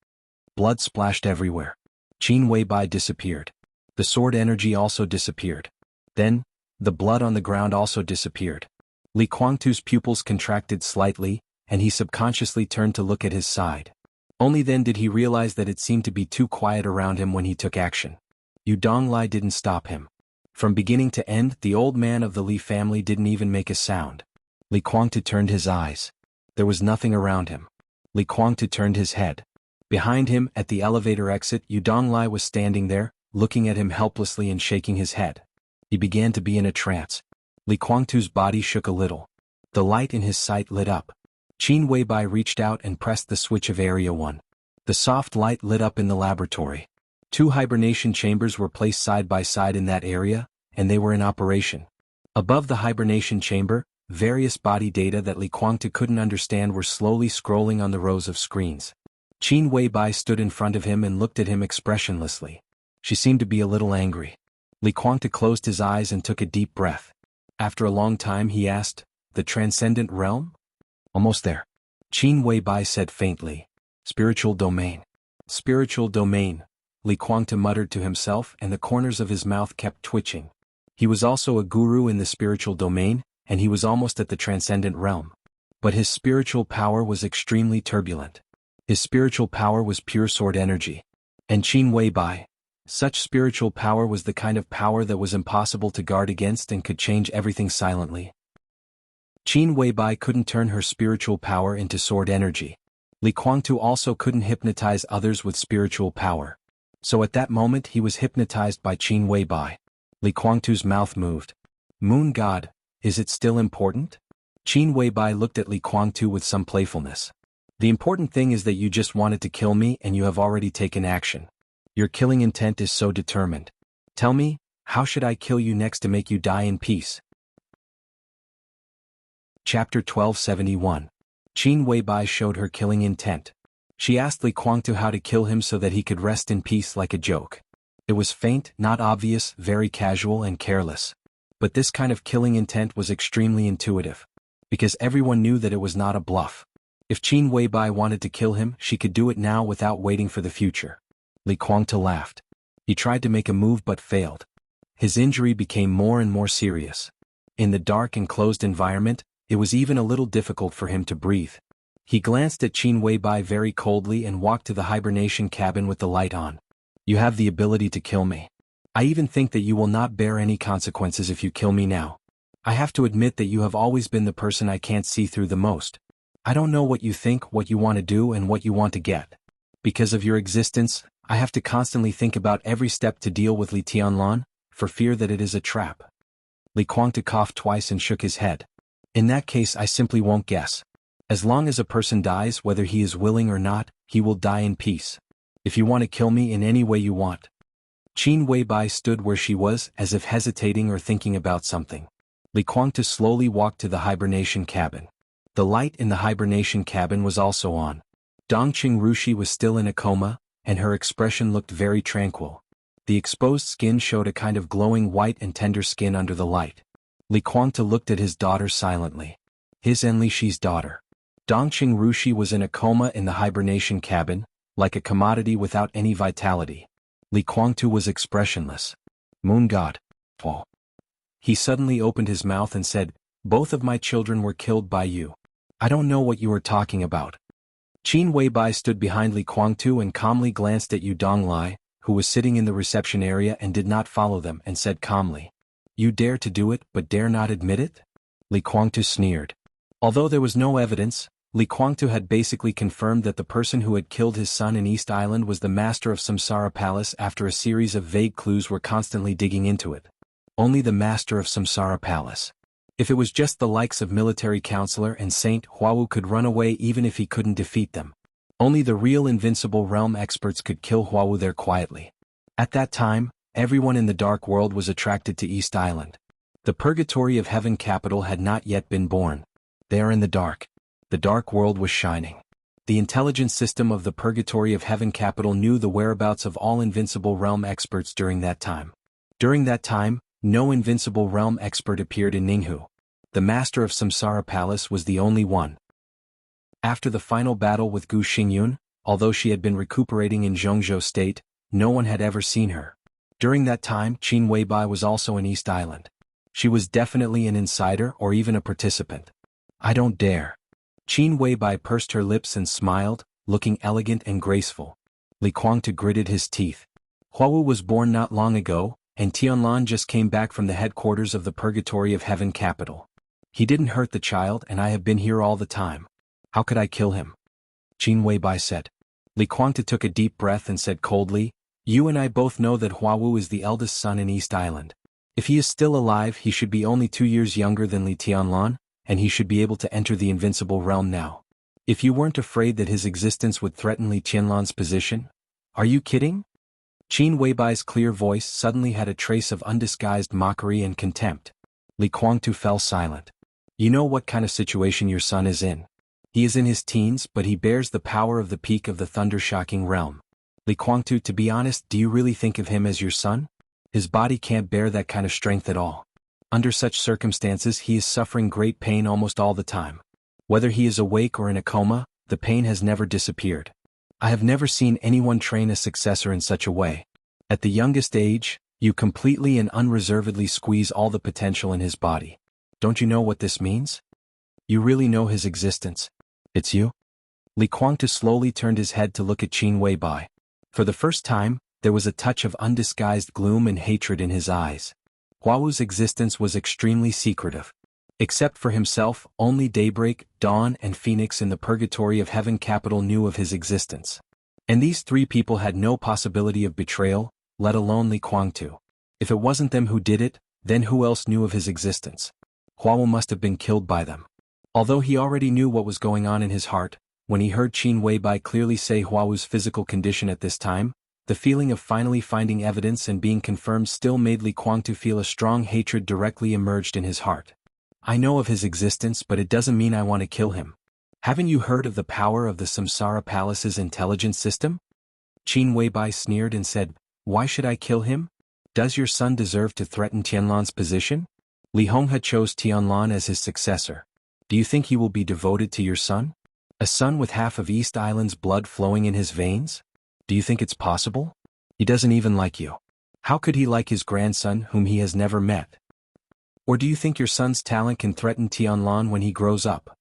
Blood splashed everywhere. Qin Weibai disappeared. The sword energy also disappeared. Then, the blood on the ground also disappeared. Li Guangtu's pupils contracted slightly, and he subconsciously turned to look at his side. Only then did he realize that it seemed to be too quiet around him when he took action. Yu Donglai didn't stop him. From beginning to end, the old man of the Li family didn't even make a sound. Li Guangtu turned his eyes. There was nothing around him. Li Guangtu turned his head. Behind him, at the elevator exit, Yu Donglai was standing there, looking at him helplessly and shaking his head. He began to be in a trance. Li Guangtu's body shook a little. The light in his sight lit up. Qin Weibai reached out and pressed the switch of Area 1. The soft light lit up in the laboratory. 2 hibernation chambers were placed side by side in that area, and they were in operation. Above the hibernation chamber, various body data that Li Guangtu couldn't understand were slowly scrolling on the rows of screens. Qin Weibai stood in front of him and looked at him expressionlessly. She seemed to be a little angry. Li Guangtu closed his eyes and took a deep breath. After a long time he asked, "The transcendent realm?" "Almost there," Qin Weibai said faintly. "Spiritual domain." "Spiritual domain," Li Guangtu muttered to himself, and the corners of his mouth kept twitching. He was also a guru in the spiritual domain, and he was almost at the transcendent realm. But his spiritual power was extremely turbulent. His spiritual power was pure sword energy. And Qin Weibai, such spiritual power was the kind of power that was impossible to guard against and could change everything silently. Qin Weibai couldn't turn her spiritual power into sword energy. Li Guangtu also couldn't hypnotize others with spiritual power. So at that moment he was hypnotized by Qin Weibai. Li Guangtu's mouth moved. "Moon God, is it still important?" Qin Weibai looked at Li Guangtu with some playfulness. The important thing is that you just wanted to kill me and you have already taken action. Your killing intent is so determined. Tell me, how should I kill you next to make you die in peace? Chapter 1271. Qin Weibai showed her killing intent. She asked Li Guangtu how to kill him so that he could rest in peace like a joke. It was faint, not obvious, very casual and careless. But this kind of killing intent was extremely intuitive. Because everyone knew that it was not a bluff. If Qin Weibai wanted to kill him, she could do it now without waiting for the future. Li Guangtu laughed. He tried to make a move but failed. His injury became more and more serious. In the dark and closed environment, it was even a little difficult for him to breathe. He glanced at Qin Weibai very coldly and walked to the hibernation cabin with the light on. You have the ability to kill me. I even think that you will not bear any consequences if you kill me now. I have to admit that you have always been the person I can't see through the most. I don't know what you think, what you want to do and what you want to get. Because of your existence, I have to constantly think about every step to deal with Li Tianlan, for fear that it is a trap. Li Guangtu coughed twice and shook his head. In that case I simply won't guess. As long as a person dies, whether he is willing or not, he will die in peace. If you want to kill me in any way you want. Qin Weibai stood where she was, as if hesitating or thinking about something. Li Guangtu slowly walked to the hibernation cabin. The light in the hibernation cabin was also on. Dongqing Rushi was still in a coma, and her expression looked very tranquil. The exposed skin showed a kind of glowing white and tender skin under the light. Li Guangtu looked at his daughter silently. His and Li Shi's daughter. Dongqing Rushi was in a coma in the hibernation cabin, like a commodity without any vitality. Li Guangtu was expressionless. Moon God. Oh. He suddenly opened his mouth and said, "Both of my children were killed by you. I don't know what you are talking about." Qin Weibai stood behind Li Guangtu and calmly glanced at Yu Donglai, who was sitting in the reception area and did not follow them, and said calmly, "You dare to do it but dare not admit it?" Li Guangtu sneered. Although there was no evidence, Li Guangtu had basically confirmed that the person who had killed his son in East Island was the master of Samsara Palace after a series of vague clues were constantly digging into it. Only the master of Samsara Palace. If it was just the likes of military counselor and Saint Huawu could run away even if he couldn't defeat them. Only the real invincible realm experts could kill Huawu there quietly. At that time, everyone in the dark world was attracted to East Island. The purgatory of heaven capital had not yet been born. There in the dark world was shining. The intelligence system of the purgatory of heaven capital knew the whereabouts of all invincible realm experts during that time. During that time, no invincible realm expert appeared in Ninghu. The master of Samsara Palace was the only one. After the final battle with Gu Xingyun, although she had been recuperating in Zhongzhou state, no one had ever seen her. During that time, Qin Weibai was also in East Island. She was definitely an insider or even a participant. I don't dare. Qin Weibai pursed her lips and smiled, looking elegant and graceful. Li Guangtu gritted his teeth. Huawu was born not long ago, and Tianlan just came back from the headquarters of the Purgatory of Heaven capital. He didn't hurt the child and I have been here all the time. How could I kill him? Qin Weibai said. Li Guangtu took a deep breath and said coldly, "You and I both know that Huawu is the eldest son in East Island. If he is still alive, he should be only 2 years younger than Li Tianlan, and he should be able to enter the invincible realm now. If you weren't afraid that his existence would threaten Li Tianlan's position? Are you kidding?" Qin Weibai's clear voice suddenly had a trace of undisguised mockery and contempt. Li Guangtu fell silent. "You know what kind of situation your son is in. He is in his teens, but he bears the power of the peak of the thunder-shocking realm. Li Guangtu, to be honest, do you really think of him as your son? His body can't bear that kind of strength at all. Under such circumstances he is suffering great pain almost all the time. Whether he is awake or in a coma, the pain has never disappeared. I have never seen anyone train a successor in such a way. At the youngest age, you completely and unreservedly squeeze all the potential in his body. Don't you know what this means? You really know his existence. It's you?" Li Guangtu slowly turned his head to look at Qin Weibai. For the first time, there was a touch of undisguised gloom and hatred in his eyes. Huawu's existence was extremely secretive. Except for himself, only Daybreak, Dawn and Phoenix in the Purgatory of Heaven capital knew of his existence. And these 3 people had no possibility of betrayal, let alone Li Guangtu. If it wasn't them who did it, then who else knew of his existence? Huawu must have been killed by them. Although he already knew what was going on in his heart, When he heard Qin Weibai clearly say Huawu's physical condition at this time, the feeling of finally finding evidence and being confirmed still made Li Guangtu feel a strong hatred directly emerged in his heart. I know of his existence, but it doesn't mean I want to kill him. Haven't you heard of the power of the Samsara Palace's intelligence system? Qin Weibai sneered and said, why should I kill him? Does your son deserve to threaten Tianlan's position? Li Honghe chose Tianlan as his successor. Do you think he will be devoted to your son? A son with half of East Island's blood flowing in his veins? Do you think it's possible? He doesn't even like you. How could he like his grandson whom he has never met? Or do you think your son's talent can threaten Tianlan when he grows up?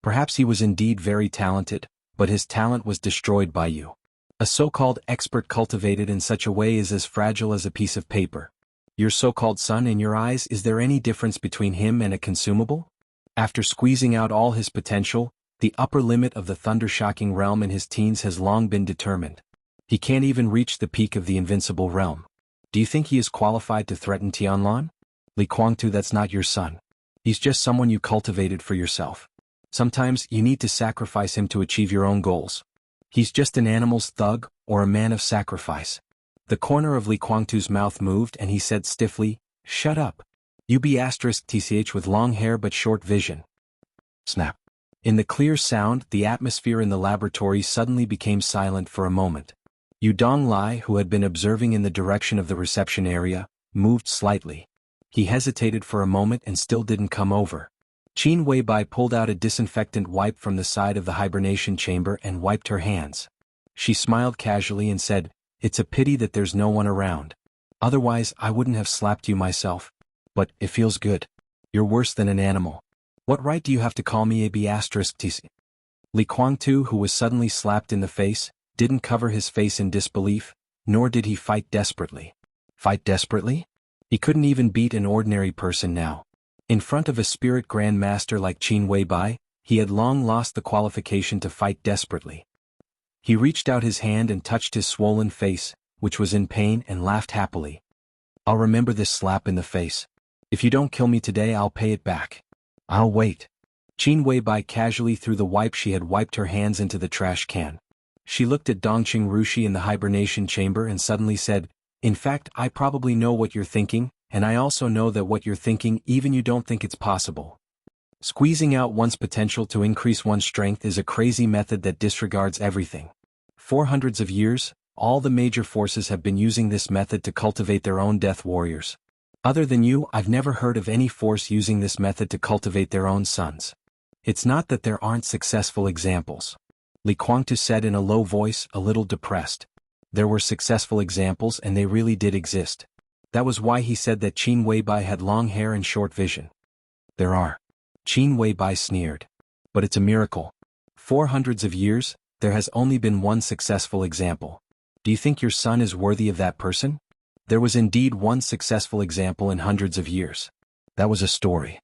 Perhaps he was indeed very talented, but his talent was destroyed by you. A so-called expert cultivated in such a way is as fragile as a piece of paper. Your so-called son in your eyes, is there any difference between him and a consumable? After squeezing out all his potential, the upper limit of the thunder-shocking realm in his teens has long been determined. He can't even reach the peak of the invincible realm. Do you think he is qualified to threaten Tianlan? Li Guangtu, that's not your son. He's just someone you cultivated for yourself. Sometimes you need to sacrifice him to achieve your own goals. He's just an animal's thug, or a man of sacrifice. The corner of Li Guangtu's mouth moved and he said stiffly, shut up. You be *TCH with long hair but short vision. Snap. In the clear sound, the atmosphere in the laboratory suddenly became silent for a moment. Yu Donglai, who had been observing in the direction of the reception area, moved slightly. He hesitated for a moment and still didn't come over. Qin Weibai pulled out a disinfectant wipe from the side of the hibernation chamber and wiped her hands. She smiled casually and said, it's a pity that there's no one around. Otherwise I wouldn't have slapped you myself. But it feels good. You're worse than an animal. What right do you have to call me a *TC? Li Guangtu, who was suddenly slapped in the face, didn't cover his face in disbelief, nor did he fight desperately. Fight desperately? He couldn't even beat an ordinary person now. In front of a spirit grandmaster like Qin Weibai, he had long lost the qualification to fight desperately. He reached out his hand and touched his swollen face, which was in pain, and laughed happily. I'll remember this slap in the face. If you don't kill me today, I'll pay it back. I'll wait. Qin Weibai casually threw the wipe she had wiped her hands into the trash can. She looked at Dongqing Rushi in the hibernation chamber and suddenly said, in fact, I probably know what you're thinking, and I also know that what you're thinking even you don't think it's possible. Squeezing out one's potential to increase one's strength is a crazy method that disregards everything. For hundreds of years, all the major forces have been using this method to cultivate their own death warriors. Other than you, I've never heard of any force using this method to cultivate their own sons. It's not that there aren't successful examples. Li Guangtu said in a low voice, a little depressed. There were successful examples and they really did exist. That was why he said that Qin Weibai had long hair and short vision. There are. Qin Weibai sneered. But it's a miracle. For hundreds of years, there has only been one successful example. Do you think your son is worthy of that person? There was indeed one successful example in hundreds of years. That was a story.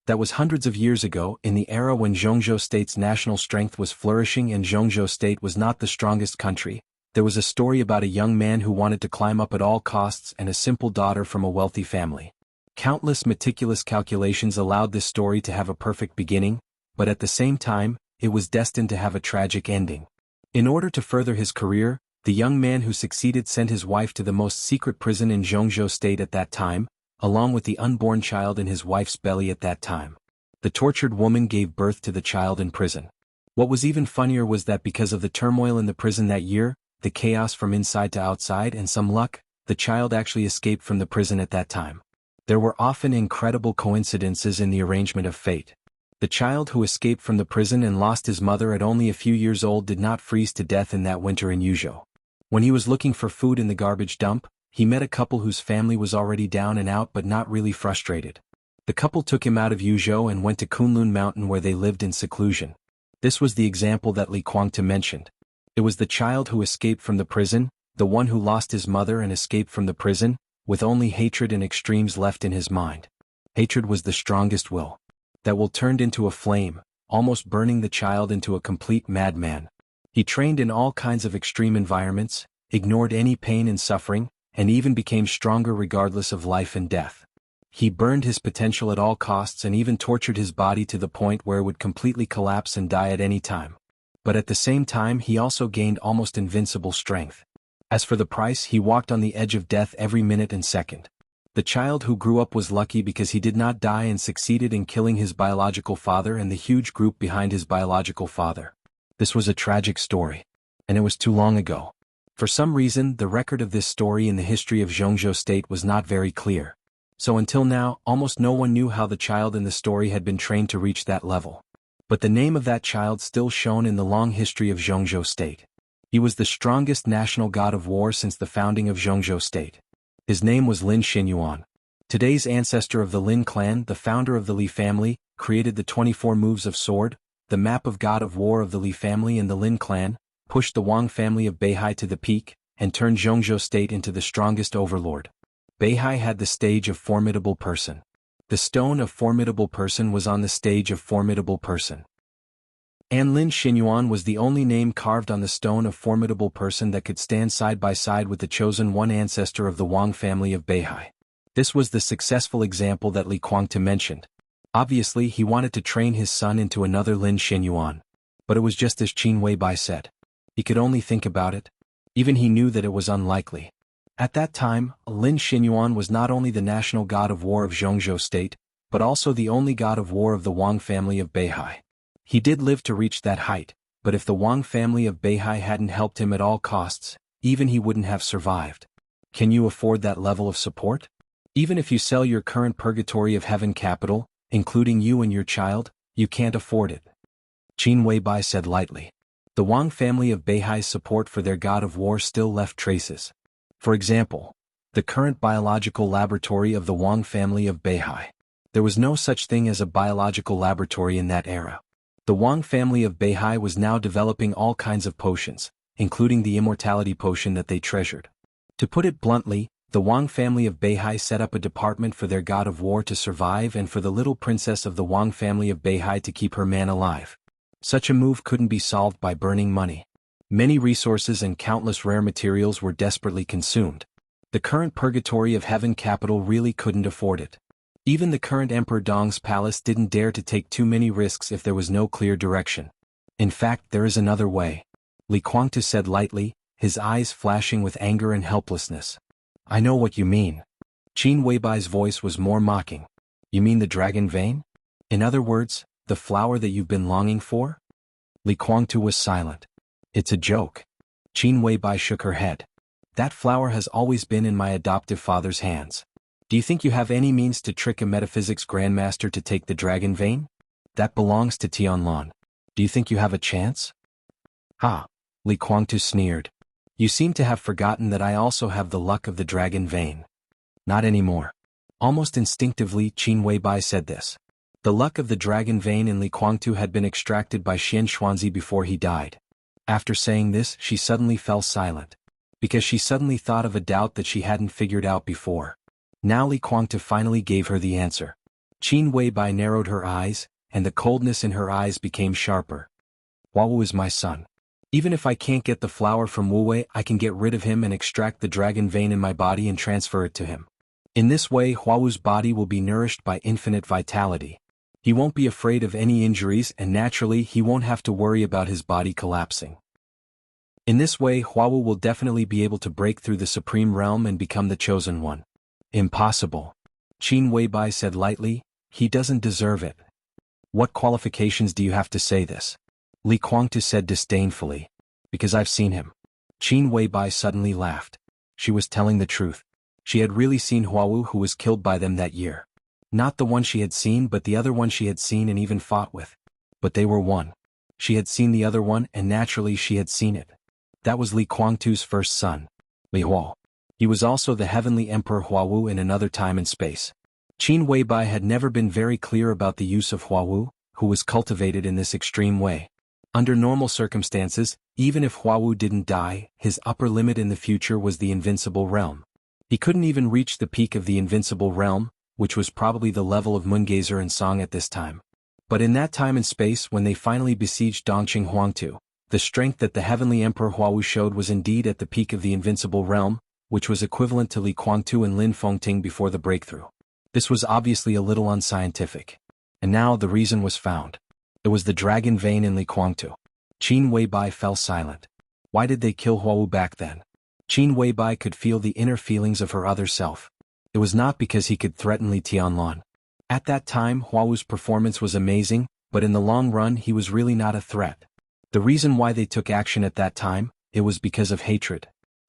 That was hundreds of years ago, in the era when Jianghu State's national strength was flourishing and Jianghu State was not the strongest country. There was a story about a young man who wanted to climb up at all costs and a simple daughter from a wealthy family. Countless meticulous calculations allowed this story to have a perfect beginning, but at the same time, it was destined to have a tragic ending. In order to further his career, the young man who succeeded sent his wife to the most secret prison in Jianghu State at that time, along with the unborn child in his wife's belly at that time. The tortured woman gave birth to the child in prison. What was even funnier was that because of the turmoil in the prison that year, the chaos from inside to outside and some luck, the child actually escaped from the prison at that time. There were often incredible coincidences in the arrangement of fate. The child who escaped from the prison and lost his mother at only a few years old did not freeze to death in that winter in Yuzhou. When he was looking for food in the garbage dump, he met a couple whose family was already down and out but not really frustrated. The couple took him out of Yuzhou and went to Kunlun Mountain where they lived in seclusion. This was the example that Li Guangtu mentioned. It was the child who escaped from the prison, the one who lost his mother and escaped from the prison, with only hatred and extremes left in his mind. Hatred was the strongest will. That will turned into a flame, almost burning the child into a complete madman. He trained in all kinds of extreme environments, ignored any pain and suffering, and even became stronger regardless of life and death. He burned his potential at all costs and even tortured his body to the point where it would completely collapse and die at any time. But at the same time he also gained almost invincible strength. As for the price, he walked on the edge of death every minute and second. The child who grew up was lucky because he did not die and succeeded in killing his biological father and the huge group behind his biological father. This was a tragic story. And it was too long ago. For some reason, the record of this story in the history of Jianghu state was not very clear. So until now, almost no one knew how the child in the story had been trained to reach that level. But the name of that child still shone in the long history of Jianghu state. He was the strongest national god of war since the founding of Jianghu state. His name was Lin Xinyuan. Today's ancestor of the Lin clan, the founder of the Li family, created the 24 moves of sword, the map of god of war of the Li family and the Lin clan, pushed the Wang family of Beihai to the peak, and turned Jianghu state into the strongest overlord. Beihai had the stage of formidable person. The stone of formidable person was on the stage of formidable person. And Lin Xinyuan was the only name carved on the stone of formidable person that could stand side by side with the chosen one ancestor of the Wang family of Beihai. This was the successful example that Li Guangtu mentioned. Obviously he wanted to train his son into another Lin Xinyuan. But it was just as Qin Weibai said. He could only think about it. Even he knew that it was unlikely. At that time, Lin Xinyuan was not only the national god of war of Jianghu state, but also the only god of war of the Wang family of Beihai. He did live to reach that height, but if the Wang family of Beihai hadn't helped him at all costs, even he wouldn't have survived. Can you afford that level of support? Even if you sell your current purgatory of heaven capital, including you and your child, you can't afford it. Qin Weibai said lightly. The Wang family of Beihai's support for their god of war still left traces. For example, the current biological laboratory of the Wang family of Beihai. There was no such thing as a biological laboratory in that era. The Wang family of Beihai was now developing all kinds of potions, including the immortality potion that they treasured. To put it bluntly, the Wang family of Beihai set up a department for their god of war to survive and for the little princess of the Wang family of Beihai to keep her man alive. Such a move couldn't be solved by burning money. Many resources and countless rare materials were desperately consumed. The current purgatory of heaven capital really couldn't afford it. Even the current Emperor Dong's palace didn't dare to take too many risks if there was no clear direction. In fact, there is another way. Li Guangtu said lightly, his eyes flashing with anger and helplessness. I know what you mean. Qin Weibai's voice was more mocking. You mean the dragon vein? In other words, the flower that you've been longing for? Li Guangtu was silent. It's a joke. Qin Weibai shook her head. That flower has always been in my adoptive father's hands. Do you think you have any means to trick a metaphysics grandmaster to take the dragon vein? That belongs to Tianlan. Do you think you have a chance? Ha! Li Guangtu sneered. You seem to have forgotten that I also have the luck of the dragon vein. Not anymore. Almost instinctively, Qin Weibai said this. The luck of the dragon vein in Li Guangtu had been extracted by Xian Xuanzi before he died. After saying this, she suddenly fell silent. Because she suddenly thought of a doubt that she hadn't figured out before. Now Li Guangtu finally gave her the answer. Qin Weibai narrowed her eyes, and the coldness in her eyes became sharper. Huawu is my son. Even if I can't get the flower from Wu Wei, I can get rid of him and extract the dragon vein in my body and transfer it to him. In this way, Huawu's body will be nourished by infinite vitality. He won't be afraid of any injuries and naturally he won't have to worry about his body collapsing. In this way, Huawu will definitely be able to break through the supreme realm and become the chosen one. Impossible. Qin Weibai said lightly, he doesn't deserve it. What qualifications do you have to say this? Li Guangtu said disdainfully. Because I've seen him. Qin Weibai suddenly laughed. She was telling the truth. She had really seen Huawu who was killed by them that year. Not the one she had seen but the other one she had seen and even fought with. But they were one. She had seen the other one and naturally she had seen it. That was Li Guangtu's first son, Li Huo. He was also the heavenly emperor Huawu in another time and space. Qin Weibai had never been very clear about the use of Huawu, who was cultivated in this extreme way. Under normal circumstances, even if Huawu didn't die, his upper limit in the future was the invincible realm. He couldn't even reach the peak of the invincible realm, which was probably the level of Moongazer and Song at this time. But in that time and space when they finally besieged Dongqing Huangtu, the strength that the heavenly emperor Huawu showed was indeed at the peak of the invincible realm, which was equivalent to Li Guangtu and Lin Fengting before the breakthrough. This was obviously a little unscientific. And now the reason was found. It was the dragon vein in Li Guangtu. Qin Weibai fell silent. Why did they kill Huawu back then? Qin Weibai could feel the inner feelings of her other self. It was not because he could threaten Li Tianlan. At that time Huawu's performance was amazing, but in the long run he was really not a threat. The reason why they took action at that time, it was because of hatred.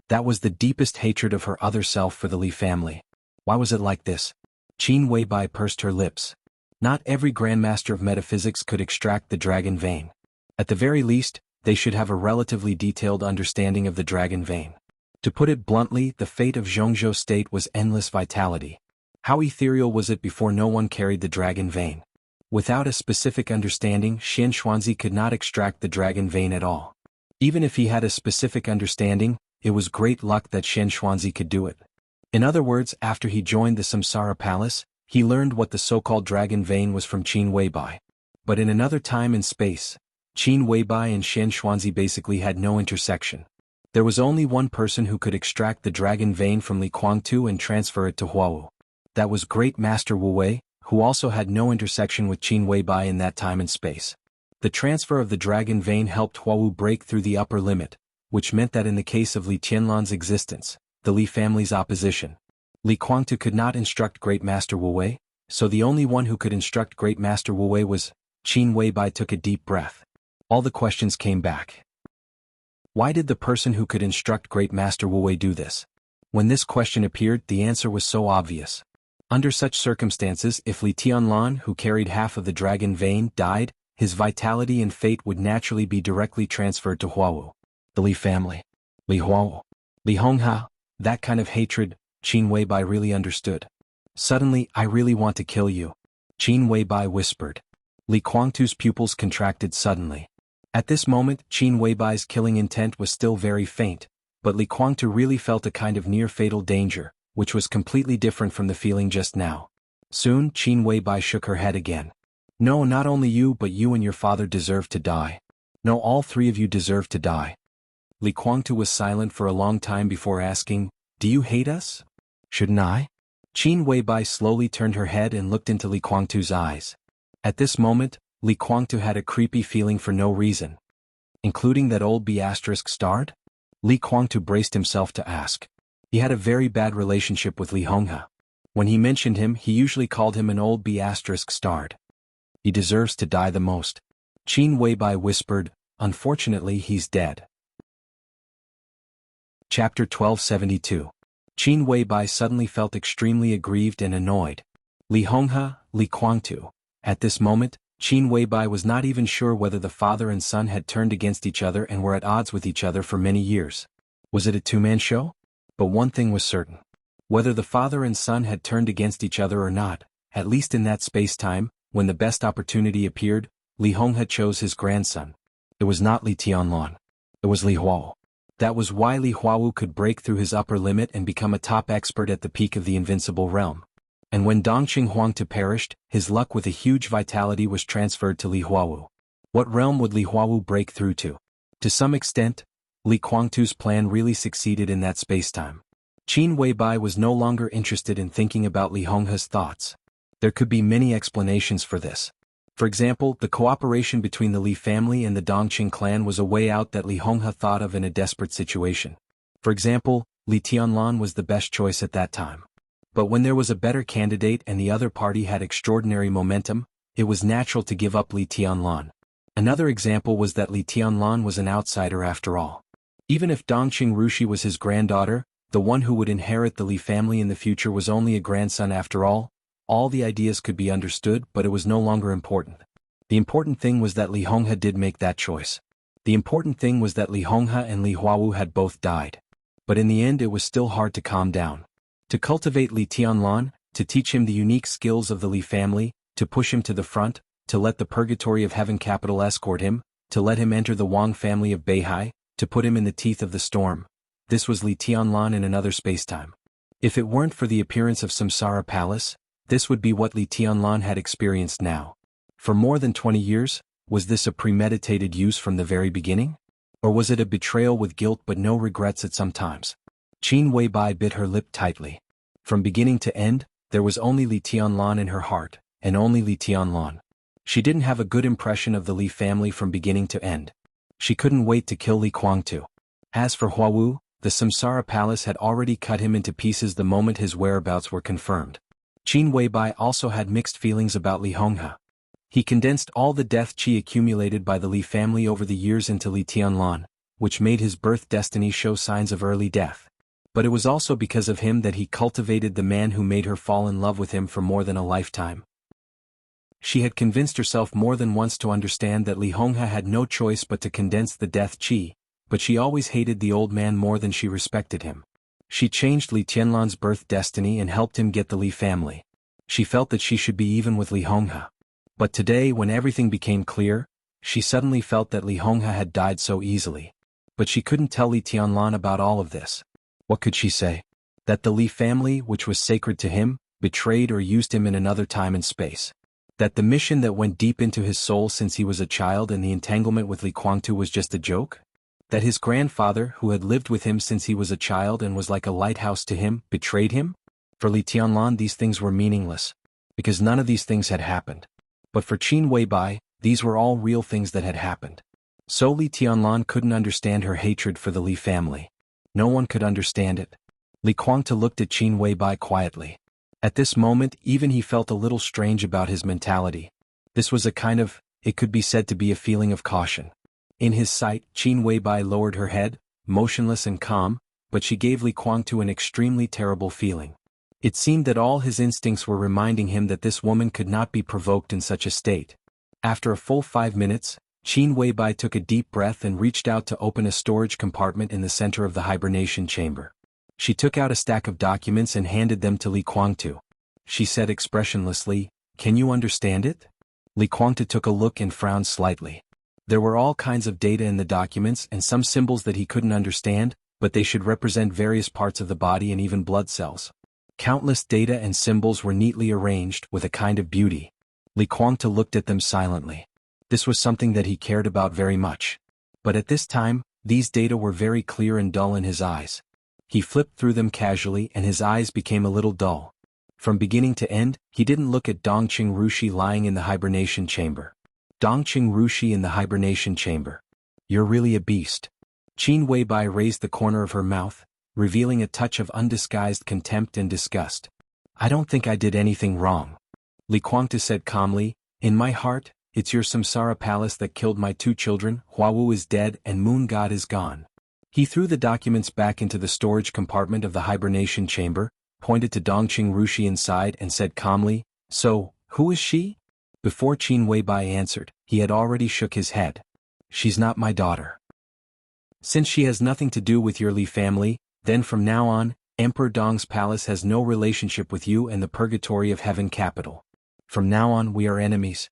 That was the deepest hatred of her other self for the Li family. Why was it like this? Qin Weibai pursed her lips. Not every grandmaster of metaphysics could extract the dragon vein. At the very least, they should have a relatively detailed understanding of the dragon vein. To put it bluntly, the fate of Zhongzhou's state was endless vitality. How ethereal was it before no one carried the dragon vein? Without a specific understanding, Xian Xuanzi could not extract the dragon vein at all. Even if he had a specific understanding, it was great luck that Xian Xuanzi could do it. In other words, after he joined the Samsara Palace, he learned what the so-called dragon vein was from Qin Weibai. But in another time and space, Qin Weibai and Xian Xuanzi basically had no intersection. There was only one person who could extract the dragon vein from Li Guangtu and transfer it to Huawu. That was Great Master Wu Wei, who also had no intersection with Qin Weibai in that time and space. The transfer of the dragon vein helped Huawu break through the upper limit, which meant that in the case of Li Tianlan's existence, the Li family's opposition, Li Guangtu could not instruct Great Master Wu Wei, so the only one who could instruct Great Master Wu Wei was. Qin Weibai took a deep breath. All the questions came back. Why did the person who could instruct Great Master Wu Wei do this? When this question appeared, the answer was so obvious. Under such circumstances, if Li Tianlan, who carried half of the dragon vein, died, his vitality and fate would naturally be directly transferred to Huawu. The Li family. Li Huawu. Li Hongha. That kind of hatred, Qin Weibai really understood. Suddenly, I really want to kill you. Qin Weibai whispered. Li Guangtu's pupils contracted suddenly. At this moment, Qin Weibai's killing intent was still very faint, but Li Guangtu really felt a kind of near-fatal danger, which was completely different from the feeling just now. Soon, Qin Weibai shook her head again. No, not only you but you and your father deserve to die. No, all three of you deserve to die. Li Guangtu was silent for a long time before asking, do you hate us? Shouldn't I? Qin Weibai slowly turned her head and looked into Li Guangtu's eyes. At this moment, Li Guangtu had a creepy feeling for no reason. Including that old B** starred? Li Guangtu braced himself to ask. He had a very bad relationship with Li Hongha. When he mentioned him, he usually called him an old B** starred. He deserves to die the most. Qin Weibai whispered, unfortunately he's dead. Chapter 1272. Qin Weibai suddenly felt extremely aggrieved and annoyed. Li Hongha, Li Guangtu. At this moment, Qin Weibai was not even sure whether the father and son had turned against each other and were at odds with each other for many years. Was it a two-man show? But one thing was certain. Whether the father and son had turned against each other or not, at least in that space-time, when the best opportunity appeared, Li Hongha chose his grandson. It was not Li Tianlan. It was Li Huawu. That was why Li Huawu could break through his upper limit and become a top expert at the peak of the invincible realm. And when Dongqing Huangtu perished, his luck with a huge vitality was transferred to Li Huawu. What realm would Li Huawu break through to? To some extent, Li Guangtu's plan really succeeded in that spacetime. Qin Weibai was no longer interested in thinking about Li Hongha's thoughts. There could be many explanations for this. For example, the cooperation between the Li family and the Dongqing clan was a way out that Li Hongha thought of in a desperate situation. For example, Li Tianlan was the best choice at that time. But when there was a better candidate and the other party had extraordinary momentum, it was natural to give up Li Tianlan. Another example was that Li Tianlan was an outsider after all. Even if Dongqing Rushi was his granddaughter, the one who would inherit the Li family in the future was only a grandson after all. All the ideas could be understood, but it was no longer important. The important thing was that Li Hongha did make that choice. The important thing was that Li Hongha and Li Huawu had both died. But in the end it was still hard to calm down. To cultivate Li Tianlan, to teach him the unique skills of the Li family, to push him to the front, to let the purgatory of heaven capital escort him, to let him enter the Wang family of Beihai, to put him in the teeth of the storm. This was Li Tianlan in another spacetime. If it weren't for the appearance of Samsara Palace, this would be what Li Tianlan had experienced now. For more than 20 years, was this a premeditated use from the very beginning? Or was it a betrayal with guilt but no regrets at some times? Qin Weibai bit her lip tightly. From beginning to end, There was only Li Tianlan in her heart, and only Li Tianlan. She didn't have a good impression of the Li family from beginning to end. She couldn't wait to kill Li Guangtu. As for Huawu, the Samsara Palace had already cut him into pieces the moment his whereabouts were confirmed. Qin Weibai also had mixed feelings about Li Honghe. He condensed all the death qi accumulated by the Li family over the years into Li Tianlan, which made his birth destiny show signs of early death. But it was also because of him that he cultivated the man who made her fall in love with him for more than a lifetime. She had convinced herself more than once to understand that Li Honghe had no choice but to condense the death qi, but she always hated the old man more than she respected him. She changed Li Tianlan's birth destiny and helped him get the Li family. She felt that she should be even with Li Honghe. But today, when everything became clear, she suddenly felt that Li Honghe had died so easily. But she couldn't tell Li Tianlan about all of this. What could she say? That the Li family, which was sacred to him, betrayed or used him in another time and space. That the mission that went deep into his soul since he was a child and the entanglement with Li Guangtu was just a joke? That his grandfather, who had lived with him since he was a child and was like a lighthouse to him, betrayed him? For Li Tianlan these things were meaningless, because none of these things had happened. But for Qin Weibai, these were all real things that had happened. So Li Tianlan couldn't understand her hatred for the Li family. No one could understand it. Li Guangtu looked at Qin Weibai quietly. At this moment even he felt a little strange about his mentality. This was a kind of, it could be said to be a feeling of caution. In his sight, Qin Weibai lowered her head, motionless and calm, but she gave Li Guangtu an extremely terrible feeling. It seemed that all his instincts were reminding him that this woman could not be provoked in such a state. After a full 5 minutes, Qin Weibai took a deep breath and reached out to open a storage compartment in the center of the hibernation chamber. She took out a stack of documents and handed them to Li Guangtu. She said expressionlessly, "Can you understand it?" Li Guangtu took a look and frowned slightly. There were all kinds of data in the documents and some symbols that he couldn't understand, but they should represent various parts of the body and even blood cells. Countless data and symbols were neatly arranged with a kind of beauty. Li Guangtu looked at them silently. This was something that he cared about very much. But at this time, these data were very clear and dull in his eyes. He flipped through them casually and his eyes became a little dull. From beginning to end, he didn't look at Dongqing Rushi lying in the hibernation chamber. Dongqing Rushi in the hibernation chamber. You're really a beast. Qin Weibai raised the corner of her mouth, revealing a touch of undisguised contempt and disgust. I don't think I did anything wrong. Li Guangtu said calmly, in my heart, it's your Samsara palace that killed my 2 children, Huawu is dead and Moon God is gone. He threw the documents back into the storage compartment of the hibernation chamber, pointed to Dongqing Rushi inside and said calmly, so, who is she? Before Qin Weibai answered, he had already shook his head. She's not my daughter. Since she has nothing to do with your Li family, then from now on, Emperor Dong's palace has no relationship with you and the purgatory of heaven capital. From now on we are enemies.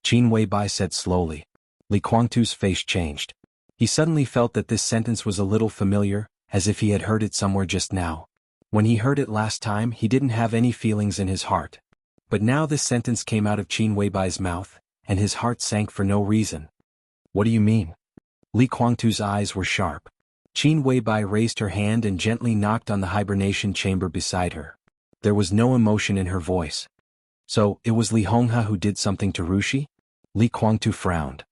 Qin Weibai said slowly. Li Guangtu's face changed. He suddenly felt that this sentence was a little familiar, as if he had heard it somewhere just now. When he heard it last time he didn't have any feelings in his heart. But now this sentence came out of Qin Weibai's mouth, and his heart sank for no reason. What do you mean? Li Guangtu's eyes were sharp. Qin Weibai raised her hand and gently knocked on the hibernation chamber beside her. There was no emotion in her voice. So, it was Li Honghe who did something to Rushi? Li Guangtu frowned.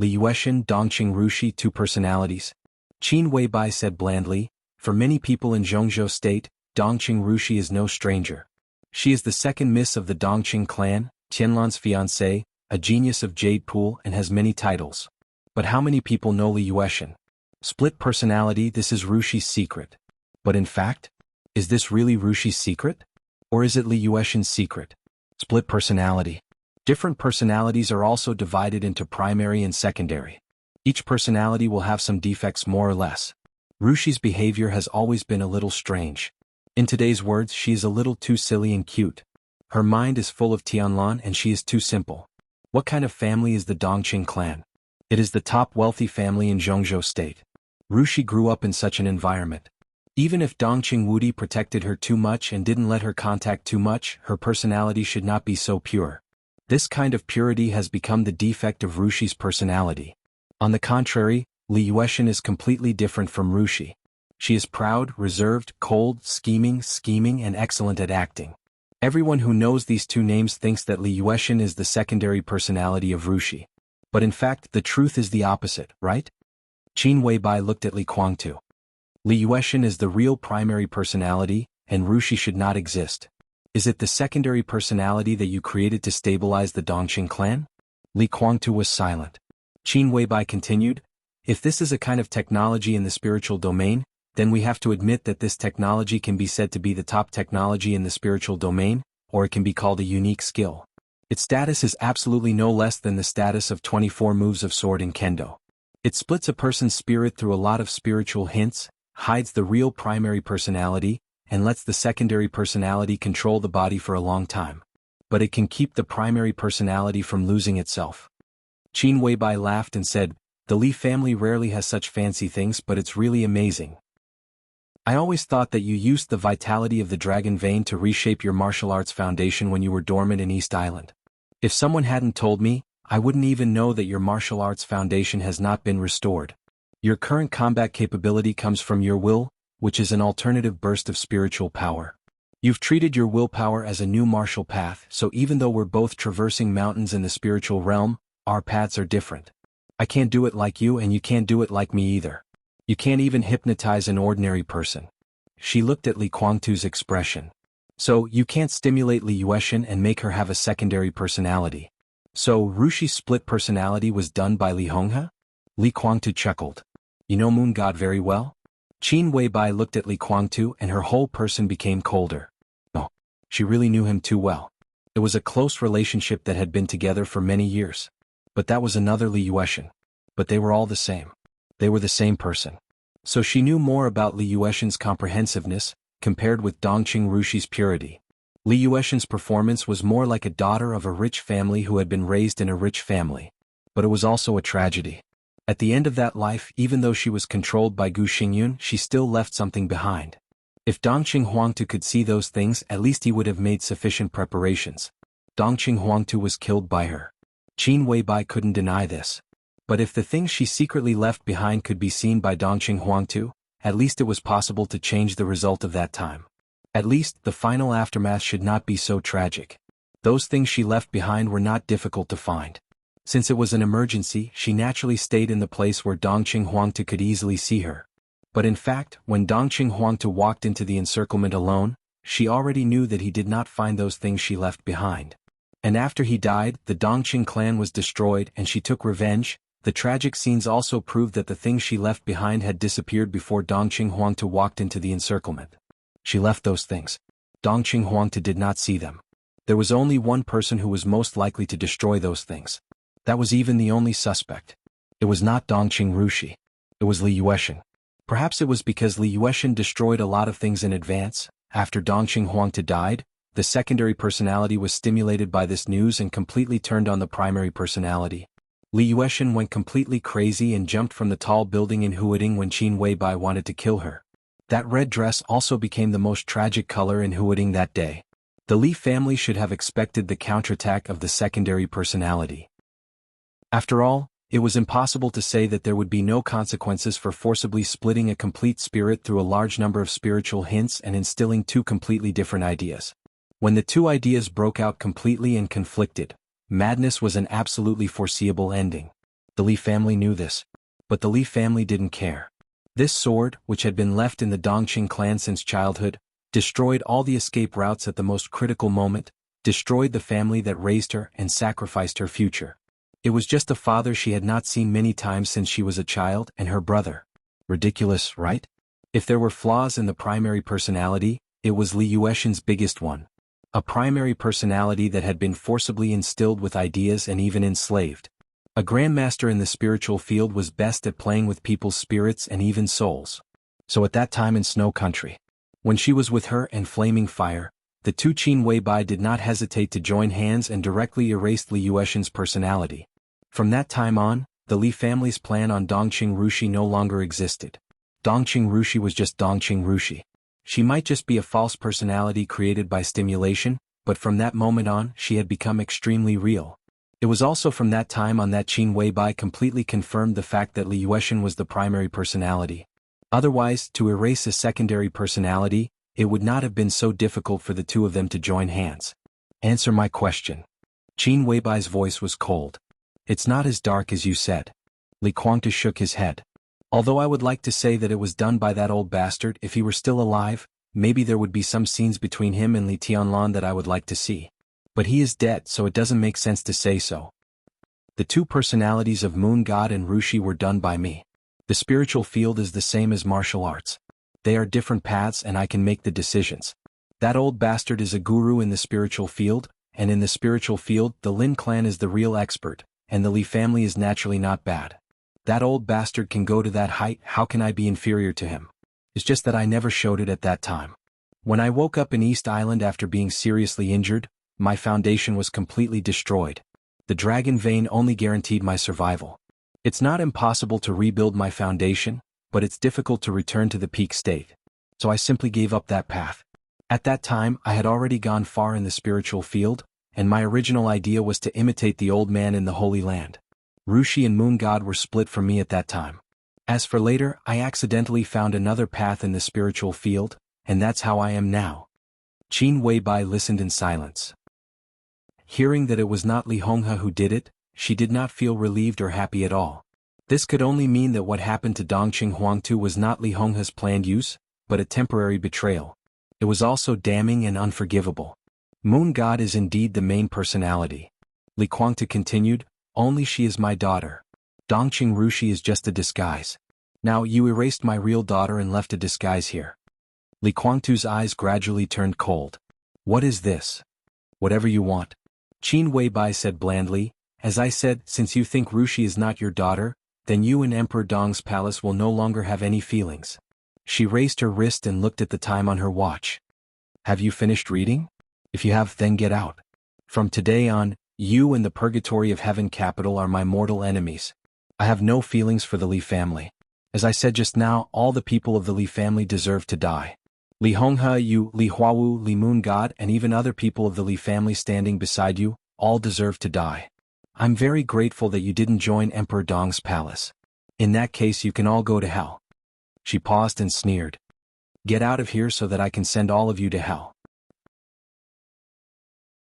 Li Yueshan, Dongqing Rushi, 2 personalities. Qin Weibai said blandly, for many people in Zhongzhou state, Dongqing Rushi is no stranger. She is the second miss of the Dongqing clan, Tianlan's fiancée, a genius of Jade Pool and has many titles. But how many people know Li Yueshan? Split personality, this is Rushi's secret. But in fact, is this really Rushi's secret? Or is it Li Yueshan's secret? Split personality. Different personalities are also divided into primary and secondary. Each personality will have some defects more or less. Rushi's behavior has always been a little strange. In today's words, she is a little too silly and cute. Her mind is full of Tianlan and she is too simple. What kind of family is the Dongqing clan? It is the top wealthy family in Zhongzhou state. Rushi grew up in such an environment. Even if Dongqing Wudi protected her too much and didn't let her contact too much, her personality should not be so pure. This kind of purity has become the defect of Rushi's personality. On the contrary, Li Yueshan is completely different from Rushi. She is proud, reserved, cold, scheming and excellent at acting. Everyone who knows these two names thinks that Li Yuexin is the secondary personality of Rushi. But in fact, the truth is the opposite, right? Qin Weibai looked at Li Guangtu. Li Yuexin is the real primary personality, and Rushi should not exist. Is it the secondary personality that you created to stabilize the Dongqing clan? Li Guangtu was silent. Qin Weibai continued, if this is a kind of technology in the spiritual domain, then we have to admit that this technology can be said to be the top technology in the spiritual domain, or it can be called a unique skill. Its status is absolutely no less than the status of 24 moves of sword in kendo. It splits a person's spirit through a lot of spiritual hints, hides the real primary personality, and lets the secondary personality control the body for a long time. But it can keep the primary personality from losing itself. Qin Weibai laughed and said, the Li family rarely has such fancy things, but it's really amazing. I always thought that you used the vitality of the dragon vein to reshape your martial arts foundation when you were dormant in East Island. If someone hadn't told me, I wouldn't even know that your martial arts foundation has not been restored. Your current combat capability comes from your will, which is an alternative burst of spiritual power. You've treated your willpower as a new martial path, so even though we're both traversing mountains in the spiritual realm, our paths are different. I can't do it like you and you can't do it like me either. You can't even hypnotize an ordinary person. She looked at Li Guangtu's expression. So, you can't stimulate Li Yuexin and make her have a secondary personality. So, Rushi's split personality was done by Li Honghe? Li Guangtu chuckled. You know Moon God very well? Qin Weibai looked at Li Guangtu and her whole person became colder. No, she really knew him too well. It was a close relationship that had been together for many years. But that was another Li Yuexin. But they were all the same. They were the same person. So she knew more about Li Yuexin's comprehensiveness, compared with Dongqing Rushi's purity. Li Yuexin's performance was more like a daughter of a rich family who had been raised in a rich family. But it was also a tragedy. At the end of that life, even though she was controlled by Gu Xingyun, she still left something behind. If Dongqing Huangtu could see those things, at least he would have made sufficient preparations. Dongqing Huangtu was killed by her. Qin Weibai couldn't deny this. But if the things she secretly left behind could be seen by Dongqing Huangtu, at least it was possible to change the result of that time. At least, the final aftermath should not be so tragic. Those things she left behind were not difficult to find. Since it was an emergency, she naturally stayed in the place where Dongqing Huangtu could easily see her. But in fact, when Dongqing Huangtu walked into the encirclement alone, she already knew that he did not find those things she left behind. And after he died, the Dongqing clan was destroyed and she took revenge. The tragic scenes also proved that the things she left behind had disappeared before Dongqing Huangtu walked into the encirclement. She left those things. Dongqing Huangtu did not see them. There was only one person who was most likely to destroy those things. That was even the only suspect. It was not Dongqing Rushi. It was Li Yuexin. Perhaps it was because Li Yuexin destroyed a lot of things in advance. After Dongqing Huangtu died, the secondary personality was stimulated by this news and completely turned on the primary personality. Li Yuexin went completely crazy and jumped from the tall building in Huading when Qin Weibai wanted to kill her. That red dress also became the most tragic color in Huading that day. The Li family should have expected the counterattack of the secondary personality. After all, it was impossible to say that there would be no consequences for forcibly splitting a complete spirit through a large number of spiritual hints and instilling two completely different ideas. When the two ideas broke out completely and conflicted, madness was an absolutely foreseeable ending. The Li family knew this. But the Li family didn't care. This sword, which had been left in the Dongqing clan since childhood, destroyed all the escape routes at the most critical moment, destroyed the family that raised her and sacrificed her future. It was just a father she had not seen many times since she was a child and her brother. Ridiculous, right? If there were flaws in the primary personality, it was Li Yuexin's biggest one. A primary personality that had been forcibly instilled with ideas and even enslaved. A grandmaster in the spiritual field was best at playing with people's spirits and even souls. So at that time in Snow Country, when she was with her and Flaming Fire, the two Qin Weibai did not hesitate to join hands and directly erased Li Yuexin's personality. From that time on, the Li family's plan on Dongqing Rushi no longer existed. Dongqing Rushi was just Dongqing Rushi. She might just be a false personality created by stimulation, but from that moment on, she had become extremely real. It was also from that time on that Qin Weibai completely confirmed the fact that Li Yuexin was the primary personality. Otherwise, to erase a secondary personality, it would not have been so difficult for the two of them to join hands. Answer my question. Qin Weibai's voice was cold. It's not as dark as you said. Li Guangtu shook his head. Although I would like to say that it was done by that old bastard if he were still alive, maybe there would be some scenes between him and Li Tianlan that I would like to see. But he is dead, so it doesn't make sense to say so. The two personalities of Moon God and Rushi were done by me. The spiritual field is the same as martial arts. They are different paths and I can make the decisions. That old bastard is a guru in the spiritual field, and in the spiritual field the Lin clan is the real expert, and the Li family is naturally not bad. That old bastard can go to that height, how can I be inferior to him? It's just that I never showed it at that time. When I woke up in East Island after being seriously injured, my foundation was completely destroyed. The dragon vein only guaranteed my survival. It's not impossible to rebuild my foundation, but it's difficult to return to the peak state. So I simply gave up that path. At that time, I had already gone far in the spiritual field, and my original idea was to imitate the old man in the Holy Land. Rushi and Moon God were split from me at that time. As for later, I accidentally found another path in the spiritual field, and that's how I am now. Qin Weibai listened in silence. Hearing that it was not Li Honghe who did it, she did not feel relieved or happy at all. This could only mean that what happened to Dongqing Huangtu was not Li Honghe's planned use, but a temporary betrayal. It was also damning and unforgivable. Moon God is indeed the main personality. Li Guangtu continued, only she is my daughter. Dongqing Rushi is just a disguise. Now you erased my real daughter and left a disguise here. Li Guangtu's eyes gradually turned cold. What is this? Whatever you want. Qin Weibai said blandly, as I said, since you think Rushi is not your daughter, then you in Emperor Dong's palace will no longer have any feelings. She raised her wrist and looked at the time on her watch. Have you finished reading? If you have, then get out. From today on, you and the purgatory of heaven capital are my mortal enemies. I have no feelings for the Li family. As I said just now, all the people of the Li family deserve to die. Li Honghe, you, Li Huawu, Li Moon God, and even other people of the Li family standing beside you, all deserve to die. I'm very grateful that you didn't join Emperor Dong's palace. In that case you can all go to hell. She paused and sneered. Get out of here so that I can send all of you to hell.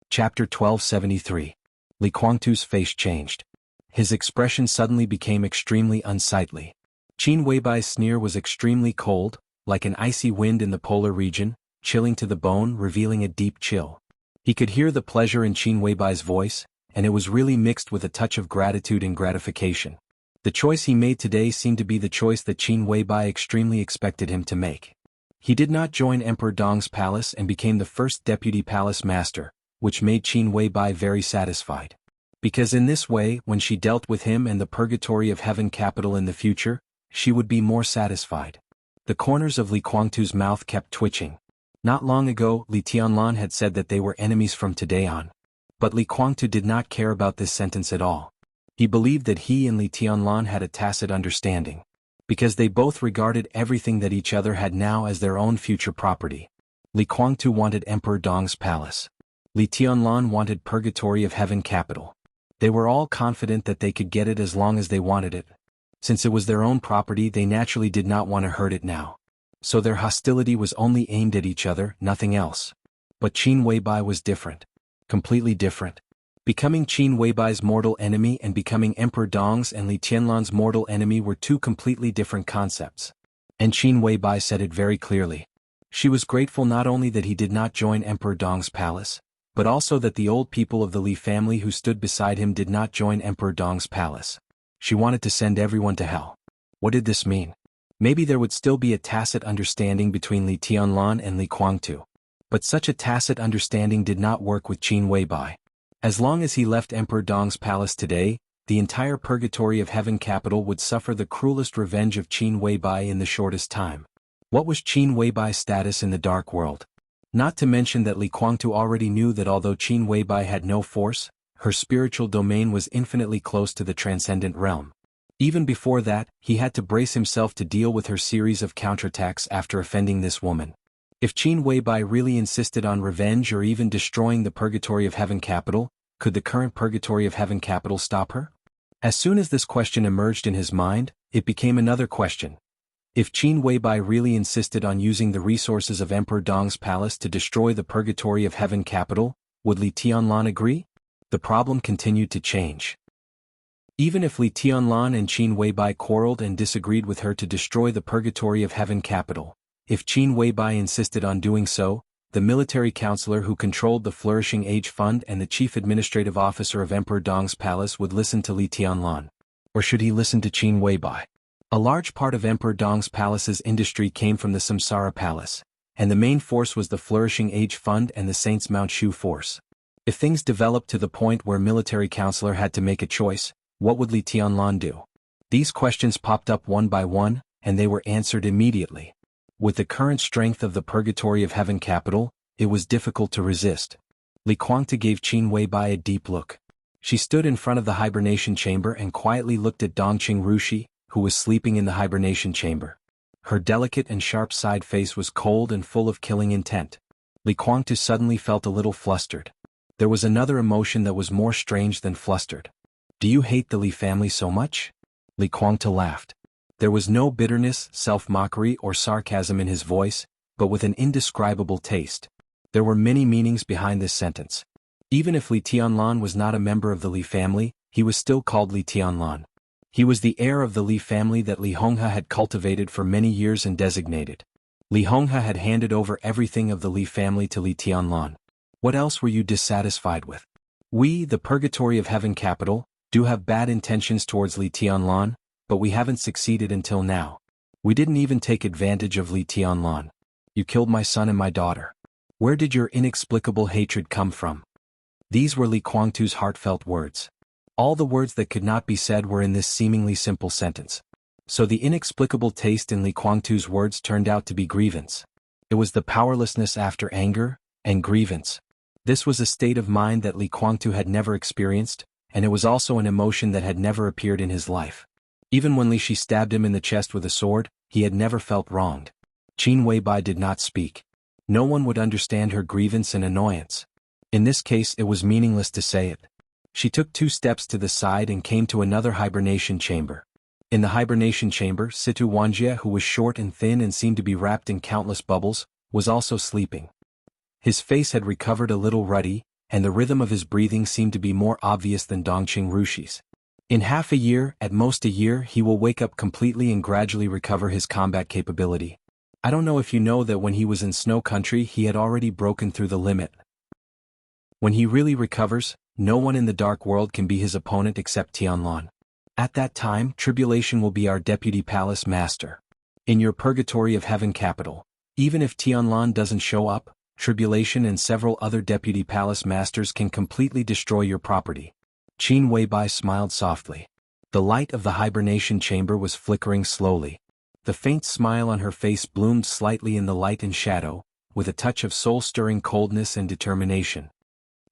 Chapter 1273. Li Guangtu's face changed. His expression suddenly became extremely unsightly. Qin Weibai's sneer was extremely cold, like an icy wind in the polar region, chilling to the bone, revealing a deep chill. He could hear the pleasure in Qin Weibai's voice, and it was really mixed with a touch of gratitude and gratification. The choice he made today seemed to be the choice that Qin Weibai extremely expected him to make. He did not join Emperor Dong's palace and became the first deputy palace master, which made Qin Weibai very satisfied. Because in this way, when she dealt with him and the purgatory of heaven capital in the future, she would be more satisfied. The corners of Li Guangtu's mouth kept twitching. Not long ago, Li Tianlan had said that they were enemies from today on. But Li Guangtu did not care about this sentence at all. He believed that he and Li Tianlan had a tacit understanding. Because they both regarded everything that each other had now as their own future property. Li Guangtu wanted Emperor Dong's palace. Li Tianlan wanted purgatory of heaven capital. They were all confident that they could get it as long as they wanted it. Since it was their own property, they naturally did not want to hurt it now. So their hostility was only aimed at each other, nothing else. But Qin Weibai was different. Completely different. Becoming Qin Weibai's mortal enemy and becoming Emperor Dong's and Li Tianlan's mortal enemy were two completely different concepts. And Qin Weibai said it very clearly. She was grateful not only that he did not join Emperor Dong's palace, but also that the old people of the Li family who stood beside him did not join Emperor Dong's palace. She wanted to send everyone to hell. What did this mean? Maybe there would still be a tacit understanding between Li Tianlan and Li Guangtu. But such a tacit understanding did not work with Qin Weibai. As long as he left Emperor Dong's palace today, the entire purgatory of heaven capital would suffer the cruelest revenge of Qin Weibai in the shortest time. What was Qin Weibai's status in the dark world? Not to mention that Li Guangtu already knew that although Qin Weibai had no force, her spiritual domain was infinitely close to the transcendent realm. Even before that, he had to brace himself to deal with her series of counterattacks after offending this woman. If Qin Weibai really insisted on revenge or even destroying the purgatory of heaven capital, could the current purgatory of heaven capital stop her? As soon as this question emerged in his mind, it became another question. If Qin Weibai really insisted on using the resources of Emperor Dong's palace to destroy the Purgatory of Heaven capital, would Li Tianlan agree? The problem continued to change. Even if Li Tianlan and Qin Weibai quarreled and disagreed with her to destroy the Purgatory of Heaven capital, if Qin Weibai insisted on doing so, the military counselor who controlled the Flourishing Age Fund and the chief administrative officer of Emperor Dong's palace would listen to Li Tianlan. Or should he listen to Qin Weibai? A large part of Emperor Dong's palace's industry came from the Samsara Palace, and the main force was the Flourishing Age Fund and the Saints Mount Shu force. If things developed to the point where military counselor had to make a choice, what would Li Tianlan do? These questions popped up one by one, and they were answered immediately. With the current strength of the Purgatory of Heaven capital, it was difficult to resist. Li Guangtu gave Qin Weibai a deep look. She stood in front of the hibernation chamber and quietly looked at Dongqing Rushi, who was sleeping in the hibernation chamber. Her delicate and sharp-side face was cold and full of killing intent. Li Guangtu suddenly felt a little flustered. There was another emotion that was more strange than flustered. Do you hate the Li family so much? Li Guangtu laughed. There was no bitterness, self-mockery or sarcasm in his voice, but with an indescribable taste. There were many meanings behind this sentence. Even if Li Tianlan was not a member of the Li family, he was still called Li Tianlan. He was the heir of the Li family that Li Honghe had cultivated for many years and designated. Li Honghe had handed over everything of the Li family to Li Tianlan. What else were you dissatisfied with? We, the Purgatory of Heaven capital, do have bad intentions towards Li Tianlan, but we haven't succeeded until now. We didn't even take advantage of Li Tianlan. You killed my son and my daughter. Where did your inexplicable hatred come from? These were Li Guangtu's heartfelt words. All the words that could not be said were in this seemingly simple sentence. So the inexplicable taste in Li Guangtu's words turned out to be grievance. It was the powerlessness after anger and grievance. This was a state of mind that Li Guangtu had never experienced, and it was also an emotion that had never appeared in his life. Even when Li Shi stabbed him in the chest with a sword, he had never felt wronged. Qin Weibai did not speak. No one would understand her grievance and annoyance. In this case it was meaningless to say it. She took 2 steps to the side and came to another hibernation chamber. In the hibernation chamber, Situ Wanjie, who was short and thin and seemed to be wrapped in countless bubbles, was also sleeping. His face had recovered a little ruddy, and the rhythm of his breathing seemed to be more obvious than Dongqing Rushi's. In half a year, at most a year, he will wake up completely and gradually recover his combat capability. I don't know if you know that when he was in Snow Country he had already broken through the limit. When he really recovers, no one in the Dark World can be his opponent except Tianlan. At that time, Tribulation will be our Deputy Palace Master. In your Purgatory of Heaven capital, even if Tianlan doesn't show up, Tribulation and several other Deputy Palace Masters can completely destroy your property. Qin Weibai smiled softly. The light of the hibernation chamber was flickering slowly. The faint smile on her face bloomed slightly in the light and shadow, with a touch of soul-stirring coldness and determination.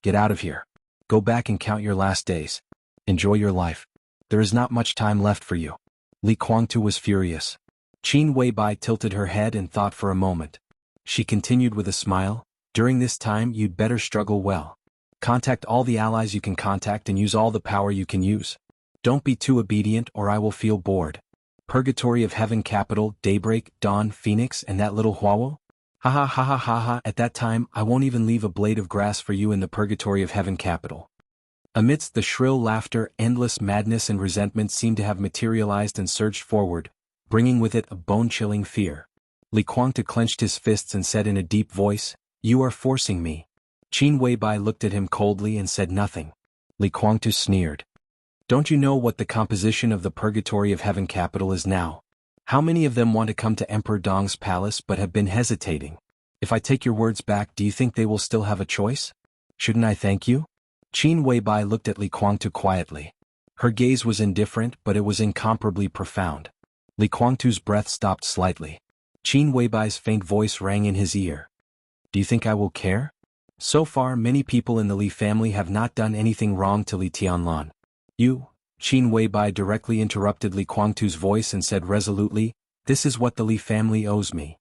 Get out of here. Go back and count your last days. Enjoy your life. There is not much time left for you. Li Guangtu was furious. Qin Weibai tilted her head and thought for a moment. She continued with a smile, during this time you'd better struggle well. Contact all the allies you can contact and use all the power you can use. Don't be too obedient or I will feel bored. Purgatory of Heaven capital, Daybreak, Dawn, Phoenix and that little Huawo? Ha ha ha ha ha ha, at that time I won't even leave a blade of grass for you in the Purgatory of Heaven capital. Amidst the shrill laughter, endless madness and resentment seemed to have materialized and surged forward, bringing with it a bone-chilling fear. Li Guangtu clenched his fists and said in a deep voice, "You are forcing me." Qin Weibai looked at him coldly and said nothing. Li Guangtu sneered. Don't you know what the composition of the Purgatory of Heaven capital is now? How many of them want to come to Emperor Dong's palace but have been hesitating? If I take your words back, do you think they will still have a choice? Shouldn't I thank you? Qin Weibai looked at Li Guangtu quietly. Her gaze was indifferent, but it was incomparably profound. Li Guangtu's breath stopped slightly. Qin Weibai's faint voice rang in his ear. Do you think I will care? So far, many people in the Li family have not done anything wrong to Li Tianlan. You, Qin Weibai directly interrupted Li Guangtu's voice and said resolutely, this is what the Li family owes me.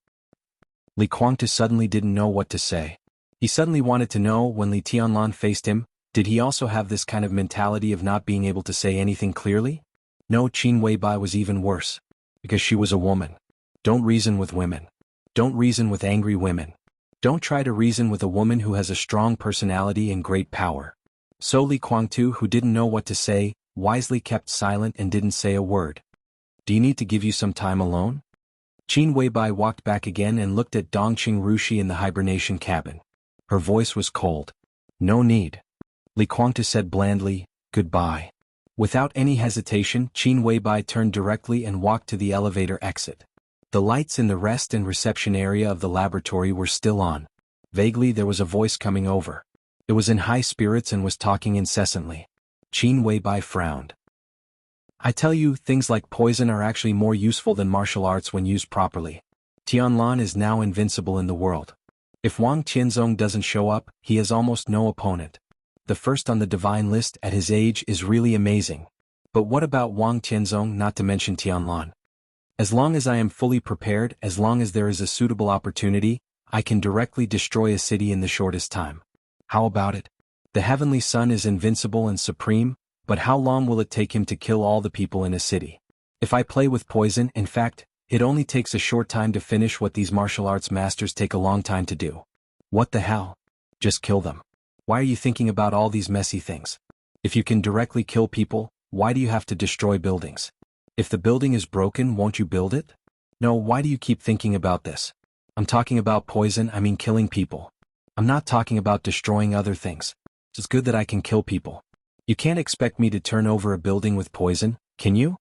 Li Guangtu suddenly didn't know what to say. He suddenly wanted to know when Li Tianlan faced him, did he also have this kind of mentality of not being able to say anything clearly? No, Qin Weibai was even worse. Because she was a woman. Don't reason with women. Don't reason with angry women. Don't try to reason with a woman who has a strong personality and great power. So Li Kuangtu, who didn't know what to say, wisely kept silent and didn't say a word. Do you need to give you some time alone? Qin Weibai walked back again and looked at Dongqing Rushi in the hibernation cabin. Her voice was cold. No need. Li Kuangtu said blandly, goodbye. Without any hesitation, Qin Weibai turned directly and walked to the elevator exit. The lights in the rest and reception area of the laboratory were still on. Vaguely there was a voice coming over. It was in high spirits and was talking incessantly. Qin Weibai frowned. I tell you, things like poison are actually more useful than martial arts when used properly. Tianlan is now invincible in the world. If Wang Tianzong doesn't show up, he has almost no opponent. The first on the divine list at his age is really amazing. But what about Wang Tianzong, not to mention Tianlan? As long as I am fully prepared, as long as there is a suitable opportunity, I can directly destroy a city in the shortest time. How about it? The heavenly sun is invincible and supreme, but how long will it take him to kill all the people in a city? If I play with poison, in fact, it only takes a short time to finish what these martial arts masters take a long time to do. What the hell? Just kill them. Why are you thinking about all these messy things? If you can directly kill people, why do you have to destroy buildings? If the building is broken, won't you build it? No, why do you keep thinking about this? I'm talking about poison, I mean killing people. I'm not talking about destroying other things. It's good that I can kill people. You can't expect me to turn over a building with poison, can you?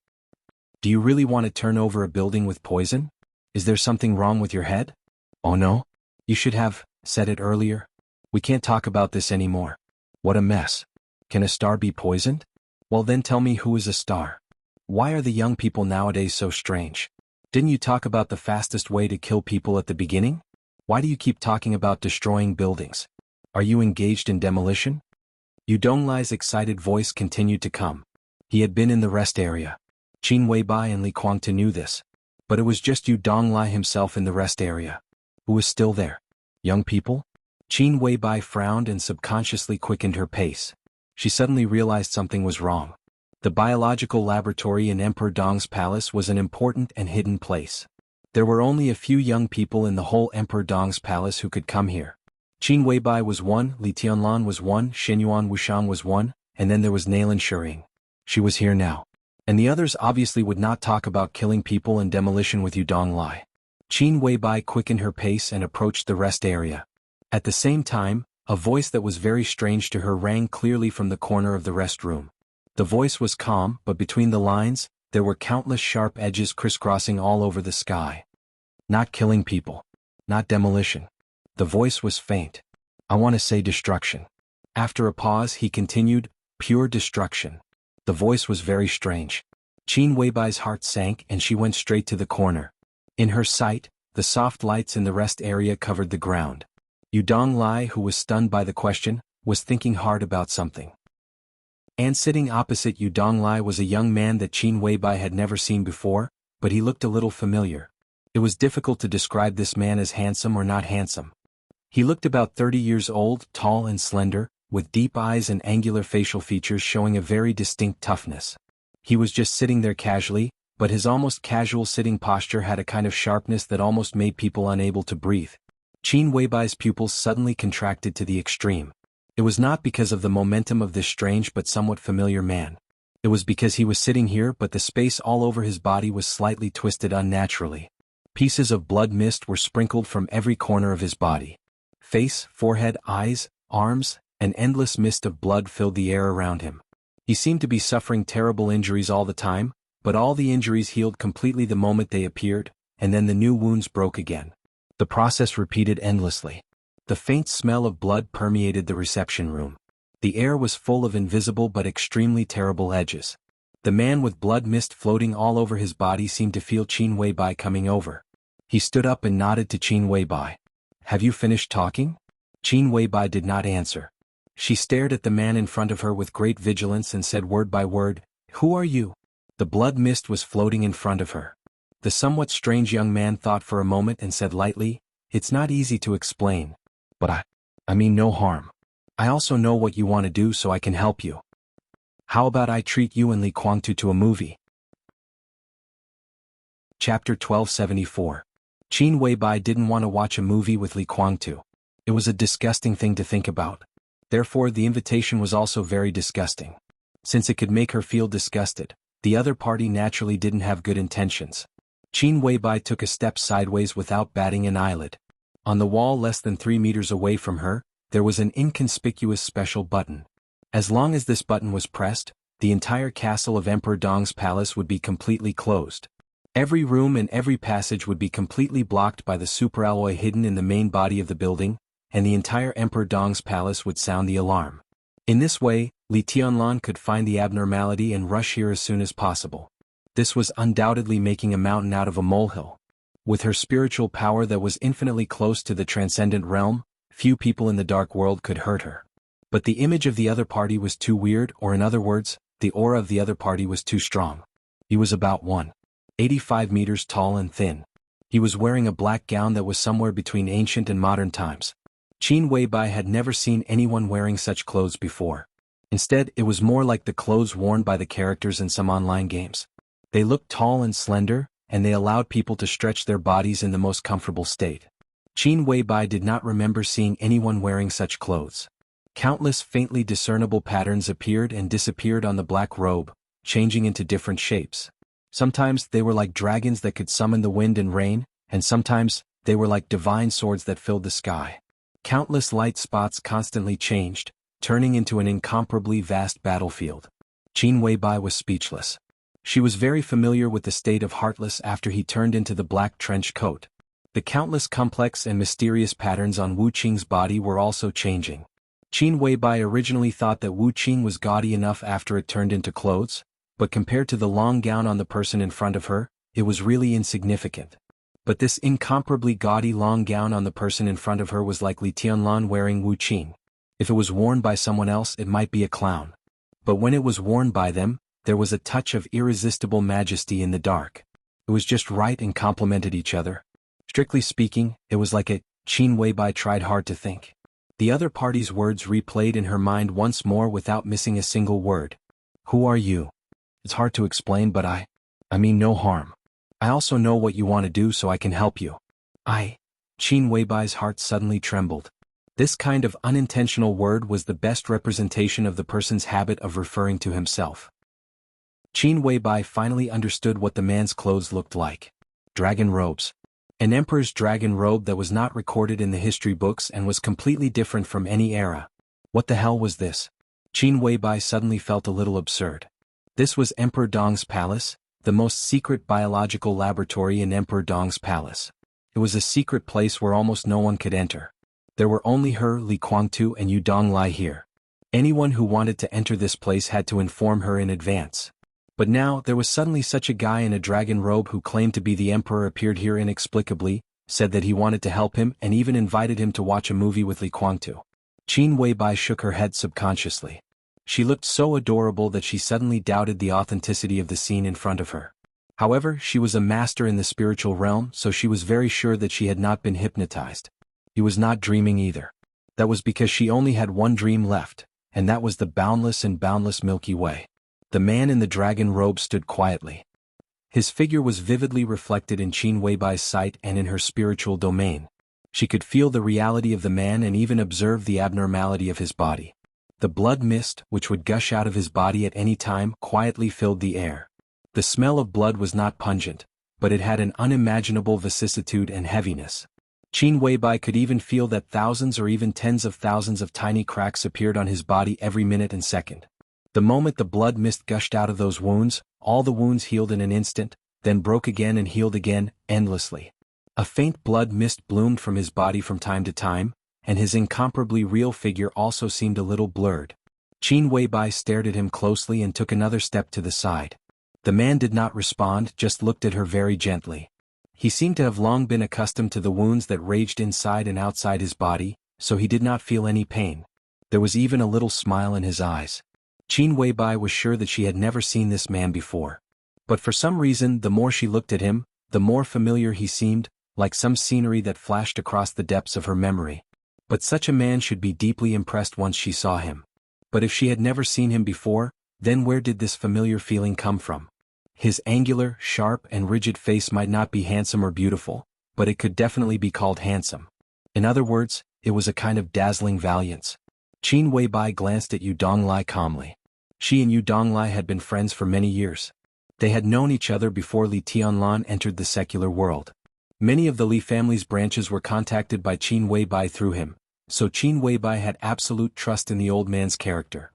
Do you really want to turn over a building with poison? Is there something wrong with your head? Oh no? You should have said it earlier. We can't talk about this anymore. What a mess. Can a star be poisoned? Well then tell me, who is a star? Why are the young people nowadays so strange? Didn't you talk about the fastest way to kill people at the beginning? Why do you keep talking about destroying buildings? Are you engaged in demolition? Yu Donglai's excited voice continued to come. He had been in the rest area. Qin Weibai and Li Kuangtu knew this. But it was just Yu Donglai himself in the rest area. Who was still there? Young people? Qin Weibai frowned and subconsciously quickened her pace. She suddenly realized something was wrong. The biological laboratory in Emperor Dong's palace was an important and hidden place. There were only a few young people in the whole Emperor Dong's palace who could come here. Qin Weibai was one, Li Tianlan was one, Xinyuan Wuxian was one, and then there was Nalan Shuring. She was here now. And the others obviously would not talk about killing people and demolition with Yu Donglai. Qin Weibai quickened her pace and approached the rest area. At the same time, a voice that was very strange to her rang clearly from the corner of the rest room. The voice was calm, but between the lines, there were countless sharp edges crisscrossing all over the sky. Not killing people. Not demolition. The voice was faint. I want to say destruction. After a pause, he continued, pure destruction. The voice was very strange. Qin Weibai's heart sank and she went straight to the corner. In her sight, the soft lights in the rest area covered the ground. Yu Donglai, who was stunned by the question, was thinking hard about something. And sitting opposite Yu Donglai was a young man that Qin Weibai had never seen before, but he looked a little familiar. It was difficult to describe this man as handsome or not handsome. He looked about 30 years old, tall and slender, with deep eyes and angular facial features showing a very distinct toughness. He was just sitting there casually, but his almost casual sitting posture had a kind of sharpness that almost made people unable to breathe. Qin Weibai's pupils suddenly contracted to the extreme. It was not because of the momentum of this strange but somewhat familiar man. It was because he was sitting here, but the space all over his body was slightly twisted unnaturally. Pieces of blood mist were sprinkled from every corner of his body. Face, forehead, eyes, arms, an endless mist of blood filled the air around him. He seemed to be suffering terrible injuries all the time, but all the injuries healed completely the moment they appeared, and then the new wounds broke again. The process repeated endlessly. The faint smell of blood permeated the reception room. The air was full of invisible but extremely terrible edges. The man with blood mist floating all over his body seemed to feel Qin Weibai coming over. He stood up and nodded to Qin Weibai. Have you finished talking? Qin Weibai did not answer. She stared at the man in front of her with great vigilance and said word by word, Who are you? The blood mist was floating in front of her. The somewhat strange young man thought for a moment and said lightly, It's not easy to explain. But I mean no harm. I also know what you want to do, so I can help you. How about I treat you and Li Kuangtu to a movie? Chapter 1274. Qin Weibai didn't want to watch a movie with Li Guangtu. It was a disgusting thing to think about. Therefore the invitation was also very disgusting. Since it could make her feel disgusted, the other party naturally didn't have good intentions. Qin Weibai took a step sideways without batting an eyelid. On the wall less than 3 meters away from her, there was an inconspicuous special button. As long as this button was pressed, the entire castle of Emperor Dong's palace would be completely closed. Every room and every passage would be completely blocked by the superalloy hidden in the main body of the building, and the entire Emperor Dong's palace would sound the alarm. In this way, Li Tianlan could find the abnormality and rush here as soon as possible. This was undoubtedly making a mountain out of a molehill. With her spiritual power that was infinitely close to the transcendent realm, few people in the dark world could hurt her. But the image of the other party was too weird, or in other words, the aura of the other party was too strong. He was about 1.85 meters tall and thin. He was wearing a black gown that was somewhere between ancient and modern times. Qin Weibai had never seen anyone wearing such clothes before. Instead, it was more like the clothes worn by the characters in some online games. They looked tall and slender, and they allowed people to stretch their bodies in the most comfortable state. Qin Weibai did not remember seeing anyone wearing such clothes. Countless faintly discernible patterns appeared and disappeared on the black robe, changing into different shapes. Sometimes they were like dragons that could summon the wind and rain, and sometimes they were like divine swords that filled the sky. Countless light spots constantly changed, turning into an incomparably vast battlefield. Qin Weibai was speechless. She was very familiar with the state of Heartless after he turned into the black trench coat. The countless complex and mysterious patterns on Wu Qing's body were also changing. Qin Weibai originally thought that Wu Qing was gaudy enough after it turned into clothes, but compared to the long gown on the person in front of her, it was really insignificant. But this incomparably gaudy long gown on the person in front of her was like Li Tianlan wearing Wu Qing. If it was worn by someone else, it might be a clown. But when it was worn by them, there was a touch of irresistible majesty in the dark. It was just right and complemented each other. Strictly speaking, it was like it. Qin Weibai tried hard to think. The other party's words replayed in her mind once more without missing a single word. Who are you? It's hard to explain, but I mean no harm. I also know what you want to do, so I can help you. Qin Weibai's heart suddenly trembled. This kind of unintentional word was the best representation of the person's habit of referring to himself. Qin Weibai finally understood what the man's clothes looked like. Dragon robes. An emperor's dragon robe that was not recorded in the history books and was completely different from any era. What the hell was this? Qin Weibai suddenly felt a little absurd. This was Emperor Dong's palace, the most secret biological laboratory in Emperor Dong's palace. It was a secret place where almost no one could enter. There were only her, Li Guangtu, and Yu Donglai here. Anyone who wanted to enter this place had to inform her in advance. But now, there was suddenly such a guy in a dragon robe who claimed to be the emperor appeared here inexplicably, said that he wanted to help him and even invited him to watch a movie with Li Guangtu. Qin Weibai shook her head subconsciously. She looked so adorable that she suddenly doubted the authenticity of the scene in front of her. However, she was a master in the spiritual realm, so she was very sure that she had not been hypnotized. He was not dreaming either. That was because she only had one dream left, and that was the boundless and boundless Milky Way. The man in the dragon robe stood quietly. His figure was vividly reflected in Qin Weibai's sight and in her spiritual domain. She could feel the reality of the man and even observe the abnormality of his body. The blood mist, which would gush out of his body at any time, quietly filled the air. The smell of blood was not pungent, but it had an unimaginable vicissitude and heaviness. Qin Weibai could even feel that thousands or even tens of thousands of tiny cracks appeared on his body every minute and second. The moment the blood mist gushed out of those wounds, all the wounds healed in an instant, then broke again and healed again, endlessly. A faint blood mist bloomed from his body from time to time, and his incomparably real figure also seemed a little blurred. Qin Weibai stared at him closely and took another step to the side. The man did not respond, just looked at her very gently. He seemed to have long been accustomed to the wounds that raged inside and outside his body, so he did not feel any pain. There was even a little smile in his eyes. Qin Weibai was sure that she had never seen this man before. But for some reason, the more she looked at him, the more familiar he seemed, like some scenery that flashed across the depths of her memory. But such a man should be deeply impressed once she saw him. But if she had never seen him before, then where did this familiar feeling come from? His angular, sharp and rigid face might not be handsome or beautiful, but it could definitely be called handsome. In other words, it was a kind of dazzling valiance. Qin Weibai glanced at Yu Donglai calmly. She and Yu Donglai had been friends for many years. They had known each other before Li Tianlan entered the secular world. Many of the Li family's branches were contacted by Qin Weibai through him, so Qin Weibai had absolute trust in the old man's character.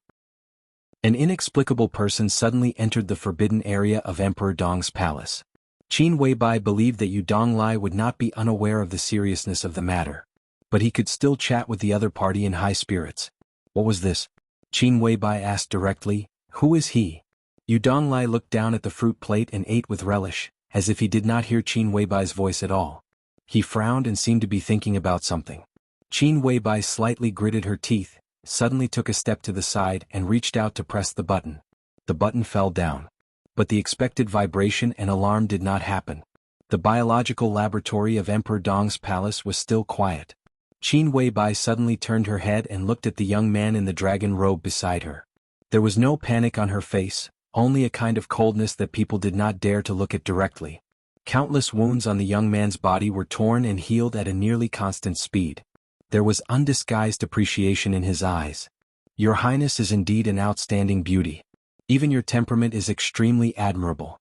An inexplicable person suddenly entered the forbidden area of Emperor Dong's palace. Qin Weibai believed that Yu Donglai would not be unaware of the seriousness of the matter. But he could still chat with the other party in high spirits. What was this? Qin Weibai asked directly. Who is he? Yu Donglai looked down at the fruit plate and ate with relish, as if he did not hear Qin Weibai's voice at all. He frowned and seemed to be thinking about something. Qin Weibai slightly gritted her teeth, suddenly took a step to the side and reached out to press the button. The button fell down. But the expected vibration and alarm did not happen. The biological laboratory of Emperor Dong's palace was still quiet. Qin Weibai suddenly turned her head and looked at the young man in the dragon robe beside her. There was no panic on her face, only a kind of coldness that people did not dare to look at directly. Countless wounds on the young man's body were torn and healed at a nearly constant speed. There was undisguised appreciation in his eyes. Your Highness is indeed an outstanding beauty. Even your temperament is extremely admirable.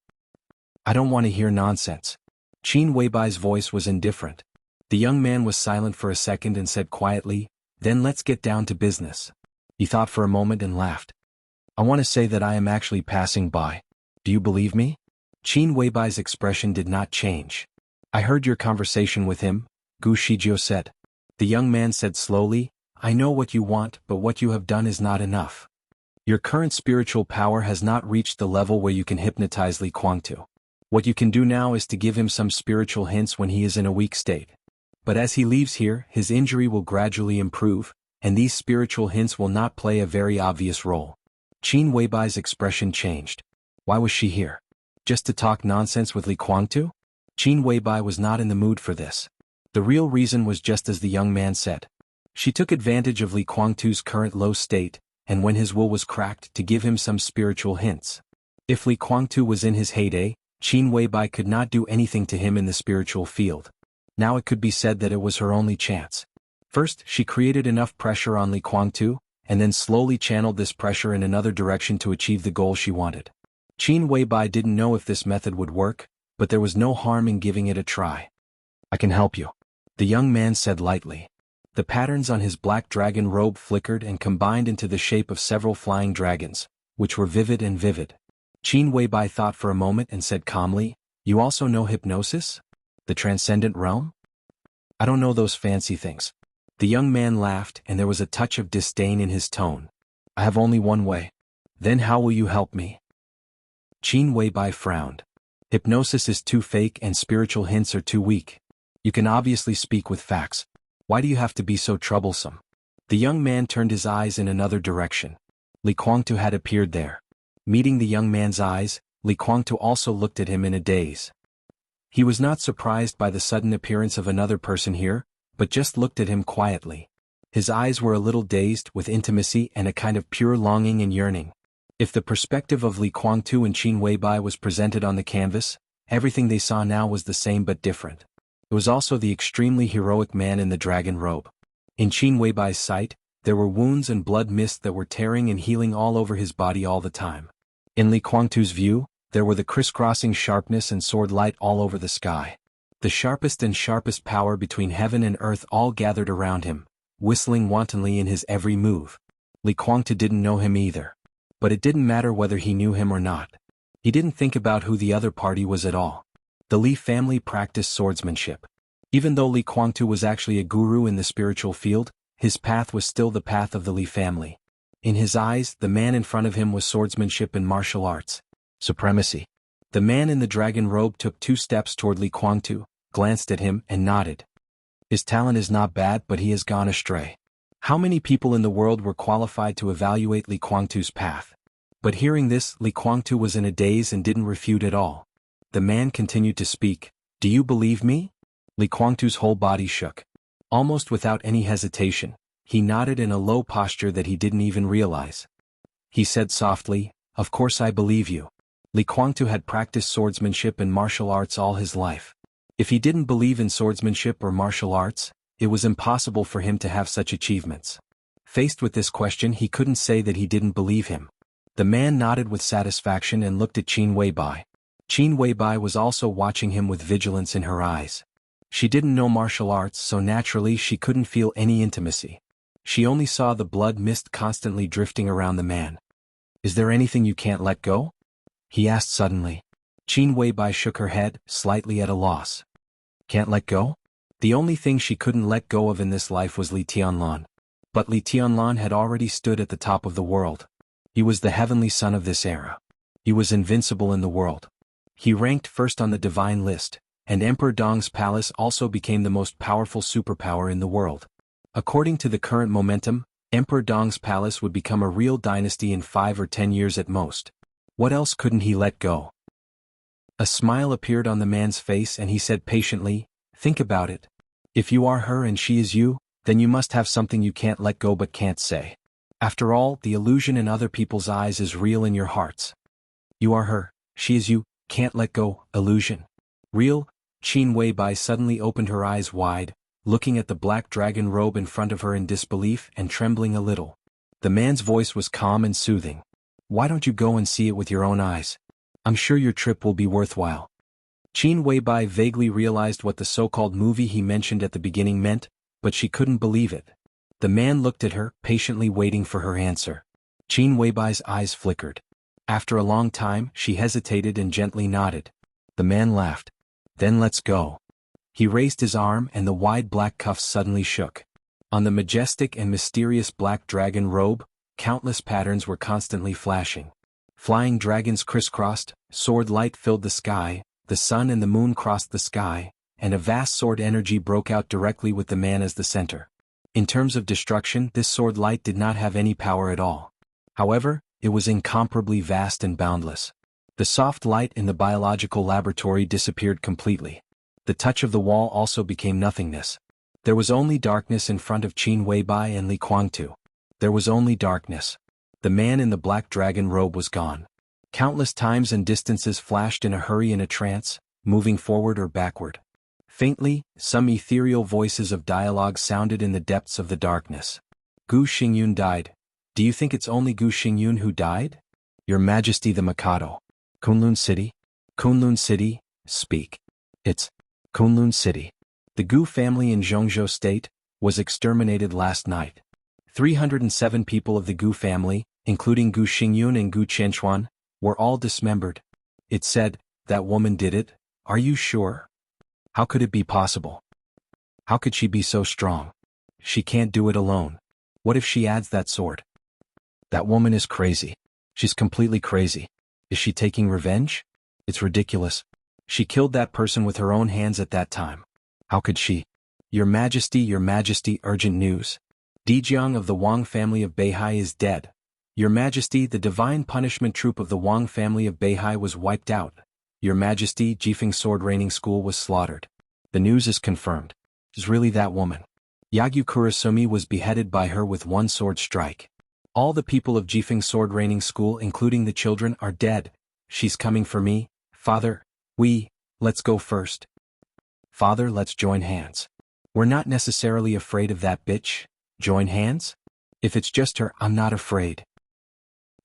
I don't want to hear nonsense. Qin Weibai's voice was indifferent. The young man was silent for a second and said quietly, "Then let's get down to business." He thought for a moment and laughed. "I want to say that I am actually passing by. Do you believe me?" Qin Weibai's expression did not change. "I heard your conversation with him," Gu Shijiu said. The young man said slowly, "I know what you want, but what you have done is not enough. Your current spiritual power has not reached the level where you can hypnotize Li Kuangtu. What you can do now is to give him some spiritual hints when he is in a weak state. But as he leaves here, his injury will gradually improve, and these spiritual hints will not play a very obvious role." Qin Weibai's expression changed. Why was she here? Just to talk nonsense with Li Kuangtu? Qin Weibai was not in the mood for this. The real reason was just as the young man said. She took advantage of Li Kuangtu's current low state, and when his will was cracked, to give him some spiritual hints. If Li Kuangtu was in his heyday, Qin Weibai could not do anything to him in the spiritual field. Now it could be said that it was her only chance. First, she created enough pressure on Li Kuangtu, and then slowly channeled this pressure in another direction to achieve the goal she wanted. Qin Weibai didn't know if this method would work, but there was no harm in giving it a try. "I can help you," the young man said lightly. The patterns on his black dragon robe flickered and combined into the shape of several flying dragons, which were vivid and vivid. Qin Weibai thought for a moment and said calmly, "You also know hypnosis? The transcendent realm?" "I don't know those fancy things." The young man laughed and there was a touch of disdain in his tone. "I have only one way." "Then how will you help me?" Qin Weibai frowned. "Hypnosis is too fake and spiritual hints are too weak. You can obviously speak with facts. Why do you have to be so troublesome?" The young man turned his eyes in another direction. Li Kuangtu had appeared there. Meeting the young man's eyes, Li Kuangtu also looked at him in a daze. He was not surprised by the sudden appearance of another person here, but just looked at him quietly. His eyes were a little dazed with intimacy and a kind of pure longing and yearning. If the perspective of Li Kuangtu and Qin Weibai was presented on the canvas, everything they saw now was the same but different. It was also the extremely heroic man in the dragon robe. In Qin Weibai's sight, there were wounds and blood mist that were tearing and healing all over his body all the time. In Li Kuangtu's view, there were the crisscrossing sharpness and sword light all over the sky. The sharpest and sharpest power between heaven and earth all gathered around him, whistling wantonly in his every move. Li Kuangtu didn't know him either. But it didn't matter whether he knew him or not. He didn't think about who the other party was at all. The Li family practiced swordsmanship. Even though Li Kuangtu was actually a guru in the spiritual field, his path was still the path of the Li family. In his eyes, the man in front of him was swordsmanship and martial arts. Supremacy. The man in the dragon robe took 2 steps toward Li Kuangtu, glanced at him and nodded. His talent is not bad, but he has gone astray. How many people in the world were qualified to evaluate Li Kuangtu's path? But hearing this, Li Kuangtu was in a daze and didn't refute at all. The man continued to speak. "Do you believe me?" Li Kuangtu's whole body shook. Almost without any hesitation, he nodded in a low posture that he didn't even realize. He said softly, "Of course I believe you." Li Guangtu had practiced swordsmanship and martial arts all his life. If he didn't believe in swordsmanship or martial arts, it was impossible for him to have such achievements. Faced with this question, he couldn't say that he didn't believe him. The man nodded with satisfaction and looked at Qin Weibai. Qin Weibai was also watching him with vigilance in her eyes. She didn't know martial arts, so naturally she couldn't feel any intimacy. She only saw the blood mist constantly drifting around the man. "Is there anything you can't let go?" he asked suddenly. Qin Weibai shook her head, slightly at a loss. Can't let go? The only thing she couldn't let go of in this life was Li Tianlan. But Li Tianlan had already stood at the top of the world. He was the heavenly son of this era. He was invincible in the world. He ranked first on the divine list, and Emperor Dong's palace also became the most powerful superpower in the world. According to the current momentum, Emperor Dong's palace would become a real dynasty in 5 or 10 years at most. What else couldn't he let go? A smile appeared on the man's face and he said patiently, "Think about it. If you are her and she is you, then you must have something you can't let go but can't say. After all, the illusion in other people's eyes is real in your hearts. You are her, she is you, can't let go, illusion. Real?" Qin Weibai suddenly opened her eyes wide, looking at the black dragon robe in front of her in disbelief and trembling a little. The man's voice was calm and soothing. "Why don't you go and see it with your own eyes? I'm sure your trip will be worthwhile." Qin Weibai vaguely realized what the so-called movie he mentioned at the beginning meant, but she couldn't believe it. The man looked at her, patiently waiting for her answer. Qin Weibai's eyes flickered. After a long time, she hesitated and gently nodded. The man laughed. "Then let's go." He raised his arm and the wide black cuffs suddenly shook. On the majestic and mysterious black dragon robe, countless patterns were constantly flashing. Flying dragons crisscrossed, sword light filled the sky, the sun and the moon crossed the sky, and a vast sword energy broke out directly with the man as the center. In terms of destruction, this sword light did not have any power at all. However, it was incomparably vast and boundless. The soft light in the biological laboratory disappeared completely. The touch of the wall also became nothingness. There was only darkness in front of Qin Weibai and Li Guangtu. There was only darkness. The man in the black dragon robe was gone. Countless times and distances flashed in a hurry in a trance, moving forward or backward. Faintly, some ethereal voices of dialogue sounded in the depths of the darkness. "Gu Xingyun died. Do you think it's only Gu Xingyun who died? Your Majesty the Mikado. Kunlun City? Kunlun City, speak. It's Kunlun City. The Gu family in Jianghu State was exterminated last night. 307 people of the Gu family, including Gu Xingyun and Gu Qianchuan, were all dismembered. It said, that woman did it? Are you sure? How could it be possible? How could she be so strong? She can't do it alone. What if she adds that sword? That woman is crazy. She's completely crazy. Is she taking revenge? It's ridiculous. She killed that person with her own hands at that time. How could she? Your Majesty, urgent news. Dijiang of the Wang family of Beihai is dead. Your Majesty, the divine punishment troop of the Wang family of Beihai was wiped out. Your Majesty, Jifeng sword raining school was slaughtered. The news is confirmed. It's really that woman. Yagyu Kurasumi was beheaded by her with one sword strike. All the people of Jifeng sword raining school, including the children, are dead. She's coming for me, Father. Let's go first. Father, let's join hands. We're not necessarily afraid of that bitch. Join hands? If it's just her, I'm not afraid.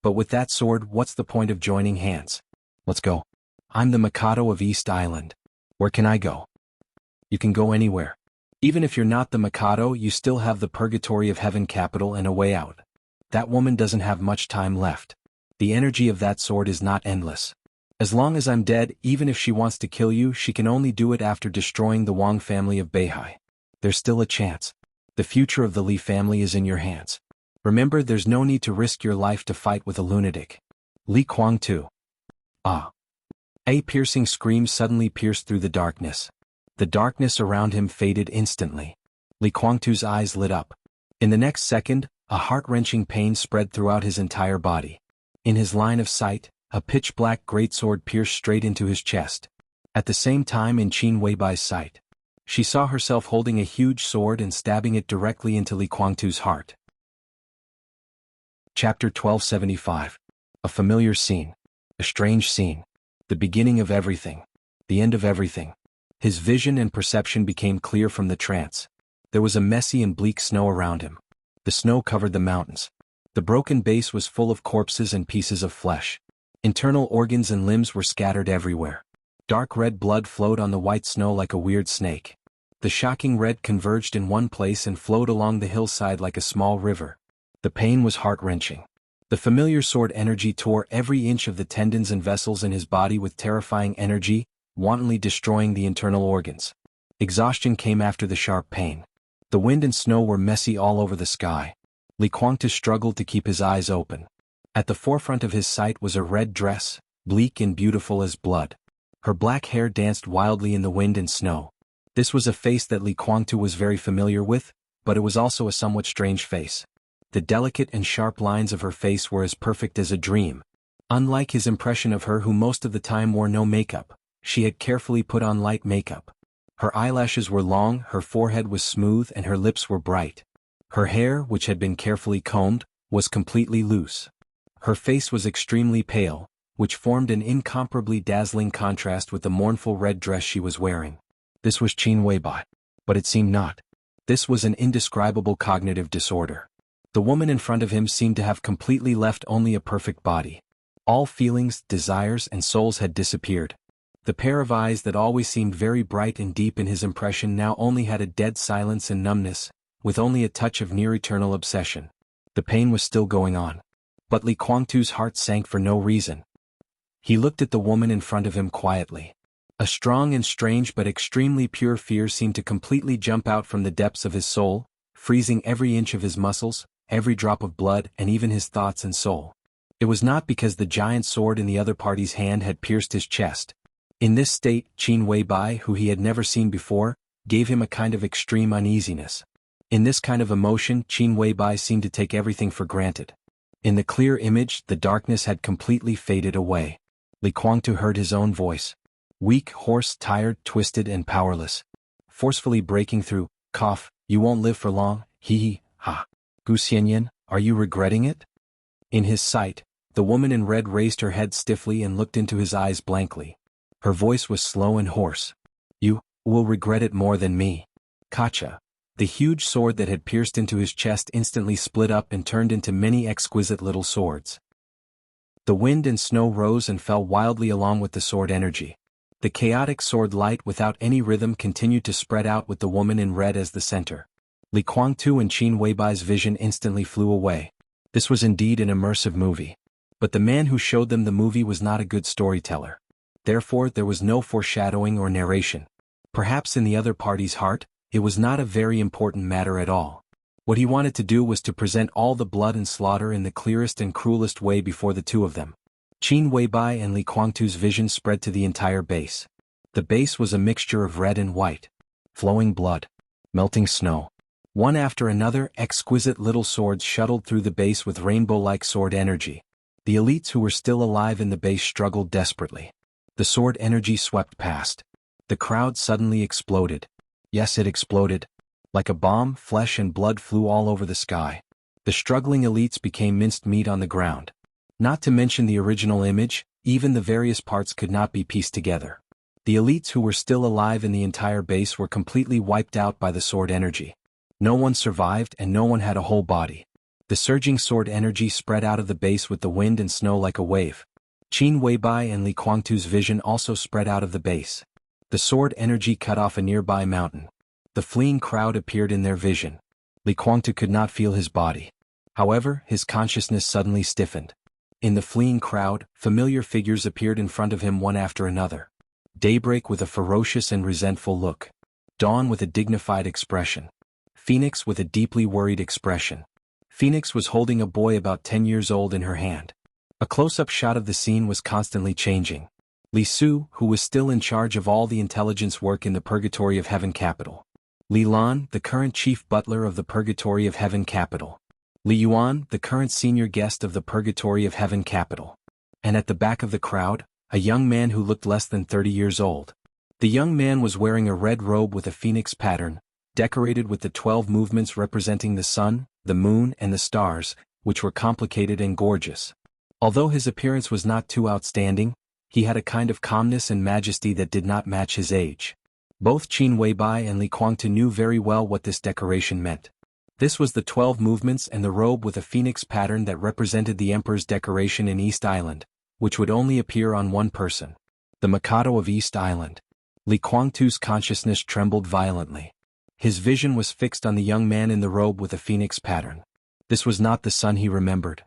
But with that sword, what's the point of joining hands? Let's go. I'm the Mikado of East Island. Where can I go? You can go anywhere. Even if you're not the Mikado, you still have the Purgatory of Heaven capital and a way out. That woman doesn't have much time left. The energy of that sword is not endless. As long as I'm dead, even if she wants to kill you, she can only do it after destroying the Wang family of Beihai. There's still a chance. The future of the Li family is in your hands. Remember, there's no need to risk your life to fight with a lunatic. Li Guangtu. Ah. A piercing scream suddenly pierced through the darkness. The darkness around him faded instantly. Li Guangtu's eyes lit up. In the next second, a heart-wrenching pain spread throughout his entire body. In his line of sight, a pitch-black greatsword pierced straight into his chest. At the same time, in Qin Weibai's sight, she saw herself holding a huge sword and stabbing it directly into Li Guangtu's heart. Chapter 1275. A familiar scene. A strange scene. The beginning of everything. The end of everything. His vision and perception became clear from the trance. There was a messy and bleak snow around him. The snow covered the mountains. The broken base was full of corpses and pieces of flesh. Internal organs and limbs were scattered everywhere. Dark red blood flowed on the white snow like a weird snake. The shocking red converged in one place and flowed along the hillside like a small river. The pain was heart-wrenching. The familiar sword energy tore every inch of the tendons and vessels in his body with terrifying energy, wantonly destroying the internal organs. Exhaustion came after the sharp pain. The wind and snow were messy all over the sky. Li Kuangtu struggled to keep his eyes open. At the forefront of his sight was a red dress, bleak and beautiful as blood. Her black hair danced wildly in the wind and snow. This was a face that Li Kuangtu was very familiar with, but it was also a somewhat strange face. The delicate and sharp lines of her face were as perfect as a dream. Unlike his impression of her, who most of the time wore no makeup, she had carefully put on light makeup. Her eyelashes were long, her forehead was smooth, and her lips were bright. Her hair, which had been carefully combed, was completely loose. Her face was extremely pale, which formed an incomparably dazzling contrast with the mournful red dress she was wearing. This was Qin Weibai. But it seemed not. This was an indescribable cognitive disorder. The woman in front of him seemed to have completely left only a perfect body. All feelings, desires, and souls had disappeared. The pair of eyes that always seemed very bright and deep in his impression now only had a dead silence and numbness, with only a touch of near-eternal obsession. The pain was still going on. But Li Kuangtu's heart sank for no reason. He looked at the woman in front of him quietly. A strong and strange but extremely pure fear seemed to completely jump out from the depths of his soul, freezing every inch of his muscles, every drop of blood, and even his thoughts and soul. It was not because the giant sword in the other party's hand had pierced his chest. In this state, Qin Weibai, who he had never seen before, gave him a kind of extreme uneasiness. In this kind of emotion, Qin Weibai seemed to take everything for granted. In the clear image, the darkness had completely faded away. Li Kuangtu heard his own voice. Weak, hoarse, tired, twisted, and powerless. Forcefully breaking through, cough, you won't live for long, hee ha. Gu Xianyan, are you regretting it? In his sight, the woman in red raised her head stiffly and looked into his eyes blankly. Her voice was slow and hoarse. You will regret it more than me. Kacha. The huge sword that had pierced into his chest instantly split up and turned into many exquisite little swords. The wind and snow rose and fell wildly along with the sword energy. The chaotic sword light without any rhythm continued to spread out with the woman in red as the center. Li Kuangtu and Qin Weibai's vision instantly flew away. This was indeed an immersive movie. But the man who showed them the movie was not a good storyteller. Therefore, there was no foreshadowing or narration. Perhaps in the other party's heart, it was not a very important matter at all. What he wanted to do was to present all the blood and slaughter in the clearest and cruelest way before the two of them. Qin Weibai and Li Kuangtu's vision spread to the entire base. The base was a mixture of red and white. Flowing blood. Melting snow. One after another, exquisite little swords shuttled through the base with rainbow-like sword energy. The elites who were still alive in the base struggled desperately. The sword energy swept past. The crowd suddenly exploded. Yes, it exploded. Like a bomb, flesh and blood flew all over the sky. The struggling elites became minced meat on the ground. Not to mention the original image, even the various parts could not be pieced together. The elites who were still alive in the entire base were completely wiped out by the sword energy. No one survived and no one had a whole body. The surging sword energy spread out of the base with the wind and snow like a wave. Qin Weibai and Li Kuangtu's vision also spread out of the base. The sword energy cut off a nearby mountain. The fleeing crowd appeared in their vision. Li Kuangtu could not feel his body. However, his consciousness suddenly stiffened. In the fleeing crowd, familiar figures appeared in front of him one after another. Daybreak with a ferocious and resentful look. Dawn with a dignified expression. Phoenix with a deeply worried expression. Phoenix was holding a boy about 10 years old in her hand. A close-up shot of the scene was constantly changing. Li Su, who was still in charge of all the intelligence work in the Purgatory of Heaven capital. Li Lan, the current chief butler of the Purgatory of Heaven capital. Li Yuan, the current senior guest of the Purgatory of Heaven capital. And at the back of the crowd, a young man who looked less than 30 years old. The young man was wearing a red robe with a phoenix pattern, decorated with the 12 movements representing the sun, the moon, and the stars, which were complicated and gorgeous. Although his appearance was not too outstanding, he had a kind of calmness and majesty that did not match his age. Both Qin Weibai and Li Guangtu knew very well what this decoration meant. This was the 12 movements and the robe with a phoenix pattern that represented the emperor's decoration in East Island, which would only appear on one person, the Mikado of East Island. Li Guangtu's consciousness trembled violently. His vision was fixed on the young man in the robe with a phoenix pattern. This was not the son he remembered.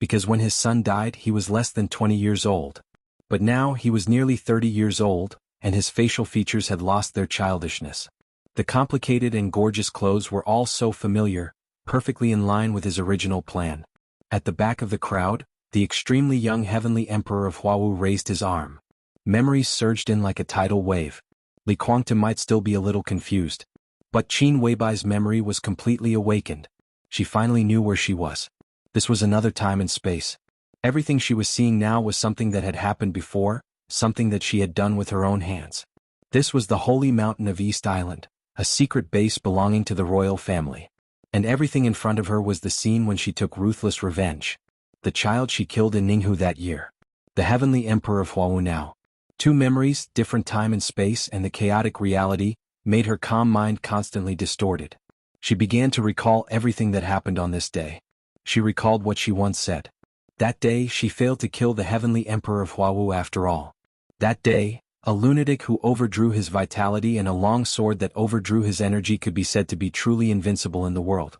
Because when his son died he was less than 20 years old. But now he was nearly 30 years old, and his facial features had lost their childishness. The complicated and gorgeous clothes were all so familiar, perfectly in line with his original plan. At the back of the crowd, the extremely young heavenly emperor of Huawu raised his arm. Memories surged in like a tidal wave. Li Guangtu might still be a little confused. But Qin Weibai's memory was completely awakened. She finally knew where she was. This was another time and space. Everything she was seeing now was something that had happened before, something that she had done with her own hands. This was the holy mountain of East Island, a secret base belonging to the royal family. And everything in front of her was the scene when she took ruthless revenge. The child she killed in Ninghu that year. The heavenly emperor of Huawu now. Two memories, different time and space, and the chaotic reality, made her calm mind constantly distorted. She began to recall everything that happened on this day. She recalled what she once said. That day she failed to kill the heavenly emperor of Huawu after all. That day, a lunatic who overdrew his vitality and a long sword that overdrew his energy could be said to be truly invincible in the world.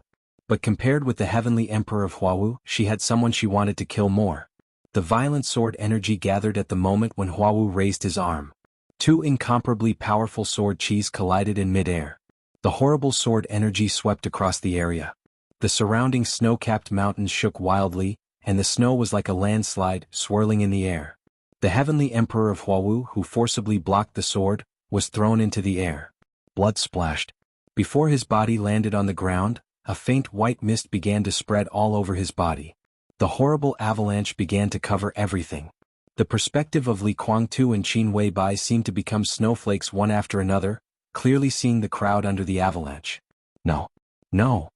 But compared with the heavenly emperor of Huawu, she had someone she wanted to kill more. The violent sword energy gathered at the moment when Huawu raised his arm. Two incomparably powerful sword chis collided in mid-air. The horrible sword energy swept across the area. The surrounding snow-capped mountains shook wildly, and the snow was like a landslide, swirling in the air. The heavenly emperor of Huawu, who forcibly blocked the sword, was thrown into the air. Blood splashed. Before his body landed on the ground, a faint white mist began to spread all over his body. The horrible avalanche began to cover everything. The perspective of Li Guangtu and Qin Weibai seemed to become snowflakes one after another, clearly seeing the crowd under the avalanche. No. No.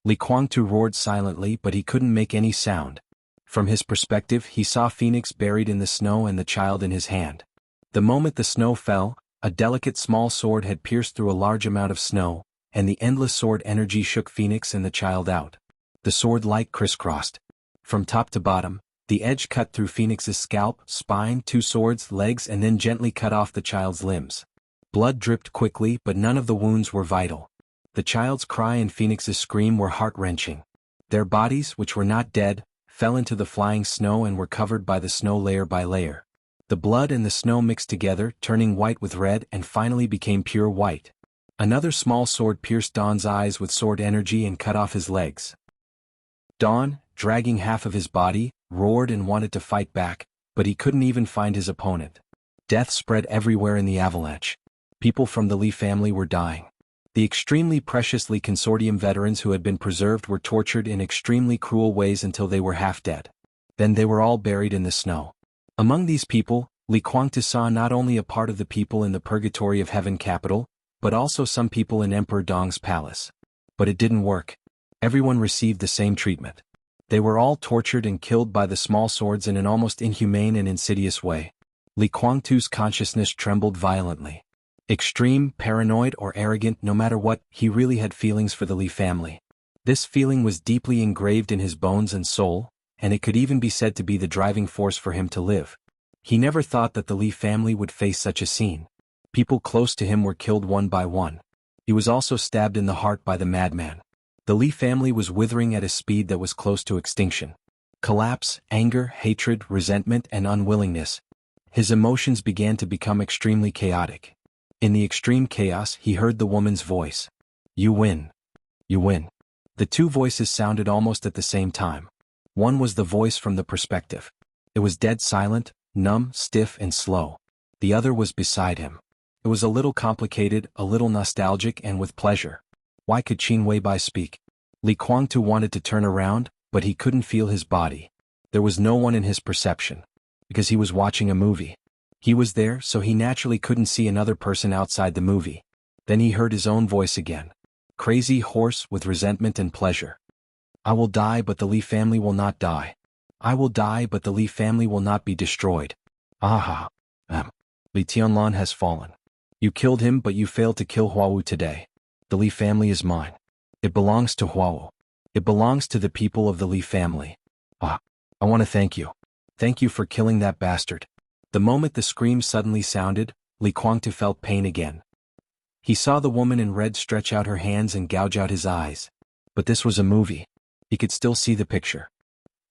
Li Guangtu roared silently, but he couldn't make any sound. From his perspective he saw Phoenix buried in the snow and the child in his hand. The moment the snow fell, a delicate small sword had pierced through a large amount of snow, and the endless sword energy shook Phoenix and the child out. The sword light crisscrossed. From top to bottom, the edge cut through Phoenix's scalp, spine, two swords, legs, and then gently cut off the child's limbs. Blood dripped quickly, but none of the wounds were vital. The child's cry and Phoenix's scream were heart-wrenching. Their bodies, which were not dead, fell into the flying snow and were covered by the snow layer by layer. The blood and the snow mixed together, turning white with red, and finally became pure white. Another small sword pierced Dawn's eyes with sword energy and cut off his legs. Dawn, dragging half of his body, roared and wanted to fight back, but he couldn't even find his opponent. Death spread everywhere in the avalanche. People from the Li family were dying. The extremely precious Li Consortium veterans who had been preserved were tortured in extremely cruel ways until they were half dead. Then they were all buried in the snow. Among these people, Li Guangtu saw not only a part of the people in the Purgatory of Heaven capital, but also some people in Emperor Dong's palace. But it didn't work. Everyone received the same treatment. They were all tortured and killed by the small swords in an almost inhumane and insidious way. Li Guangtu's consciousness trembled violently. Extreme, paranoid, or arrogant, no matter what, he really had feelings for the Li family. This feeling was deeply engraved in his bones and soul, and it could even be said to be the driving force for him to live. He never thought that the Li family would face such a scene. People close to him were killed one by one. He was also stabbed in the heart by the madman. The Li family was withering at a speed that was close to extinction. Collapse, anger, hatred, resentment, and unwillingness. His emotions began to become extremely chaotic. In the extreme chaos, he heard the woman's voice. "You win. You win." The two voices sounded almost at the same time. One was the voice from the perspective. It was dead silent, numb, stiff, and slow. The other was beside him. It was a little complicated, a little nostalgic, and with pleasure. Why could Qin Weibai speak? Li Guangtu wanted to turn around, but he couldn't feel his body. There was no one in his perception. Because he was watching a movie. He was there, so he naturally couldn't see another person outside the movie. Then he heard his own voice again. Crazy, hoarse, with resentment and pleasure. "I will die, but the Li family will not die. I will die, but the Li family will not be destroyed. Aha. Li Tianlan has fallen. You killed him, but you failed to kill Huawu today. The Li family is mine. It belongs to Huawu. It belongs to the people of the Li family. I want to thank you. Thank you for killing that bastard. The moment the scream suddenly sounded, Li Guangtu felt pain again. He saw the woman in red stretch out her hands and gouge out his eyes. But this was a movie. He could still see the picture.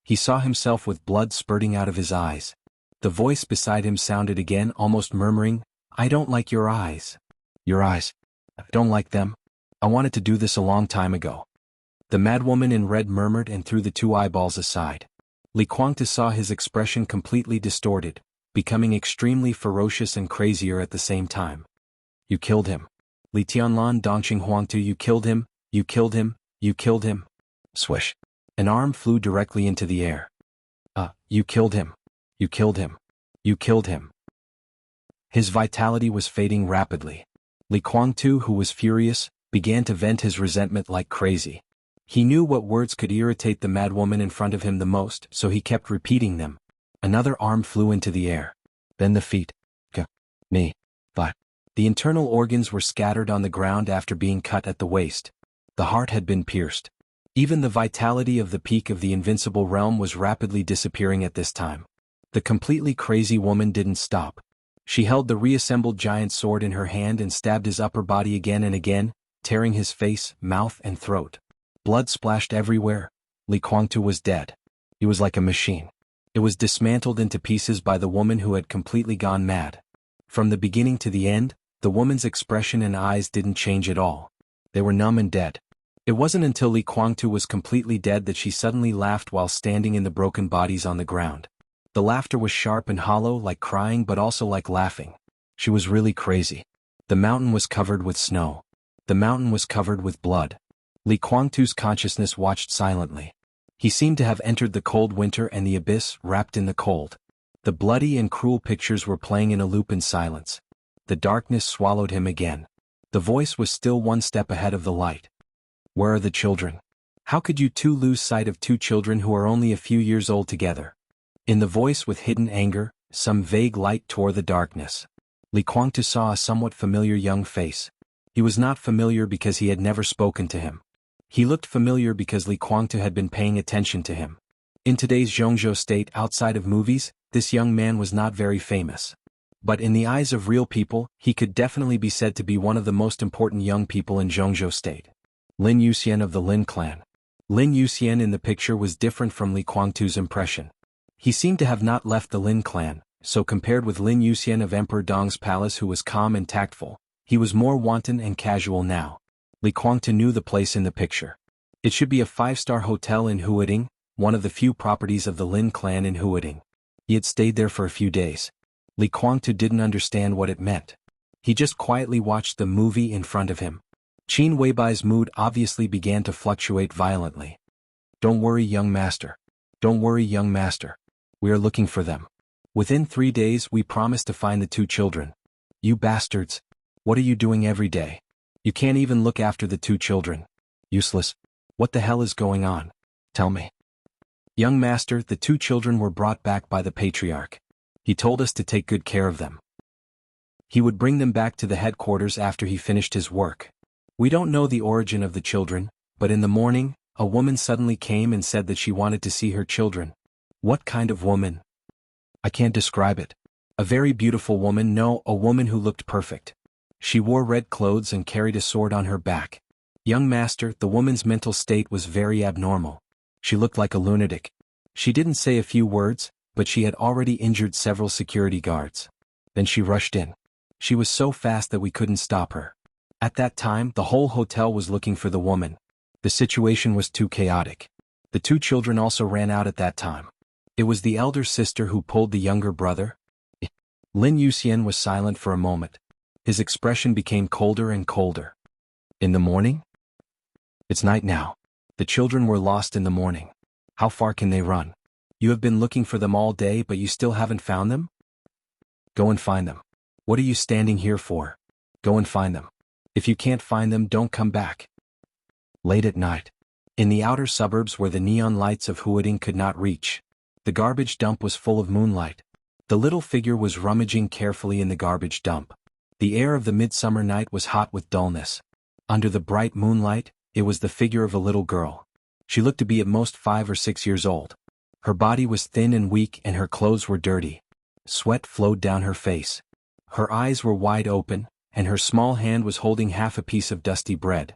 He saw himself with blood spurting out of his eyes. The voice beside him sounded again, almost murmuring, I don't like your eyes. Your eyes. I don't like them. I wanted to do this a long time ago. The madwoman in red murmured and threw the two eyeballs aside. Li Guangtu saw his expression completely distorted, becoming extremely ferocious and crazier at the same time. You killed him. Li Tianlan Dongqing Huangtu, you killed him, you killed him, you killed him. Swish. An arm flew directly into the air. You killed him. You killed him. You killed him. His vitality was fading rapidly. Li Guangtu, who was furious, began to vent his resentment like crazy. He knew what words could irritate the madwoman in front of him the most, so he kept repeating them. Another arm flew into the air. Then the feet. Knee. Butt. The internal organs were scattered on the ground after being cut at the waist. The heart had been pierced. Even the vitality of the peak of the invincible realm was rapidly disappearing at this time. The completely crazy woman didn't stop. She held the reassembled giant sword in her hand and stabbed his upper body again and again, tearing his face, mouth, and throat. Blood splashed everywhere. Li Guangtu was dead. He was like a machine. It was dismantled into pieces by the woman who had completely gone mad. From the beginning to the end, the woman's expression and eyes didn't change at all. They were numb and dead. It wasn't until Li Guangtu was completely dead that she suddenly laughed while standing in the broken bodies on the ground. The laughter was sharp and hollow, like crying but also like laughing. She was really crazy. The mountain was covered with snow. The mountain was covered with blood. Li Guangtu's consciousness watched silently. He seemed to have entered the cold winter and the abyss, wrapped in the cold. The bloody and cruel pictures were playing in a loop in silence. The darkness swallowed him again. The voice was still one step ahead of the light. Where are the children? How could you two lose sight of two children who are only a few years old together? In the voice with hidden anger, some vague light tore the darkness. Li Guangtu saw a somewhat familiar young face. He was not familiar because he had never spoken to him. He looked familiar because Li Guangtu had been paying attention to him. In today's Jianghu state outside of movies, this young man was not very famous. But in the eyes of real people, he could definitely be said to be one of the most important young people in Jianghu state. Lin Yuxian of the Lin clan. Lin Yuxian in the picture was different from Li Guangtu's impression. He seemed to have not left the Lin clan, so compared with Lin Yuxian of Emperor Dong's palace, who was calm and tactful, he was more wanton and casual now. Li Guangtu knew the place in the picture. It should be a 5-star hotel in Huading, one of the few properties of the Lin clan in Huading. He had stayed there for a few days. Li Guangtu didn't understand what it meant. He just quietly watched the movie in front of him. Qin Weibai's mood obviously began to fluctuate violently. Don't worry, young master. Don't worry, young master. We are looking for them. Within 3 days we promise to find the two children. You bastards. What are you doing every day? You can't even look after the two children. Useless. What the hell is going on? Tell me. Young master, the two children were brought back by the patriarch. He told us to take good care of them. He would bring them back to the headquarters after he finished his work. We don't know the origin of the children, but in the morning, a woman suddenly came and said that she wanted to see her children. What kind of woman? I can't describe it. A very beautiful woman, no, a woman who looked perfect. She wore red clothes and carried a sword on her back. Young master, the woman's mental state was very abnormal. She looked like a lunatic. She didn't say a few words, but she had already injured several security guards. Then she rushed in. She was so fast that we couldn't stop her. At that time, the whole hotel was looking for the woman. The situation was too chaotic. The two children also ran out at that time. It was the elder sister who pulled the younger brother. Lin Yuxian was silent for a moment. His expression became colder and colder. In the morning? It's night now. The children were lost in the morning. How far can they run? You have been looking for them all day, but you still haven't found them? Go and find them. What are you standing here for? Go and find them. If you can't find them, don't come back. Late at night. In the outer suburbs where the neon lights of Huading could not reach. The garbage dump was full of moonlight. The little figure was rummaging carefully in the garbage dump. The air of the midsummer night was hot with dullness. Under the bright moonlight, it was the figure of a little girl. She looked to be at most 5 or 6 years old. Her body was thin and weak and her clothes were dirty. Sweat flowed down her face. Her eyes were wide open, and her small hand was holding half a piece of dusty bread.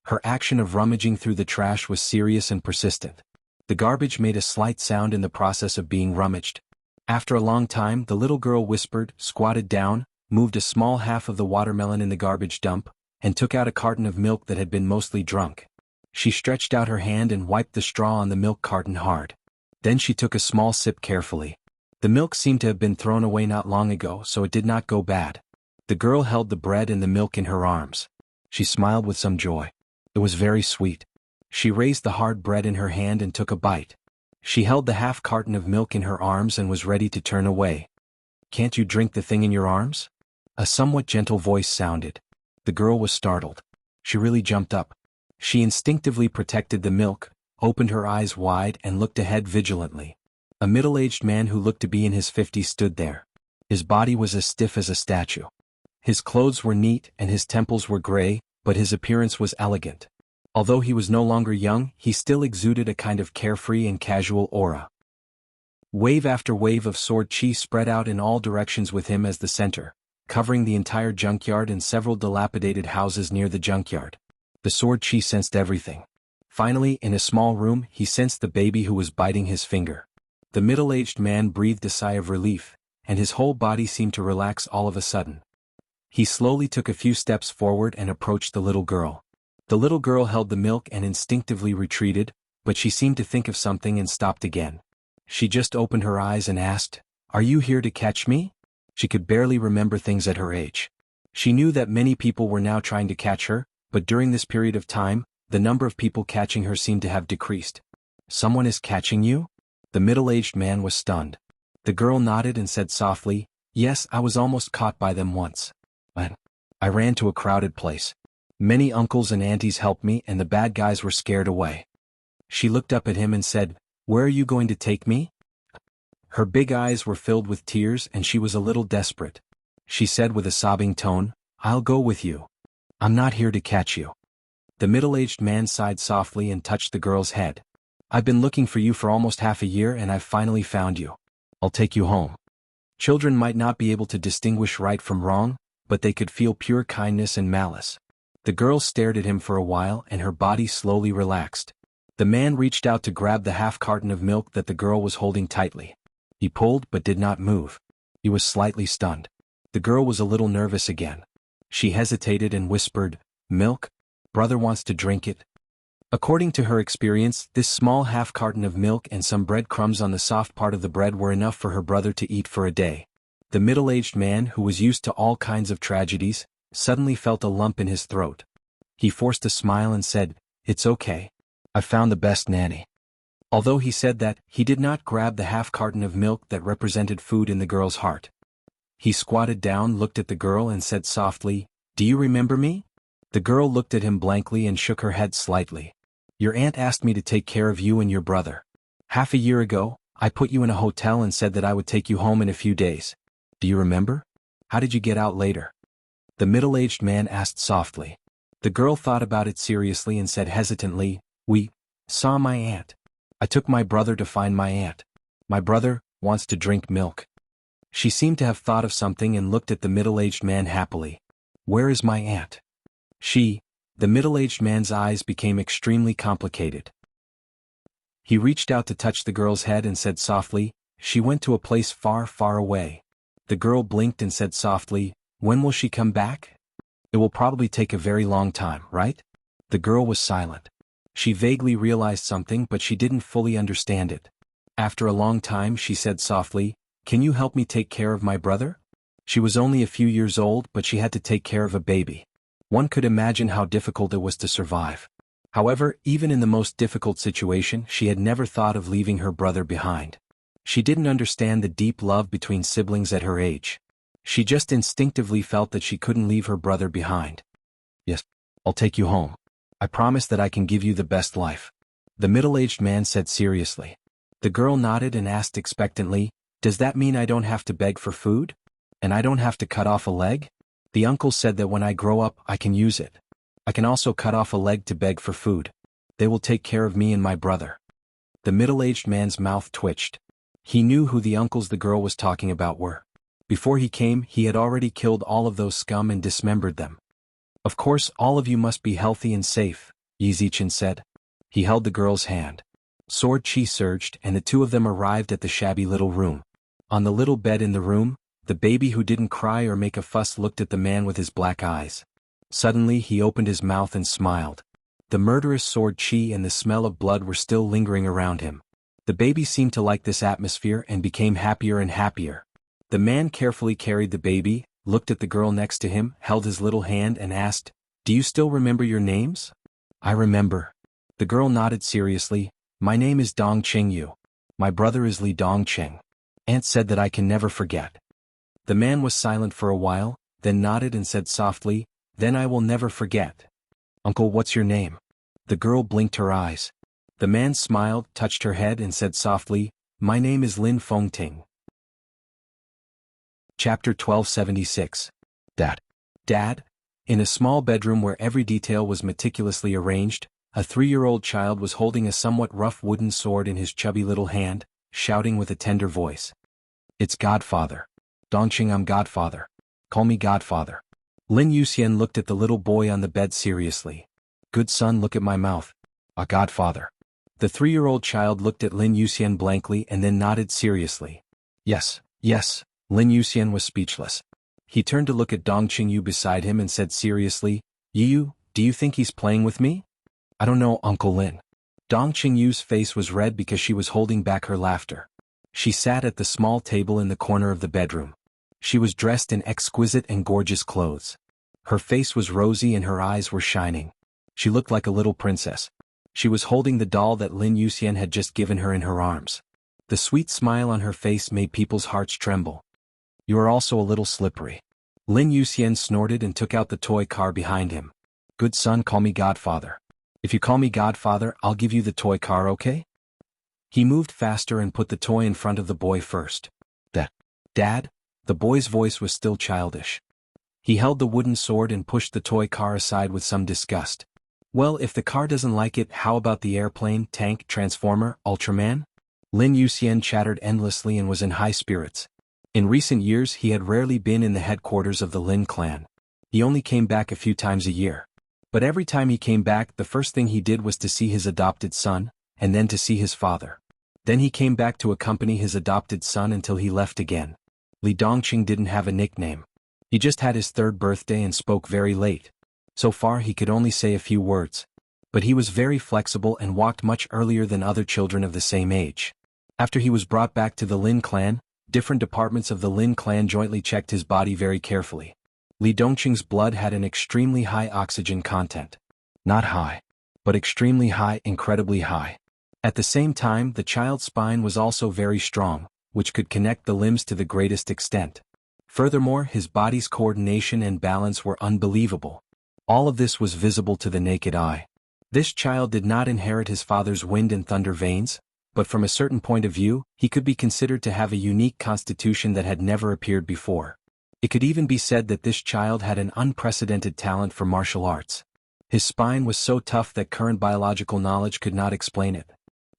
Her action of rummaging through the trash was serious and persistent. The garbage made a slight sound in the process of being rummaged. After a long time, the little girl whispered, squatted down, moved a small half of the watermelon in the garbage dump, and took out a carton of milk that had been mostly drunk. She stretched out her hand and wiped the straw on the milk carton hard. Then she took a small sip carefully. The milk seemed to have been thrown away not long ago, so it did not go bad. The girl held the bread and the milk in her arms. She smiled with some joy. It was very sweet. She raised the hard bread in her hand and took a bite. She held the half carton of milk in her arms and was ready to turn away. "Can't you drink the thing in your arms?" A somewhat gentle voice sounded. The girl was startled. She really jumped up. She instinctively protected the milk, opened her eyes wide and looked ahead vigilantly. A middle-aged man who looked to be in his 50s stood there. His body was as stiff as a statue. His clothes were neat and his temples were gray, but his appearance was elegant. Although he was no longer young, he still exuded a kind of carefree and casual aura. Wave after wave of sword chi spread out in all directions with him as the center, covering the entire junkyard and several dilapidated houses near the junkyard. The sword chi sensed everything. Finally, in a small room, he sensed the baby who was biting his finger. The middle-aged man breathed a sigh of relief, and his whole body seemed to relax all of a sudden. He slowly took a few steps forward and approached the little girl. The little girl held the milk and instinctively retreated, but she seemed to think of something and stopped again. She just opened her eyes and asked, "Are you here to catch me?" She could barely remember things at her age. She knew that many people were now trying to catch her, but during this period of time, the number of people catching her seemed to have decreased. "Someone is catching you?" The middle-aged man was stunned. The girl nodded and said softly, "Yes, I was almost caught by them once. But I ran to a crowded place. Many uncles and aunties helped me and the bad guys were scared away." She looked up at him and said, "Where are you going to take me?" Her big eyes were filled with tears and she was a little desperate. She said with a sobbing tone, "I'll go with you. I'm not here to catch you." The middle-aged man sighed softly and touched the girl's head. "I've been looking for you for almost half a year and I've finally found you. I'll take you home." Children might not be able to distinguish right from wrong, but they could feel pure kindness and malice. The girl stared at him for a while and her body slowly relaxed. The man reached out to grab the half carton of milk that the girl was holding tightly. He pulled but did not move. He was slightly stunned. The girl was a little nervous again. She hesitated and whispered, "Milk? Brother wants to drink it." According to her experience, this small half carton of milk and some bread crumbs on the soft part of the bread were enough for her brother to eat for a day. The middle-aged man, who was used to all kinds of tragedies, suddenly felt a lump in his throat. He forced a smile and said, "It's okay. I found the best nanny." Although he said that, he did not grab the half carton of milk that represented food in the girl's heart. He squatted down, looked at the girl and said softly, "Do you remember me?" The girl looked at him blankly and shook her head slightly. "Your aunt asked me to take care of you and your brother. Half a year ago, I put you in a hotel and said that I would take you home in a few days. Do you remember? How did you get out later?" The middle-aged man asked softly. The girl thought about it seriously and said hesitantly, "We saw my aunt. I took my brother to find my aunt. My brother wants to drink milk." She seemed to have thought of something and looked at the middle-aged man happily. "Where is my aunt?" The middle-aged man's eyes became extremely complicated. He reached out to touch the girl's head and said softly, "She went to a place far, far away." The girl blinked and said softly, "When will she come back?" "It will probably take a very long time, right?" The girl was silent. She vaguely realized something but she didn't fully understand it. After a long time she said softly, "Can you help me take care of my brother?" She was only a few years old but she had to take care of a baby. One could imagine how difficult it was to survive. However, even in the most difficult situation she had never thought of leaving her brother behind. She didn't understand the deep love between siblings at her age. She just instinctively felt that she couldn't leave her brother behind. "Yes, I'll take you home. I promise that I can give you the best life," the middle-aged man said seriously. The girl nodded and asked expectantly, "Does that mean I don't have to beg for food? And I don't have to cut off a leg?" The uncle said that when I grow up I can use it. I can also cut off a leg to beg for food. They will take care of me and my brother. The middle-aged man's mouth twitched. He knew who the uncles the girl was talking about were. Before he came, he had already killed all of those scum and dismembered them. "Of course, all of you must be healthy and safe," Yizichin said. He held the girl's hand. Sword chi surged and the two of them arrived at the shabby little room. On the little bed in the room, the baby who didn't cry or make a fuss looked at the man with his black eyes. Suddenly he opened his mouth and smiled. The murderous sword chi and the smell of blood were still lingering around him. The baby seemed to like this atmosphere and became happier and happier. The man carefully carried the baby, looked at the girl next to him, held his little hand and asked, "Do you still remember your names?" "I remember." The girl nodded seriously. "My name is Dong Qingyu. My brother is Li Dongqing. Aunt said that I can never forget." The man was silent for a while, then nodded and said softly, "Then I will never forget." "Uncle, what's your name?" The girl blinked her eyes. The man smiled, touched her head and said softly, "My name is Lin Fengting." Chapter 1276. Dad? In a small bedroom where every detail was meticulously arranged, a 3-year-old child was holding a somewhat rough wooden sword in his chubby little hand, shouting with a tender voice. "It's Godfather. Dongqing, I'm Godfather. Call me Godfather." Lin Yuxian looked at the little boy on the bed seriously. "Good son, look at my mouth. A Godfather." The 3-year-old child looked at Lin Yuxian blankly and then nodded seriously. Yes. Lin Yuxian was speechless. He turned to look at Dong Qingyu beside him and said seriously, "Yu, do you think he's playing with me?" "I don't know, Uncle Lin." Dong Qingyu's face was red because she was holding back her laughter. She sat at the small table in the corner of the bedroom. She was dressed in exquisite and gorgeous clothes. Her face was rosy and her eyes were shining. She looked like a little princess. She was holding the doll that Lin Yuxian had just given her in her arms. The sweet smile on her face made people's hearts tremble. "You are also a little slippery." Lin Yuxian snorted and took out the toy car behind him. "Good son, call me Godfather. If you call me Godfather, I'll give you the toy car, okay?" He moved faster and put the toy in front of the boy first. Dad?" The boy's voice was still childish. He held the wooden sword and pushed the toy car aside with some disgust. "Well, if the car doesn't like it, how about the airplane, tank, transformer, Ultraman?" Lin Yuxian chattered endlessly and was in high spirits. In recent years he had rarely been in the headquarters of the Lin clan. He only came back a few times a year. But every time he came back, the first thing he did was to see his adopted son, and then to see his father. Then he came back to accompany his adopted son until he left again. Li Dongqing didn't have a nickname. He just had his 3rd birthday and spoke very late. So far he could only say a few words. But he was very flexible and walked much earlier than other children of the same age. After he was brought back to the Lin clan, different departments of the Lin clan jointly checked his body very carefully. Li Dongqing's blood had an extremely high oxygen content. Not high, but extremely high, incredibly high. At the same time, the child's spine was also very strong, which could connect the limbs to the greatest extent. Furthermore, his body's coordination and balance were unbelievable. All of this was visible to the naked eye. This child did not inherit his father's wind and thunder veins, but from a certain point of view, he could be considered to have a unique constitution that had never appeared before. It could even be said that this child had an unprecedented talent for martial arts. His spine was so tough that current biological knowledge could not explain it.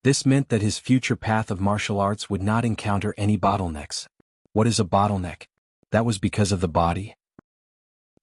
This meant that his future path of martial arts would not encounter any bottlenecks. What is a bottleneck? That was because of the body.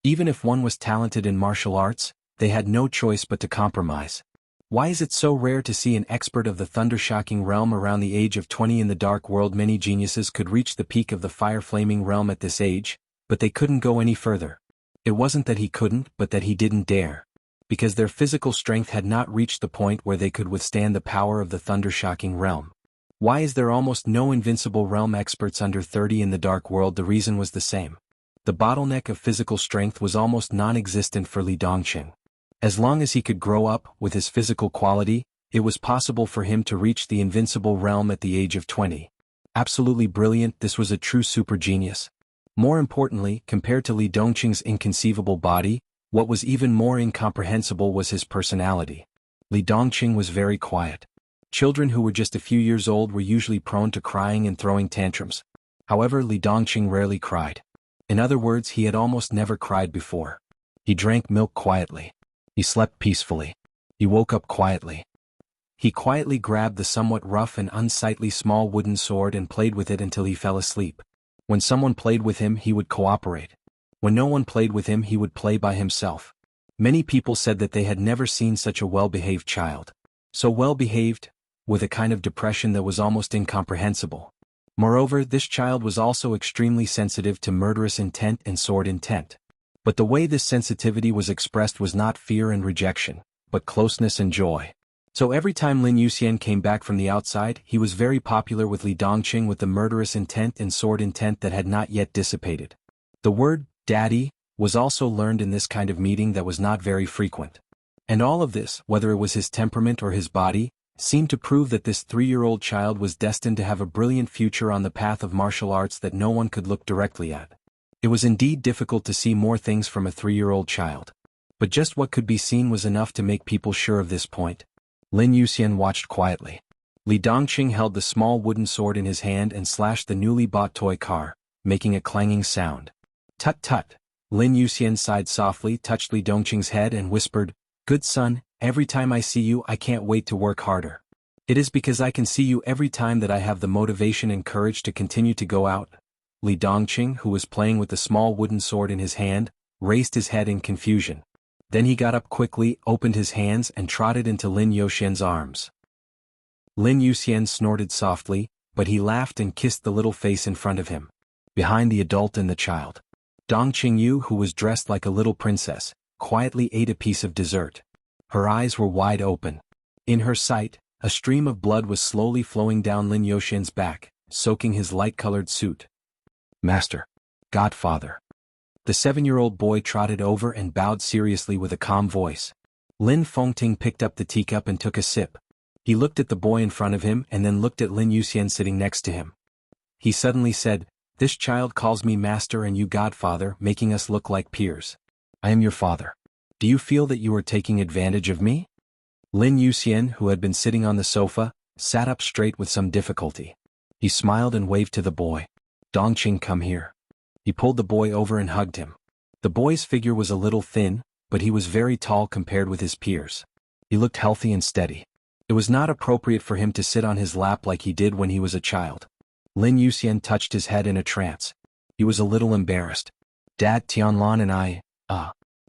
Even if one was talented in martial arts, they had no choice but to compromise. Why is it so rare to see an expert of the thunder-shocking realm around the age of 20 in the dark world? Many geniuses could reach the peak of the fire-flaming realm at this age, but they couldn't go any further. It wasn't that he couldn't, but that he didn't dare. Because their physical strength had not reached the point where they could withstand the power of the thunder-shocking realm. Why is there almost no invincible realm experts under 30 in the dark world? The reason was the same. The bottleneck of physical strength was almost non-existent for Li Dongqing. As long as he could grow up with his physical quality, it was possible for him to reach the invincible realm at the age of 20. Absolutely brilliant, this was a true super genius. More importantly, compared to Li Dongqing's inconceivable body, what was even more incomprehensible was his personality. Li Dongqing was very quiet. Children who were just a few years old were usually prone to crying and throwing tantrums. However, Li Dongqing rarely cried. In other words, he had almost never cried before. He drank milk quietly. He slept peacefully. He woke up quietly. He quietly grabbed the somewhat rough and unsightly small wooden sword and played with it until he fell asleep. When someone played with him, he would cooperate. When no one played with him, he would play by himself. Many people said that they had never seen such a well-behaved child. So well-behaved, with a kind of depression that was almost incomprehensible. Moreover, this child was also extremely sensitive to murderous intent and sword intent. But the way this sensitivity was expressed was not fear and rejection, but closeness and joy. So every time Lin Yuxian came back from the outside, he was very popular with Li Dongqing with the murderous intent and sword intent that had not yet dissipated. The word, daddy, was also learned in this kind of meeting that was not very frequent. And all of this, whether it was his temperament or his body, seemed to prove that this 3-year-old child was destined to have a brilliant future on the path of martial arts that no one could look directly at. It was indeed difficult to see more things from a 3-year-old child. But just what could be seen was enough to make people sure of this point. Lin Yuxian watched quietly. Li Dongqing held the small wooden sword in his hand and slashed the newly bought toy car, making a clanging sound. Tut tut. Lin Yuxian sighed softly, touched Li Dongqing's head and whispered, "Good son, every time I see you I can't wait to work harder. It is because I can see you every time that I have the motivation and courage to continue to go out." Li Dongqing, who was playing with the small wooden sword in his hand, raised his head in confusion. Then he got up quickly, opened his hands and trotted into Lin Yuxian's arms. Lin Yuxian snorted softly, but he laughed and kissed the little face in front of him, behind the adult and the child. Dongqing Yu, who was dressed like a little princess, quietly ate a piece of dessert. Her eyes were wide open. In her sight, a stream of blood was slowly flowing down Lin Yuxian's back, soaking his light-colored suit. "Master. Godfather." The 7-year-old boy trotted over and bowed seriously with a calm voice. Lin Fengting picked up the teacup and took a sip. He looked at the boy in front of him and then looked at Lin Yuxian sitting next to him. He suddenly said, "This child calls me master and you godfather, making us look like peers. I am your father. Do you feel that you are taking advantage of me?" Lin Yuxian, who had been sitting on the sofa, sat up straight with some difficulty. He smiled and waved to the boy. "Dongqing, come here." He pulled the boy over and hugged him. The boy's figure was a little thin, but he was very tall compared with his peers. He looked healthy and steady. It was not appropriate for him to sit on his lap like he did when he was a child. Lin Yuxian touched his head in a trance. He was a little embarrassed. "Dad, Tianlan and I,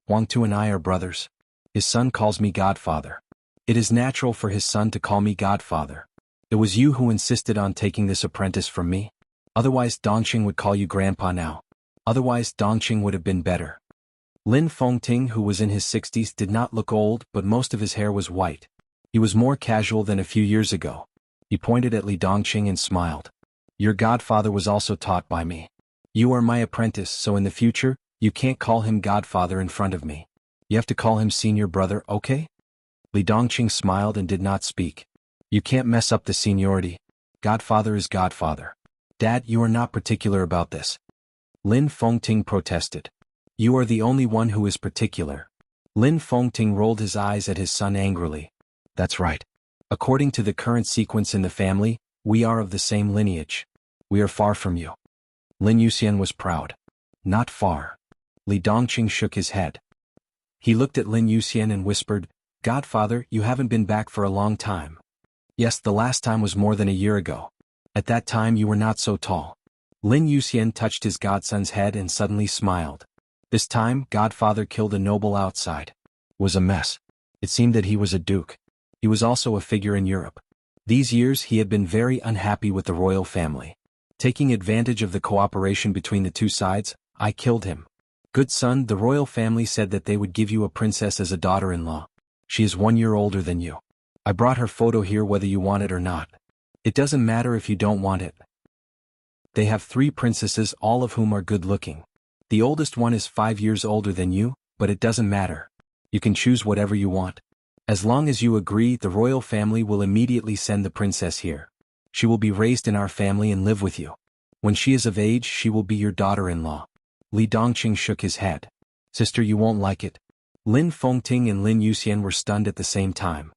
Wang Tu and I are brothers. His son calls me godfather. It is natural for his son to call me godfather. It was you who insisted on taking this apprentice from me. Otherwise Dongqing would call you grandpa now. Otherwise Dongqing would have been better." Lin Fengting, who was in his 60s, did not look old, but most of his hair was white. He was more casual than a few years ago. He pointed at Li Dongqing and smiled. "Your godfather was also taught by me. You are my apprentice, so in the future, you can't call him godfather in front of me. You have to call him senior brother, okay?" Li Dongqing smiled and did not speak. "You can't mess up the seniority. Godfather is godfather." "Dad, you are not particular about this." Lin Fengting protested. "You are the only one who is particular." Lin Fengting rolled his eyes at his son angrily. "That's right. According to the current sequence in the family, we are of the same lineage. We are far from you." Lin Yuxian was proud. "Not far." Li Dongqing shook his head. He looked at Lin Yuxian and whispered, "Godfather, you haven't been back for a long time." "Yes, the last time was more than a year ago. At that time you were not so tall." Lin Yuxian touched his godson's head and suddenly smiled. This time, Godfather killed a noble outside. It was a mess. It seemed that he was a duke. He was also a figure in Europe. These years he had been very unhappy with the royal family. Taking advantage of the cooperation between the two sides, I killed him. "Good son, the royal family said that they would give you a princess as a daughter-in-law. She is 1 year older than you. I brought her photo here whether you want it or not. It doesn't matter if you don't want it. They have 3 princesses, all of whom are good-looking. The oldest one is 5 years older than you, but it doesn't matter. You can choose whatever you want. As long as you agree, the royal family will immediately send the princess here. She will be raised in our family and live with you. When she is of age, she will be your daughter-in-law." Li Dongqing shook his head. "Sister, you won't like it." Lin Fengting and Lin Yuxian were stunned at the same time.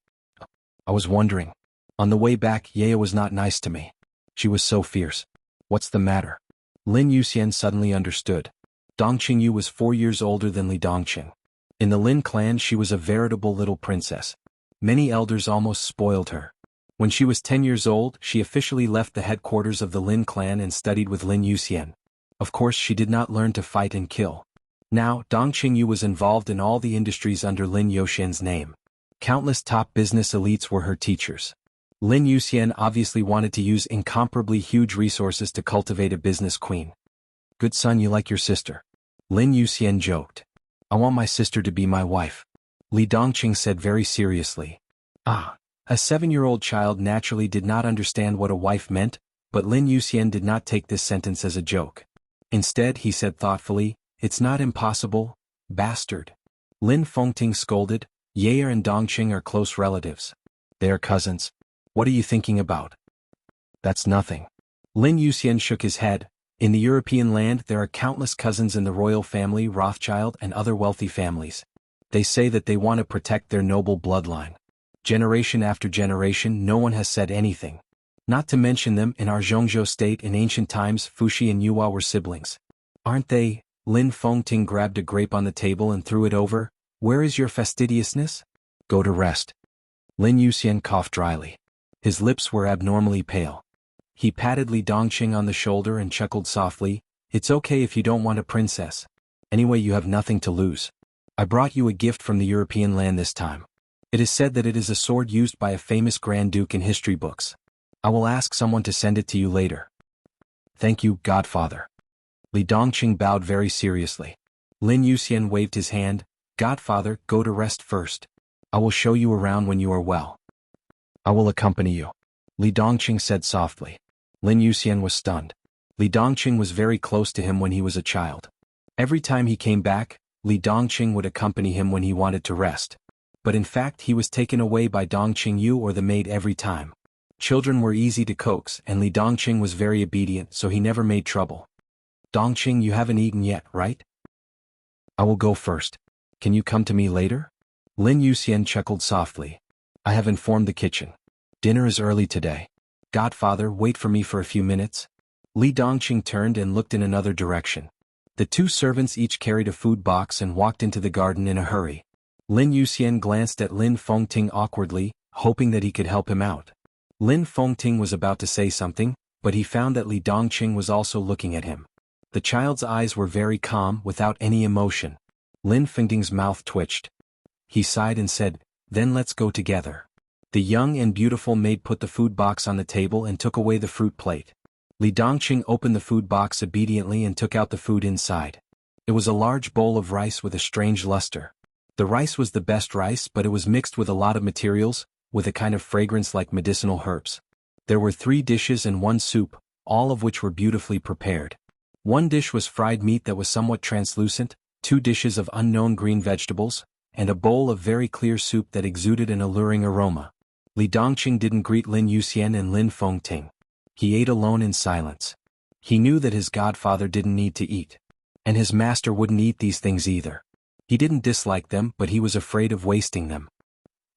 "I was wondering." On the way back, Yaya was not nice to me. She was so fierce. What's the matter? Lin Yuxian suddenly understood. Dong Qingyu was 4 years older than Li Dongqing. In the Lin clan she was a veritable little princess. Many elders almost spoiled her. When she was 10 years old, she officially left the headquarters of the Lin clan and studied with Lin Yuxian. Of course she did not learn to fight and kill. Now, Dong Qingyu was involved in all the industries under Lin Yuxian's name. Countless top business elites were her teachers. Lin Yuxian obviously wanted to use incomparably huge resources to cultivate a business queen. Good son, you like your sister. Lin Yuxian joked. I want my sister to be my wife. Li Dongqing said very seriously. A 7-year-old child naturally did not understand what a wife meant, but Lin Yuxian did not take this sentence as a joke. Instead, he said thoughtfully, it's not impossible, bastard. Lin Fengting scolded, Yaya and Dongqing are close relatives. They are cousins. What are you thinking about? That's nothing. Lin Yuxian shook his head. In the European land there are countless cousins in the royal family, Rothschild and other wealthy families. They say that they want to protect their noble bloodline. Generation after generation no one has said anything. Not to mention them, in our Zhongzhou state in ancient times Fuxi and Yuhua were siblings. Aren't they? Lin Fengting grabbed a grape on the table and threw it over. Where is your fastidiousness? Go to rest. Lin Yuxian coughed dryly. His lips were abnormally pale. He patted Li Dongqing on the shoulder and chuckled softly, it's okay if you don't want a princess. Anyway, you have nothing to lose. I brought you a gift from the European land this time. It is said that it is a sword used by a famous Grand Duke in history books. I will ask someone to send it to you later. Thank you, Godfather. Li Dongqing bowed very seriously. Lin Yuxian waved his hand, Godfather, go to rest first. I will show you around when you are well. I will accompany you. Li Dongqing said softly. Lin Yuxian was stunned. Li Dongqing was very close to him when he was a child. Every time he came back, Li Dongqing would accompany him when he wanted to rest. But in fact he was taken away by Dong Qingyu or the maid every time. Children were easy to coax and Li Dongqing was very obedient, so he never made trouble. Dongqing, you haven't eaten yet, right? I will go first. Can you come to me later? Lin Yuxian chuckled softly. I have informed the kitchen. Dinner is early today. Godfather, wait for me for a few minutes. Li Dongqing turned and looked in another direction. The two servants each carried a food box and walked into the garden in a hurry. Lin Yuxian glanced at Lin Fengting awkwardly, hoping that he could help him out. Lin Fengting was about to say something, but he found that Li Dongqing was also looking at him. The child's eyes were very calm, without any emotion. Lin Fengting's mouth twitched. He sighed and said, then let's go together. The young and beautiful maid put the food box on the table and took away the fruit plate. Li Dongqing opened the food box obediently and took out the food inside. It was a large bowl of rice with a strange luster. The rice was the best rice, but it was mixed with a lot of materials, with a kind of fragrance like medicinal herbs. There were 3 dishes and 1 soup, all of which were beautifully prepared. 1 dish was fried meat that was somewhat translucent, 2 dishes of unknown green vegetables, and a bowl of very clear soup that exuded an alluring aroma. Li Dongqing didn't greet Lin Yuxian and Lin Fengting. He ate alone in silence. He knew that his godfather didn't need to eat. And his master wouldn't eat these things either. He didn't dislike them, but he was afraid of wasting them.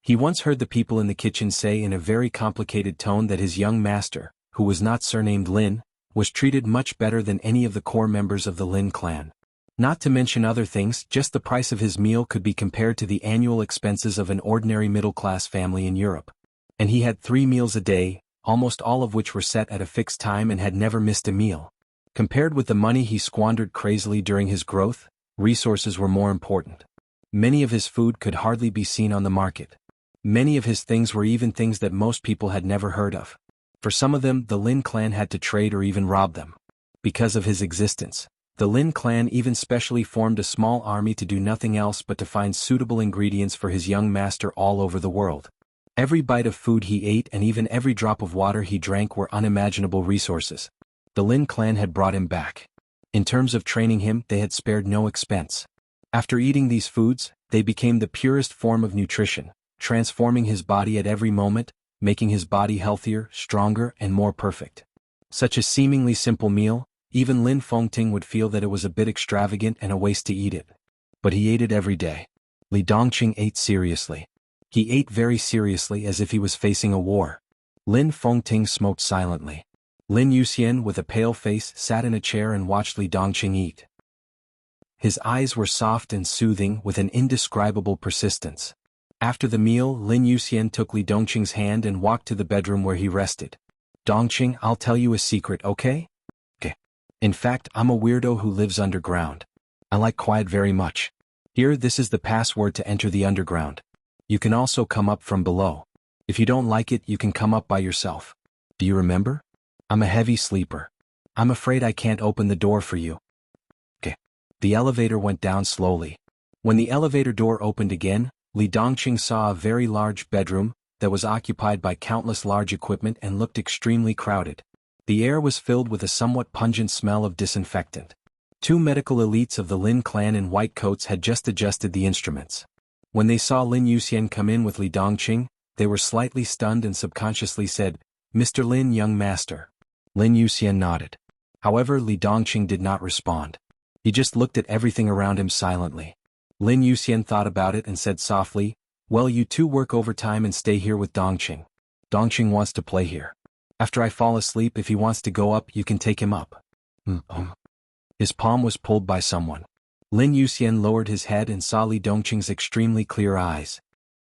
He once heard the people in the kitchen say in a very complicated tone that his young master, who was not surnamed Lin, was treated much better than any of the core members of the Lin clan. Not to mention other things, just the price of his meal could be compared to the annual expenses of an ordinary middle-class family in Europe. And he had 3 meals a day, almost all of which were set at a fixed time and had never missed a meal. Compared with the money he squandered crazily during his growth, resources were more important. Many of his food could hardly be seen on the market. Many of his things were even things that most people had never heard of. For some of them, the Lin clan had to trade or even rob them. Because of his existence, the Lin clan even specially formed a small army to do nothing else but to find suitable ingredients for his young master all over the world. Every bite of food he ate and even every drop of water he drank were unimaginable resources. The Lin clan had brought him back. In terms of training him, they had spared no expense. After eating these foods, they became the purest form of nutrition, transforming his body at every moment, making his body healthier, stronger, and more perfect. Such a seemingly simple meal, even Lin Fengting would feel that it was a bit extravagant and a waste to eat it. But he ate it every day. Li Dongqing ate seriously. He ate very seriously, as if he was facing a war. Lin Fengting smoked silently. Lin Yuxian, with a pale face, sat in a chair and watched Li Dongqing eat. His eyes were soft and soothing with an indescribable persistence. After the meal, Lin Yuxian took Li Dongqing's hand and walked to the bedroom where he rested. Dongqing, I'll tell you a secret, okay? Okay. In fact, I'm a weirdo who lives underground. I like quiet very much. Here, this is the password to enter the underground. You can also come up from below. If you don't like it, you can come up by yourself. Do you remember? I'm a heavy sleeper. I'm afraid I can't open the door for you. Okay. The elevator went down slowly. When the elevator door opened again, Li Dongqing saw a very large bedroom that was occupied by countless large equipment and looked extremely crowded. The air was filled with a somewhat pungent smell of disinfectant. 2 medical elites of the Lin clan in white coats had just adjusted the instruments. When they saw Lin Yuxian come in with Li Dongqing, they were slightly stunned and subconsciously said, "Mr. Lin, young master." Lin Yuxian nodded. However, Li Dongqing did not respond. He just looked at everything around him silently. Lin Yuxian thought about it and said softly, "Well, you two work overtime and stay here with Dongqing. Dongqing wants to play here. After I fall asleep, if he wants to go up, you can take him up." His palm was pulled by someone. Lin Yuxian lowered his head and saw Li Dongqing's extremely clear eyes.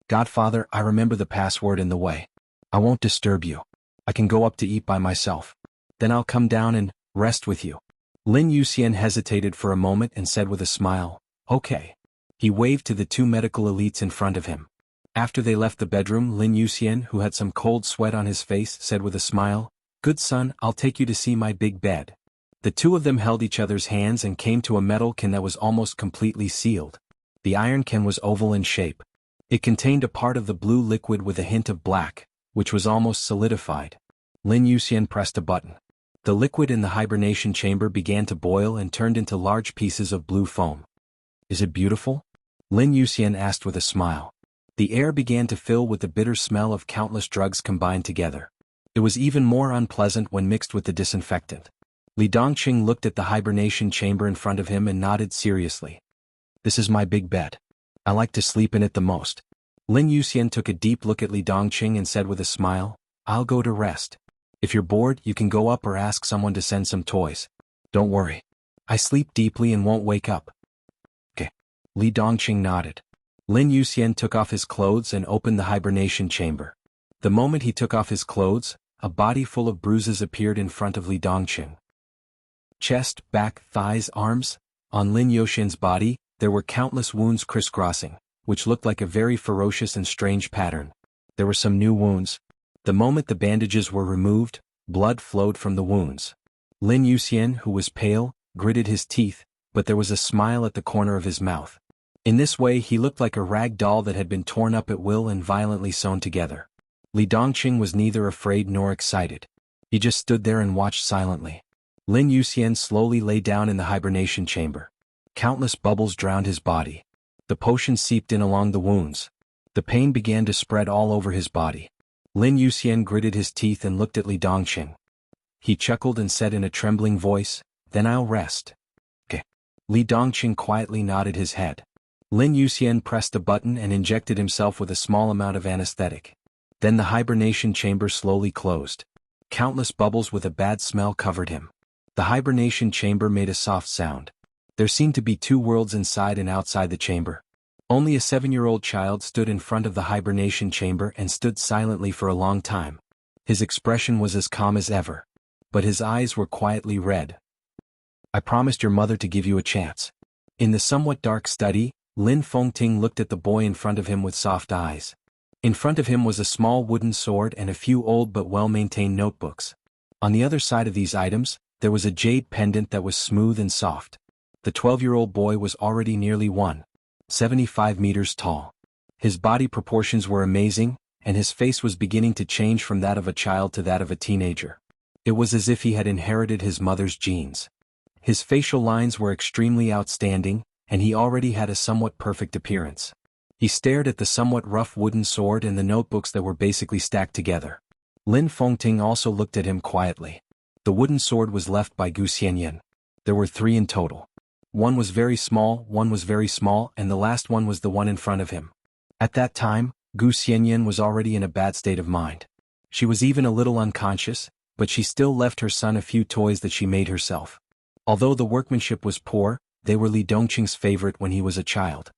"Godfather, I remember the password in the way. I won't disturb you. I can go up to eat by myself. Then I'll come down and rest with you." Lin Yuxian hesitated for a moment and said with a smile, "Okay." He waved to the 2 medical elites in front of him. After they left the bedroom, Lin Yuxian, who had some cold sweat on his face, said with a smile, "Good son, I'll take you to see my big bed." The 2 of them held each other's hands and came to a metal can that was almost completely sealed. The iron can was oval in shape. It contained a part of the blue liquid with a hint of black, which was almost solidified. Lin Yuxian pressed a button. The liquid in the hibernation chamber began to boil and turned into large pieces of blue foam. "Is it beautiful?" Lin Yuxian asked with a smile. The air began to fill with the bitter smell of countless drugs combined together. It was even more unpleasant when mixed with the disinfectant. Li Dongqing looked at the hibernation chamber in front of him and nodded seriously. "This is my big bed. I like to sleep in it the most." Lin Yuxian took a deep look at Li Dongqing and said with a smile, "I'll go to rest. If you're bored, you can go up or ask someone to send some toys. Don't worry. I sleep deeply and won't wake up." Okay. Li Dongqing nodded. Lin Yuxian took off his clothes and opened the hibernation chamber. The moment he took off his clothes, a body full of bruises appeared in front of Li Dongqing. Chest, back, thighs, arms. On Lin Yuxian's body, there were countless wounds crisscrossing, which looked like a very ferocious and strange pattern. There were some new wounds. The moment the bandages were removed, blood flowed from the wounds. Lin Yuxian, who was pale, gritted his teeth, but there was a smile at the corner of his mouth. In this way he looked like a rag doll that had been torn up at will and violently sewn together. Li Dongqing was neither afraid nor excited. He just stood there and watched silently. Lin Yuxian slowly lay down in the hibernation chamber. Countless bubbles drowned his body. The potion seeped in along the wounds. The pain began to spread all over his body. Lin Yuxian gritted his teeth and looked at Li Dongqing. He chuckled and said in a trembling voice, "Then I'll rest." Okay. Li Dongqing quietly nodded his head. Lin Yuxian pressed a button and injected himself with a small amount of anesthetic. Then the hibernation chamber slowly closed. Countless bubbles with a bad smell covered him. The hibernation chamber made a soft sound. There seemed to be 2 worlds inside and outside the chamber. Only a 7-year-old child stood in front of the hibernation chamber and stood silently for a long time. His expression was as calm as ever. But his eyes were quietly red. "I promised your mother to give you a chance." In the somewhat dark study, Lin Fengting looked at the boy in front of him with soft eyes. In front of him was a small wooden sword and a few old but well-maintained notebooks. On the other side of these items, there was a jade pendant that was smooth and soft. The 12-year-old boy was already nearly 1.75 meters tall. His body proportions were amazing, and his face was beginning to change from that of a child to that of a teenager. It was as if he had inherited his mother's genes. His facial lines were extremely outstanding, and he already had a somewhat perfect appearance. He stared at the somewhat rough wooden sword and the notebooks that were basically stacked together. Lin Fengting also looked at him quietly. The wooden sword was left by Gu Xianyan. There were 3 in total. One was very small, one was very small, and the last one was the one in front of him. At that time, Gu Xianyan was already in a bad state of mind. She was even a little unconscious, but she still left her son a few toys that she made herself. Although the workmanship was poor, they were Li Dongqing's favorite when he was a child.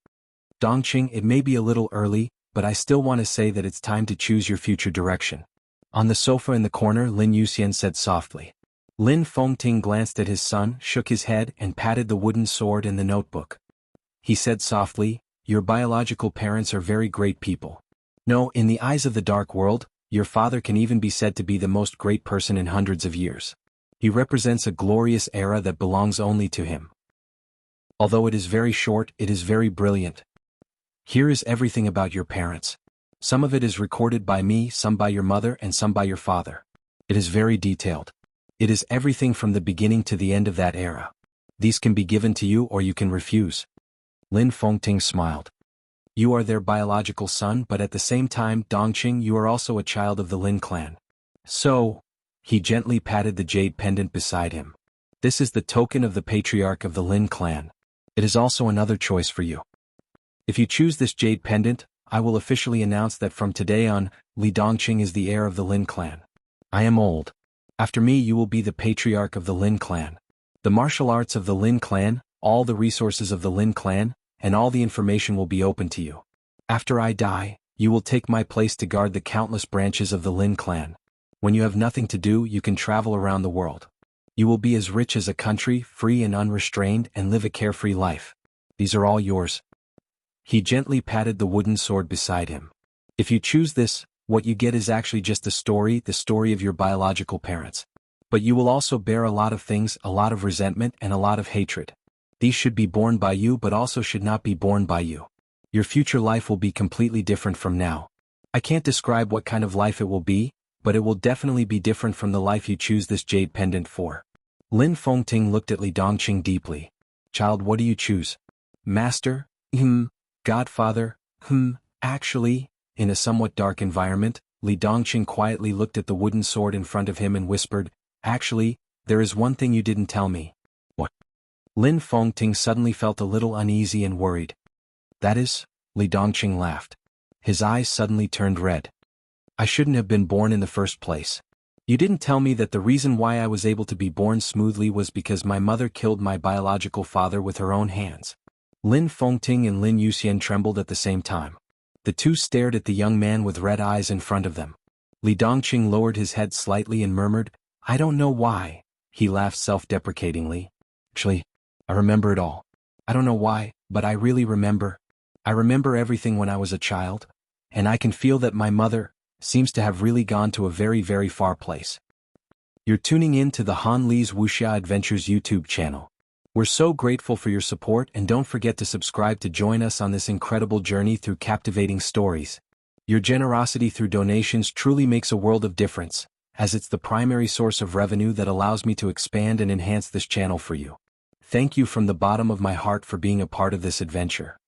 Dongqing, it may be a little early, but I still want to say that it's time to choose your future direction. On the sofa in the corner, Lin Yuxian said softly. Lin Fengting glanced at his son, shook his head, and patted the wooden sword and the notebook. He said softly, "Your biological parents are very great people. No, in the eyes of the dark world, your father can even be said to be the most great person in hundreds of years. He represents a glorious era that belongs only to him. Although it is very short, it is very brilliant. Here is everything about your parents. Some of it is recorded by me, some by your mother, and some by your father. It is very detailed. It is everything from the beginning to the end of that era. These can be given to you or you can refuse." Lin Fengting smiled. "You are their biological son, but at the same time, Dongqing, you are also a child of the Lin clan. So," he gently patted the jade pendant beside him. "This is the token of the patriarch of the Lin clan. It is also another choice for you. If you choose this jade pendant, I will officially announce that from today on, Li Dongqing is the heir of the Lin clan. I am old. After me you will be the patriarch of the Lin clan. The martial arts of the Lin clan, all the resources of the Lin clan, and all the information will be open to you. After I die, you will take my place to guard the countless branches of the Lin clan. When you have nothing to do, you can travel around the world. You will be as rich as a country, free and unrestrained, and live a carefree life. These are all yours." He gently patted the wooden sword beside him. "If you choose this, what you get is actually just the story of your biological parents. But you will also bear a lot of things, a lot of resentment and a lot of hatred. These should be borne by you but also should not be borne by you. Your future life will be completely different from now. I can't describe what kind of life it will be, but it will definitely be different from the life you choose this jade pendant for." Lin Fengting looked at Li Dongqing deeply. "Child, what do you choose?" "Master, Godfather, actually," in a somewhat dark environment, Li Dongqing quietly looked at the wooden sword in front of him and whispered, "Actually, there is one thing you didn't tell me." "What?" Lin Fengting suddenly felt a little uneasy and worried. "That is," Li Dongqing laughed. His eyes suddenly turned red. "I shouldn't have been born in the first place. You didn't tell me that the reason why I was able to be born smoothly was because my mother killed my biological father with her own hands." Lin Fengting and Lin Yuxian trembled at the same time. The two stared at the young man with red eyes in front of them. Li Dongqing lowered his head slightly and murmured, "I don't know why." He laughed self-deprecatingly. "Actually, I remember it all. I don't know why, but I really remember. I remember everything when I was a child, and I can feel that my mother seems to have really gone to a very, very far place." You're tuning in to the Han Li's Wuxia Adventures YouTube channel. We're so grateful for your support, and don't forget to subscribe to join us on this incredible journey through captivating stories. Your generosity through donations truly makes a world of difference, as it's the primary source of revenue that allows me to expand and enhance this channel for you. Thank you from the bottom of my heart for being a part of this adventure.